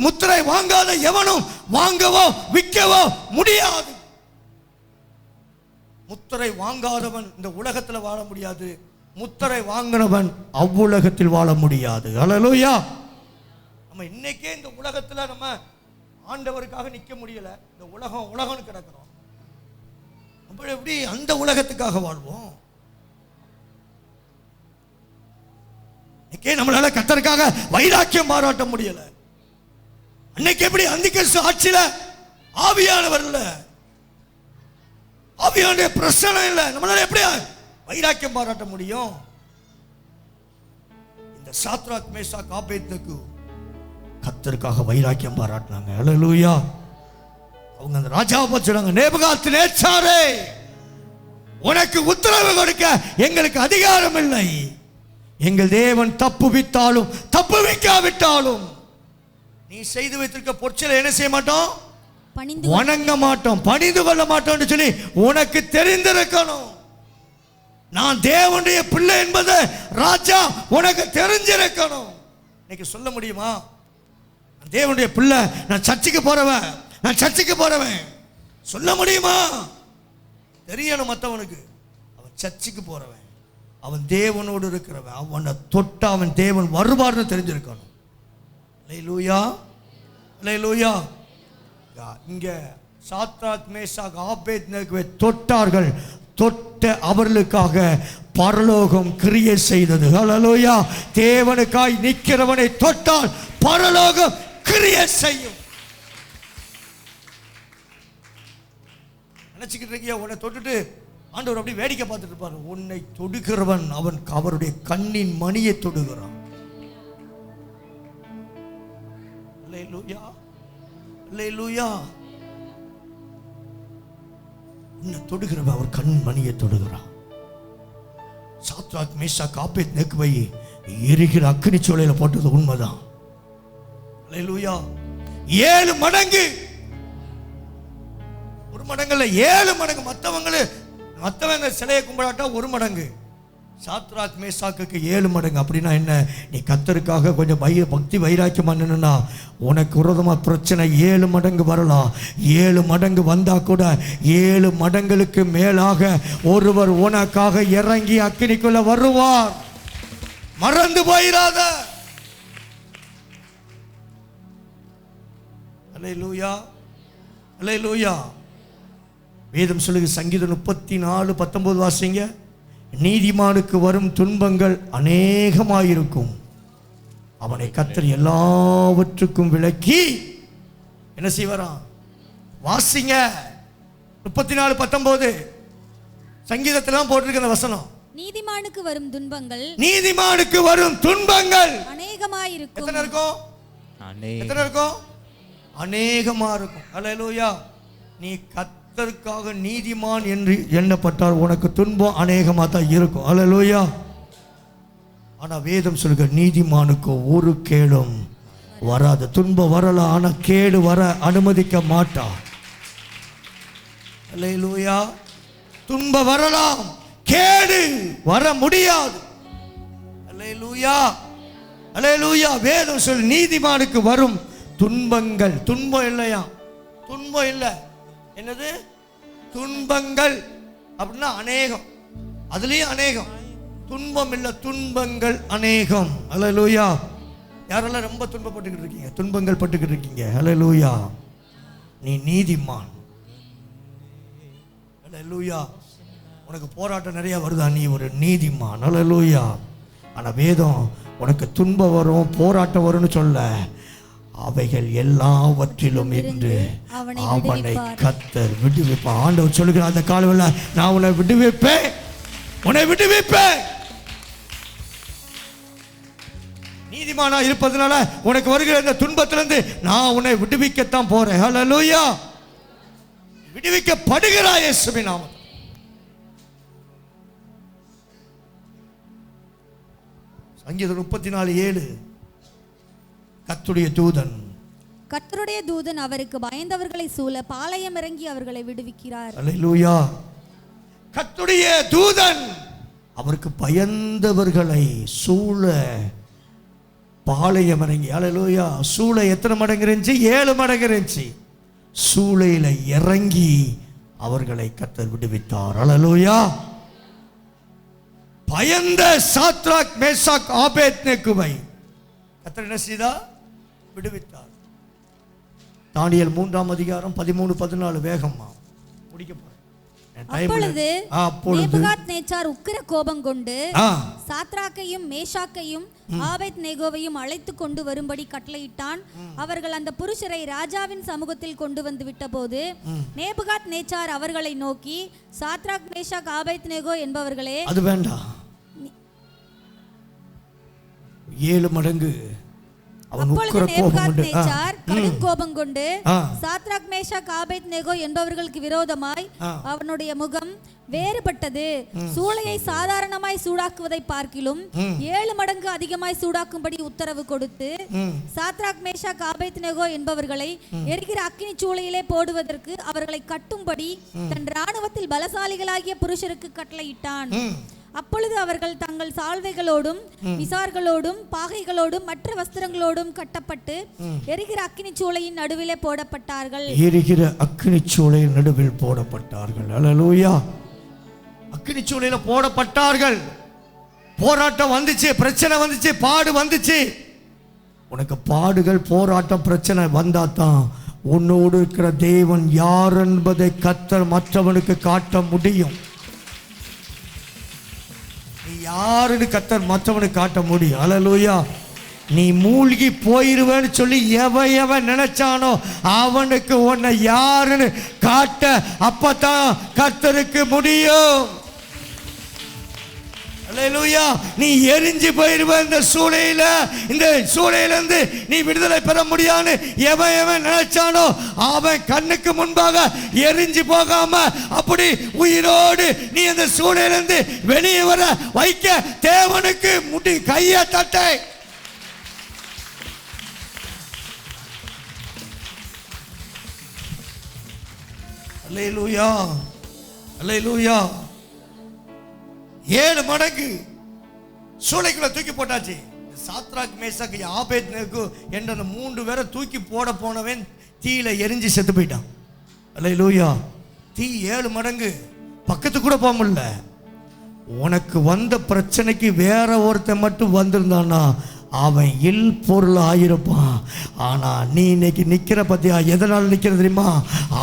முத்திரை வாங்காத எவனும் வாங்கவோ விற்கவோ முடியாது. முத்திரை வாங்காதவன் இந்த உலகத்தில் வாழ முடியாது. முத்திரை வாங்கினவன் அவ்வுலகத்தில் வாழ முடியாது. அல்லேலூயா. நம்ம இன்னைக்கே இந்த உலகத்தில் நம்ம ஆண்டவருக்காக நிற்க முடியல. இந்த உலகம்னு கிடக்கிறோம். நம்ம எப்படி அந்த உலகத்துக்காக வாழ்வோம்? நம்மளால கர்த்தருக்காக வைராக்கியம் பாராட்ட முடியல. அன்னைக்கு எப்படி அந்த கிறிஸ்து ஆட்சியில ஆவியானவர் இல்ல, ஆவியானுடைய பிரசன்னம் இல்ல, நம்மளால எப்படி வைராக்கியம் பாராட்ட முடியும்? இந்த சாத்ராக் மேஷாக் ஆபேத்நேகோ கர்த்தருக்காக வைராக்கியம் பாராட்டினாங்க. அல்லேலூயா. அவங்க அந்த ராஜாவை பார்த்து சொன்னாங்க, நேபுகாத்நேச்சாரே, உனக்கு உத்தரவு கொடுக்க எங்களுக்கு அதிகாரம் இல்லை. எங்கள் தேவன் தப்புவித்தாலும் தப்புவிக்காவிட்டாலும் நீ செய்து வைத்திருக்க பொற்சிலை என்ன செய்ய மாட்டோம்? வணங்க மாட்டோம், பணிந்து கொள்ள மாட்டோம் சொல்லி உனக்கு தெரிந்திருக்கணும். நான் தேவனுடைய பிள்ளை என்பதை ராஜா உனக்கு தெரிஞ்சிருக்கணும். இன்னைக்கு சொல்ல முடியுமா? தேவனுடைய பிள்ளை, நான் சர்ச்சுக்கு போறவன் சொல்ல முடியுமா? தெரியணும் மற்றவனுக்கு. அவன் சர்ச்சுக்கு போறவன், அவன் தேவனோடு இருக்கிறவன், அவனை தொட்ட அவன் தேவன் வருவார்னு தெரிஞ்சிருக்கணும். அல்லேலூயா, அல்லேலூயா. இங்க சாத்ராக் மேஷாக் ஆபேத்நேகோவை தொட்டார்கள். தொட்ட அவர்களுக்காக பரலோகம் கிரியை செய்தது. அல்லேலூயா. தேவனுக்காய் நிற்கிறவனை தொட்டால் பரலோகம் கிரியை செய்யும். நினைச்சுக்கிட்டு இருக்கியா? உன்னை தொட்டுட்டு ஆண்டவர் அப்படி வேடிக்கை பார்த்துட்டு இருப்பாரு. உன்னை தொடுகிறவன் அவன் அவருடைய கண்ணின் மணியை தொடுகிறான். அல்லேலூயா, அல்லேலூயா. உன்னை தொடுகிறவன் அவர் கண்மணியை தொடுகிறார். சாத்ராக் மேஷாக் ஆபேத்நேகோவை எரிகிற அக்கினி சூளையில போட்டது உண்மைதான். அல்லேலூயா. 7 மடங்கு, ஒரு மடங்குல 7 மடங்கு. மற்றவங்க சிலையை கும்பிடாட்டா 1 மடங்கு. சாத்ராக் மேஷாக்குக்கு 7 மடங்கு. அப்படின்னா என்ன? நீ கர்த்தருக்காக கொஞ்சம் பக்தி வைராக்கியம் பண்ணணும்னா உனக்கு விரோதமா பிரச்சனை 7 மடங்கு வரலாம். 7 மடங்கு வந்தா கூட 7 மடங்களுக்கு மேலாக ஒருவர் உனக்காக இறங்கி அக்கினிக்குள்ள வருவார். மறந்து போயிராத. அல்லேலூயா, அல்லேலூயா. வேதம் சொல்லுங்க, சங்கீதம் 34:19 வாசிங்க. நீதிமானுக்கு வரும் துன்பங்கள் அநேகமாயிருக்கும், அவனை கர்த்தர் எல்லாவற்றுக்கும் விலக்கி என்ன செய்வாராம்? வாசிங்க 34:19 சங்கீதத்திலாம் போட்டிருக்க அந்த வசனம். நீதிமானுக்கு வரும் துன்பங்கள், நீதிமானுக்கு வரும் துன்பங்கள் அநேகமாயிருக்கும். எத்தனை இருக்கும்? எத்தனை இருக்கும்? அநேகமா இருக்கும். அல்லேலூயா. நீ கர்த்தருக்காக நீதிமான் என்று எண்ணப்பட்டால் உனக்கு துன்பம் அநேகமாக தான் இருக்கும். அல்லேலூயா. ஆனா வேதம் சொல்லுங்க, நீதிமானுக்கு ஒரு கேடும் வராது. துன்பம் வரலாம், ஆனா கேடு வர அனுமதிக்க மாட்டான். அல்லேலூயா. துன்பம் வரலாம், கேடு வர முடியாது. அல்லேலூயா, அல்லேலூயா. வேதம் சொல்லு, நீதிமானுக்கு வரும் துன்பங்கள். துன்பம் இல்லையா? துன்பம் இல்லை. என்னது? துன்பங்கள் அப்படின்னா அநேகம். அதுலயும் அநேகம். துன்பம் இல்லை, துன்பங்கள் அநேகம். அல்லேலூயா. யாரெல்லாம் ரொம்ப துன்பப்பட்டுக்கிட்டு இருக்கீங்க, துன்பங்கள் பட்டுக்கிட்டு இருக்கீங்க? அல்லேலூயா. நீ நீதிமான். அல்லேலூயா. உனக்கு போராட்டம் நிறைய வருதா? நீ ஒரு நீதிமான். அல்லேலூயா. ஆனா வேதம் உனக்கு துன்பம் வரும், போராட்டம் வரும்னு சொல்ல, அவைகள் எல்லாவற்றிலும் இன்று அவனை கர்த்தர் விடுவிப்பார். ஆண்டவர் சொல்லுகிறார் அந்த காலவெல்ல, நான் உன்னை விடுவிப்பேன், உன்னை விடுவிப்பேன். நீதிமானா இருப்பதனால உனக்கு வருகிற இந்த துன்பத்திலிருந்து நான் உன்னை விடுவிக்கத்தான் போறேன். ஹல்லேலூயா. விடுவிக்கப்படுகிறாய் இயேசுவின் நாமத்தில். சங்கீதம் 34:7 கர்த்தருடைய தூதன் அவருக்கு பயந்தவர்களை சூழ பாளையம் இறங்கி அவர்களை விடுவிக்கிறார். அல்லேலூயா. கர்த்தருடைய தூதன் அவருக்கு பயந்தவர்களை சூழ பாளையம் இறங்கி. அல்லேலூயா. சூளை எத்தனை மடங்கு இருந்துச்சு? 7 மடங்கு இருந்துச்சு. சூளையில இறங்கி அவர்களை கர்த்தர் விடுவித்தார். அல்லேலூயா. பயந்த சாத்ராக் மேஷாக் ஆபேத்நேகோவை கர்த்தர் என்ன செய்தார்? விடுவித்தார். தானியேல் 3:13-14 வேகமா முடிக்க போறேன். அப்பொழுது நேபுகாத்நேச்சார் உக்கிர கோபம் கொண்டு சாத்ராக்கையும் மேஷாக்கையும் ஆபேத்நேகோவையும் அழைத்து கொண்டு வரும்படி கட்டளையிட்டான். அவர்கள் அந்த புருஷரை ராஜாவின் சமூகத்தில் கொண்டு வந்து விட்டபோது நேபுகாத்நேச்சார் அவர்களை நோக்கி, சாத்ராக் மேஷாக் ஆபேத்நேகோ என்பவர்களே, அது வேண்டாம், 7 மடங்கு கடும் கோபம் கொண்டு சாத்ராக் மேஷாக் ஆபேத்நேகோ என்பவர்களுக்கு விரோதமாய் அவனுடைய முகம் வேறுபட்டது. சூளையை சாதாரணமாய் சூடாக்குவதை பார்க்கிலும் 7 மடங்கு அதிகமாய் சூடாக்கும்படி உத்தரவு கொடுத்து சாத்ராக் மேஷாக் ஆபேத்நேகோ என்பவர்களை எரிகிற அக்கினி சூளையிலே போடுவதற்கு அவர்களை கட்டும்படி தன் இராணுவத்தில் பலசாலிகளாகிய புருஷருக்கு கட்டளையிட்டான். அப்பொழுது அவர்கள் தங்கள் சால்வைகளோடும் விசார்களோடும் பாகைகளோடும் மற்ற வஸ்திரங்களோடும் கட்டப்பட்டு எரிகிற அக்கினி சூளையின் நடுவிலே போடப்பட்டார்கள். எரிகிற அக்கினி சூளையின் நடுவில் போடப்பட்டார்கள். அல்லேலூயா. அக்கினி சூளையில போடப்பட்டார்கள். போராட்டம் வந்துச்சு, பிரச்சனை வந்துச்சு, பாடு வந்துச்சு. உனக்கு பாடுகள், போராட்டம், பிரச்சனை வந்தாதான் உன்னோடு இருக்கிற தேவன் யார் என்பதை கர்த்தர் மற்றவனுக்கு காட்ட முடியும். யாருன்னு கர்த்தர் மற்றவனுக்கு காட்ட முடியும். அல்லேலூயா. நீ மூழ்கி போயிருவேன்னு சொல்லி எவன் நினைச்சானோ அவனுக்கு உன்னை யாருன்னு காட்ட அப்பதான் கர்த்தருக்கு முடியும். அல்லேலூயா. நீ எரிஞ்சு போயிருவ. இந்த சூளையிலிருந்து நீ விடுதலை பெற முடியாது. எவன் நினைச்சானோ அவன் கண்ணுக்கு முன்பாக எரிஞ்சு போகாம அப்படி உயிரோடு நீ இந்த சூளையிலிருந்து வெளியே வர வைக்க தேவனுக்கு கையை தட்டை. அல்லேலூயா, அல்லேலூயா. 7 மடங்கு சூளைக்குள்ள தூக்கி போட்டாச்சு. சாத்ராக் மேஷாக் ஆபேத்நேகோ என்ற அந்த 3 பேரை தூக்கி போனவன் தீயில எரிஞ்சு செத்து போயிட்டான். அல்லேலூயா. தீ 7 மடங்கு பக்கத்துக்கு கூட போக முடியல. உனக்கு வந்த பிரச்சனைக்கு வேற ஒருத்தன் மட்டும் வந்திருந்தானா அவன் இல் பொருள் ஆயிருப்பான். ஆனா நீ இன்னைக்கு நிக்கிற பத்தியா? எதனால நிக்கிற தெரியுமா?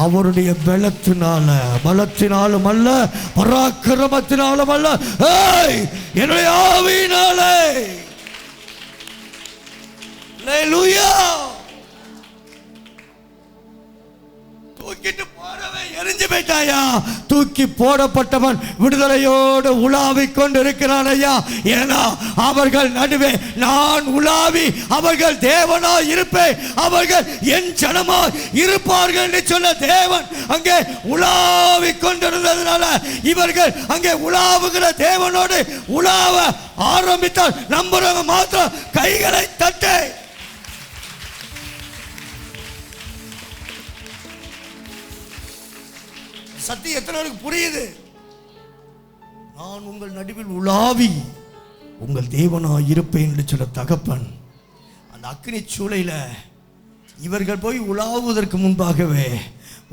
அவருடைய பலத்தினாலும் அல்ல, பராக்கிரமத்தினாலும் அல்ல, என்னுடைய ஆவியினாலே. அல்லேலூயா. தூக்கிட்டு போறவன் எரிஞ்சு போயிட்டாயா? தூக்கி போடப்பட்டவன் விடுதலையோடு உலாவிக் கொண்டு இருக்கிறான் ஐயா. ஏன்னா அவர்கள் நடுவே நான் உலாவி அவர்கள் தேவனாய் இருப்பேன், அவர்கள் என் ஜனமாய் இருப்பார்கள் என்று சொன்ன தேவன் அங்கே உலாவிக் கொண்டிருந்ததுனால இவர்கள் அங்கே உலாவுகிற தேவனோடு உலாவ ஆரம்பித்தால் நம்புறவங்க மாத்திரம் கைகளை தட்டை. சத்தியம் எத்தனை பேருக்கு புரியுது? நான் உங்கள் நடுவில் உலாவி உங்கள் தேவனாய் இருப்பேன் என்று சொல்ல தகப்பன் அந்த அக்கினி சூளையில இவர்கள் போய் உலாவுவதற்கு முன்பாகவே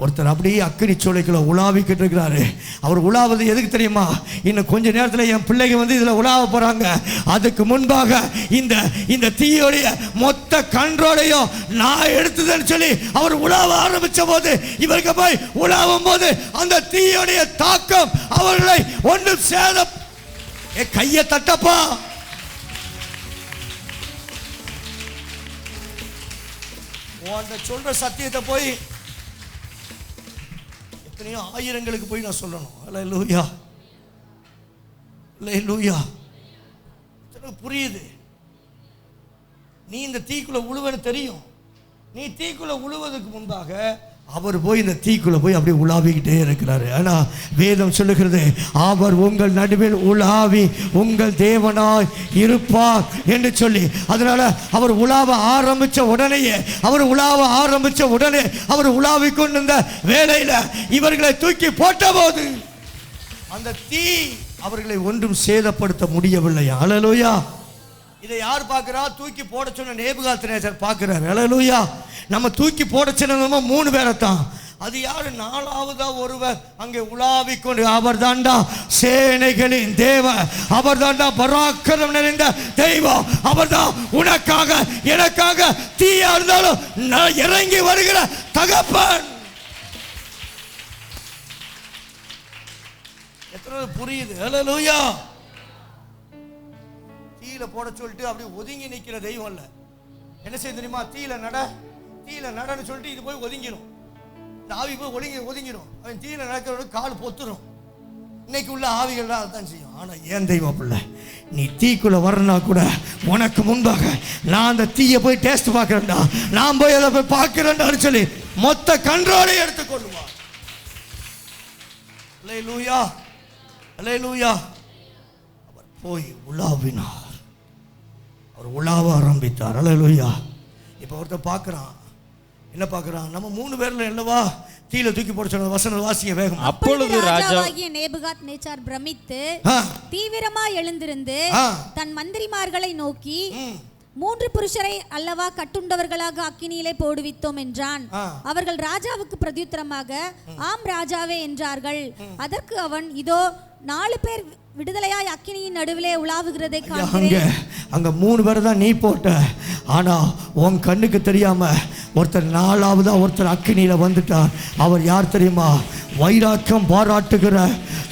ஒருத்தர் அப்படியே அக்கினி சூளைக்குள்ள உலாவிக்கிட்டு இருக்கிறாரு. அவர் உலாவது எதுக்கு தெரியுமா? இன்னும் கொஞ்ச நேரத்தில் என் பிள்ளைங்க இதில் உலாவ போறாங்க. அதுக்கு முன்பாக இந்த தீயோடைய மொத்த கண்ட்ரோலையும் நான் எடுத்ததுன்னு சொல்லி அவர் உலாவ ஆரம்பிச்ச போது இவருக்கு போய் உலாவும் போது அந்த தீயோடைய தாக்கம் அவர்களை ஒன்றும் சேதம். கையை தட்டப்பா. சொல்ற சத்தியத்தை போய் எத்தனையோ ஆயிரங்களுக்கு போய் நான் சொல்லணும். அல்லேலூயா, அல்லேலூயா. புரியுது? நீ இந்த தீக்குள்ள உழுவன்னு தெரியும். நீ தீக்குள்ள உழுவதற்கு முன்பாக அவர் போய் இந்த தீக்குள்ள போய் அப்படியே உலாவிக்கிட்டே இருக்கிறாரு. ஆனா வேதம் சொல்லுகிறது அவர் உங்கள் நடுவில் உலாவி உங்கள் தேவனாய் இருப்பார் என்று சொல்லி. அதனால அவர் உலாவ ஆரம்பிச்ச உடனே அவர் உலாவி கொண்டிருந்த வேளையில இவர்களை தூக்கி போட்ட போது அந்த தீ அவர்களை ஒன்றும் சேதப்படுத்த முடியவில்லை. அல்லேலூயா. இதை யார் பார்க்கிறா? தூக்கி போட சொன்ன நேபுகாத்நேசர் பார்க்கிறார். அல்லேலூயா. நம்ம தூக்கி போட சொன்னது 3 பேரை தான். அது யாரு? 4ஆவதா ஒருவர் அங்கே உலாவிக் கொண்டு அவர் தாண்டா சேனைகளின் தேவன், அவர் தாண்டா பராக்கிரம் நிறைந்த தெய்வம், அவர் தான் உனக்காக எனக்காக தீயா இருந்தாலும் இறங்கி வருகிற தகப்பன். எத்தனை புரியுது? அல்லேலூயா. தீயில போட சொல்லிட்டு அப்படியே ஒதுங்கி நிற்கிற தெய்வம் இல்ல. என்ன செய்ய தெரியுமா? தீயில நடன்னு சொல்லிட்டு இது போய் ஒதுங்கிடும். இந்த ஆவி போய் ஒதுங்கிடும். அவன் தீயில நடக்கிறவங்க கால் பொத்துரும். இன்னைக்கு உள்ள ஆவிகள் அதான் செய்யும். ஆனா ஏன் தெய்வம் பிள்ளை, நீ தீக்குள்ள வரனா கூட உனக்கு முன்பாக நான் அந்த தீயை போய் டேஸ்ட் பார்க்கிறேன்டா, நான் போய் அதை போய் பார்க்கிறேன்டான்னு சொல்லி மொத்த கண்ட்ரோலை எடுத்துக்கொள்ளுவார். அல்லேலூயா, அல்லேலூயா. அவர் போய் உலாவினார், அவர் உலாவ ஆரம்பித்தார். அல்லேலூயா. இப்போ ஒருத்தர் பார்க்குறான். என்ன பார்க்குறான்? நம்ம 3 பேர்ல என்னவா தீயில தூக்கி போட சொன்ன வசனம் வாசிங்க வேகம். அப்பொழுது ராஜாவாகிய நேபுகாத்நேச்சார் பிரமித்து தீவிரமாய் எழுந்திருந்து தன் மந்திரிமார்களை நோக்கி 3 புருஷரை அல்லவா கட்டுண்டவர்களாக அக்கினியிலே போடுவித்தோம் என்றான். அவர்கள் ராஜாவுக்கு பிரதியுத்தரமாக ஆம் ராஜாவே என்றார்கள். அதற்கு அவன், இதோ 4 பேர் விடுதலையாய் அக்கினியின் நடுவிலே உலாவுகிறதை காண்கிறேன். அங்க 3 பேர் தான் நீ போட்ட. ஆனா உன் கண்ணுக்கு தெரியாம ஒருத்தர் 4ஆவதா ஒருத்தர் அக்கினியில வந்துட்டார். அவர் யார் தெரியுமா? வைராக்கியம் பாராட்டுகிற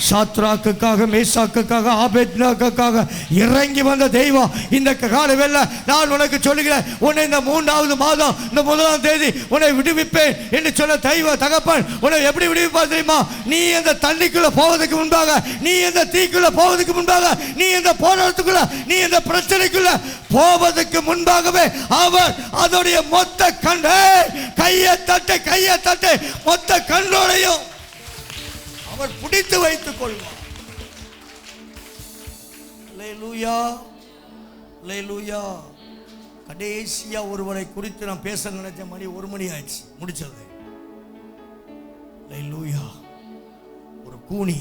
சாத்ராக்குக்காக, மேசாக்குக்காக, ஆபேத்நேகோவுக்காக இறங்கி வந்த தெய்வம் இந்த காலவேளை நான் உனக்கு சொல்லுகிறேன், உன்னை இந்த 3வது மாதம் இந்த 1ஆம் தேதி உன்னை விடுவிப்பேன் என்று சொன்ன தெய்வ தகப்பன் உன்னை எப்படி விடுவிப்பார் தெரியுமா? நீ இந்த தண்ணிக்குள்ள போவதற்கு முன்பாக, நீ இந்த தீக்குள்ள போவதற்கு முன்பாக, நீ இந்த போராட்டத்துக்குள்ள, நீ இந்த பிரச்சனைக்குள்ள போவதற்கு முன்பாகவே அவர் அதோடைய மொத்த கையை தட்டு மொத்த கண்ணோடையும் அவர் பிடித்து வைத்துக் கொள்வார். அல்லேலூயா, அல்லேலூயா. கடைசியா ஒருவரை குறித்து நான் பேச நினைச்ச மணி 1 மணி ஆயிடுச்சு, முடிச்சது. அல்லேலூயா. ஒரு கூனி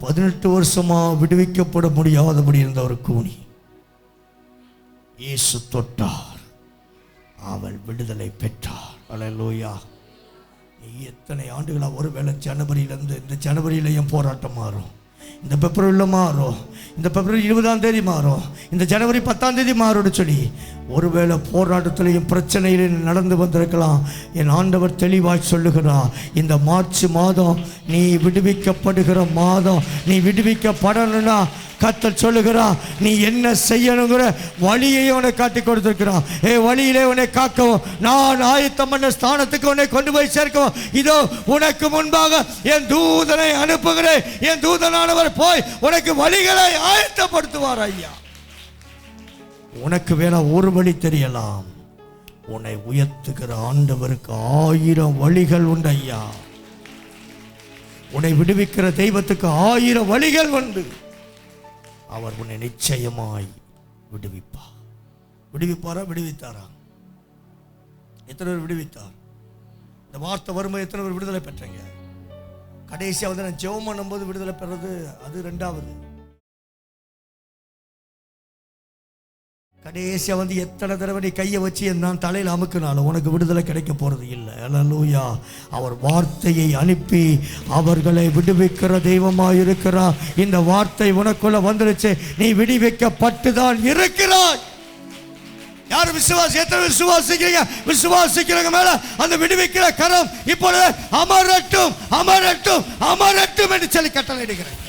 18 வருஷமா விடுவிக்கப்பட முடியாதபடி இருந்த ஒரு கூனி இயேசு தொட்டார், அவள் விடுதலை பெற்றார். அல்லேலூயா. நீ எத்தனை ஆண்டுகளா, ஒருவேளை ஜனவரியிலேருந்து இந்த ஜனவரியிலையும் போராட்டம் மாறும், இந்த பிப்ரவரியில் மாறும், இந்த பிப்ரவரி 20ஆம் தேதி மாறும், இந்த ஜனவரி 10ஆம் தேதி மாறும்னு சொல்லி ஒருவேளை போராட்டத்திலையும் பிரச்சனையிலையும் நடந்து வந்திருக்கலாம். என் ஆண்டவர் தெளிவாய் சொல்லுகிறார், இந்த மார்ச் மாதம் நீ விடுவிக்கப்படுகிற மாதம். நீ விடுவிக்கப்படணும்னா கர்த்தர் சொல்லுகிறார், நீ என்ன செய்யணுங்கிற வழியை உனக்கு காட்டி கொடுத்திருக்கிறான். வழியிலே உன்னை காக்கவும், நான் ஆயத்தம் பண்ண ஸ்தானத்துக்கு உன்னை கொண்டு போய் சேர்க்கவும், இதோ உனக்கு முன்பாக என் தூதனை அனுப்புகிறேன். என் தூதனானவர் போய் உனக்கு வழிகளை ஆயத்தப்படுத்துவார். ஐயா, உனக்கு வேணா ஒரு வழி தெரியலாம், உன்னை உயர்த்துகிற ஆண்டவருக்கு 1000 வழிகள் உண்டு. ஐயா, உன்னை விடுவிக்கிற தெய்வத்துக்கு 1000 வழிகள் உண்டு. அவர் உன்னை நிச்சயமாய் விடுவிப்பார். விடுவிப்பாரா? விடுவித்தாரா? எத்தனை பேர் விடுவித்தார்? இந்த வார்த்தை வரும்போது எத்தனை பேர் விடுதலை பெற்றீங்க? கடைசியாக வந்து நான் ஜெபம் பண்ணும்போது விடுதலை பெறது அது 2வது. கடைசியாக வந்து எத்தனை தடவை நீ கையை வச்சு நான் தலையில் அமுக்கினாலும் உனக்கு விடுதலை கிடைக்க போகிறது இல்லை. அல்லேலூயா. அவர் வார்த்தையை அனுப்பி அவர்களை விடுவிக்கிற தெய்வமாக இருக்கிறார். இந்த வார்த்தை உனக்குள்ள வந்துருச்சு, நீ விடுவிக்கப்பட்டு தான் இருக்கிறாய். யார் விசுவாசி? எத்தனை விசுவாசிக்கிறீங்க? விசுவாசிக்கிறவங்க மேல அந்த விடுவிக்கிற கரம் இப்பொழுது அமரட்டும், அமரட்டும், அமரட்டும் என்று சொல்லி கட்டளையிடுகிறேன்.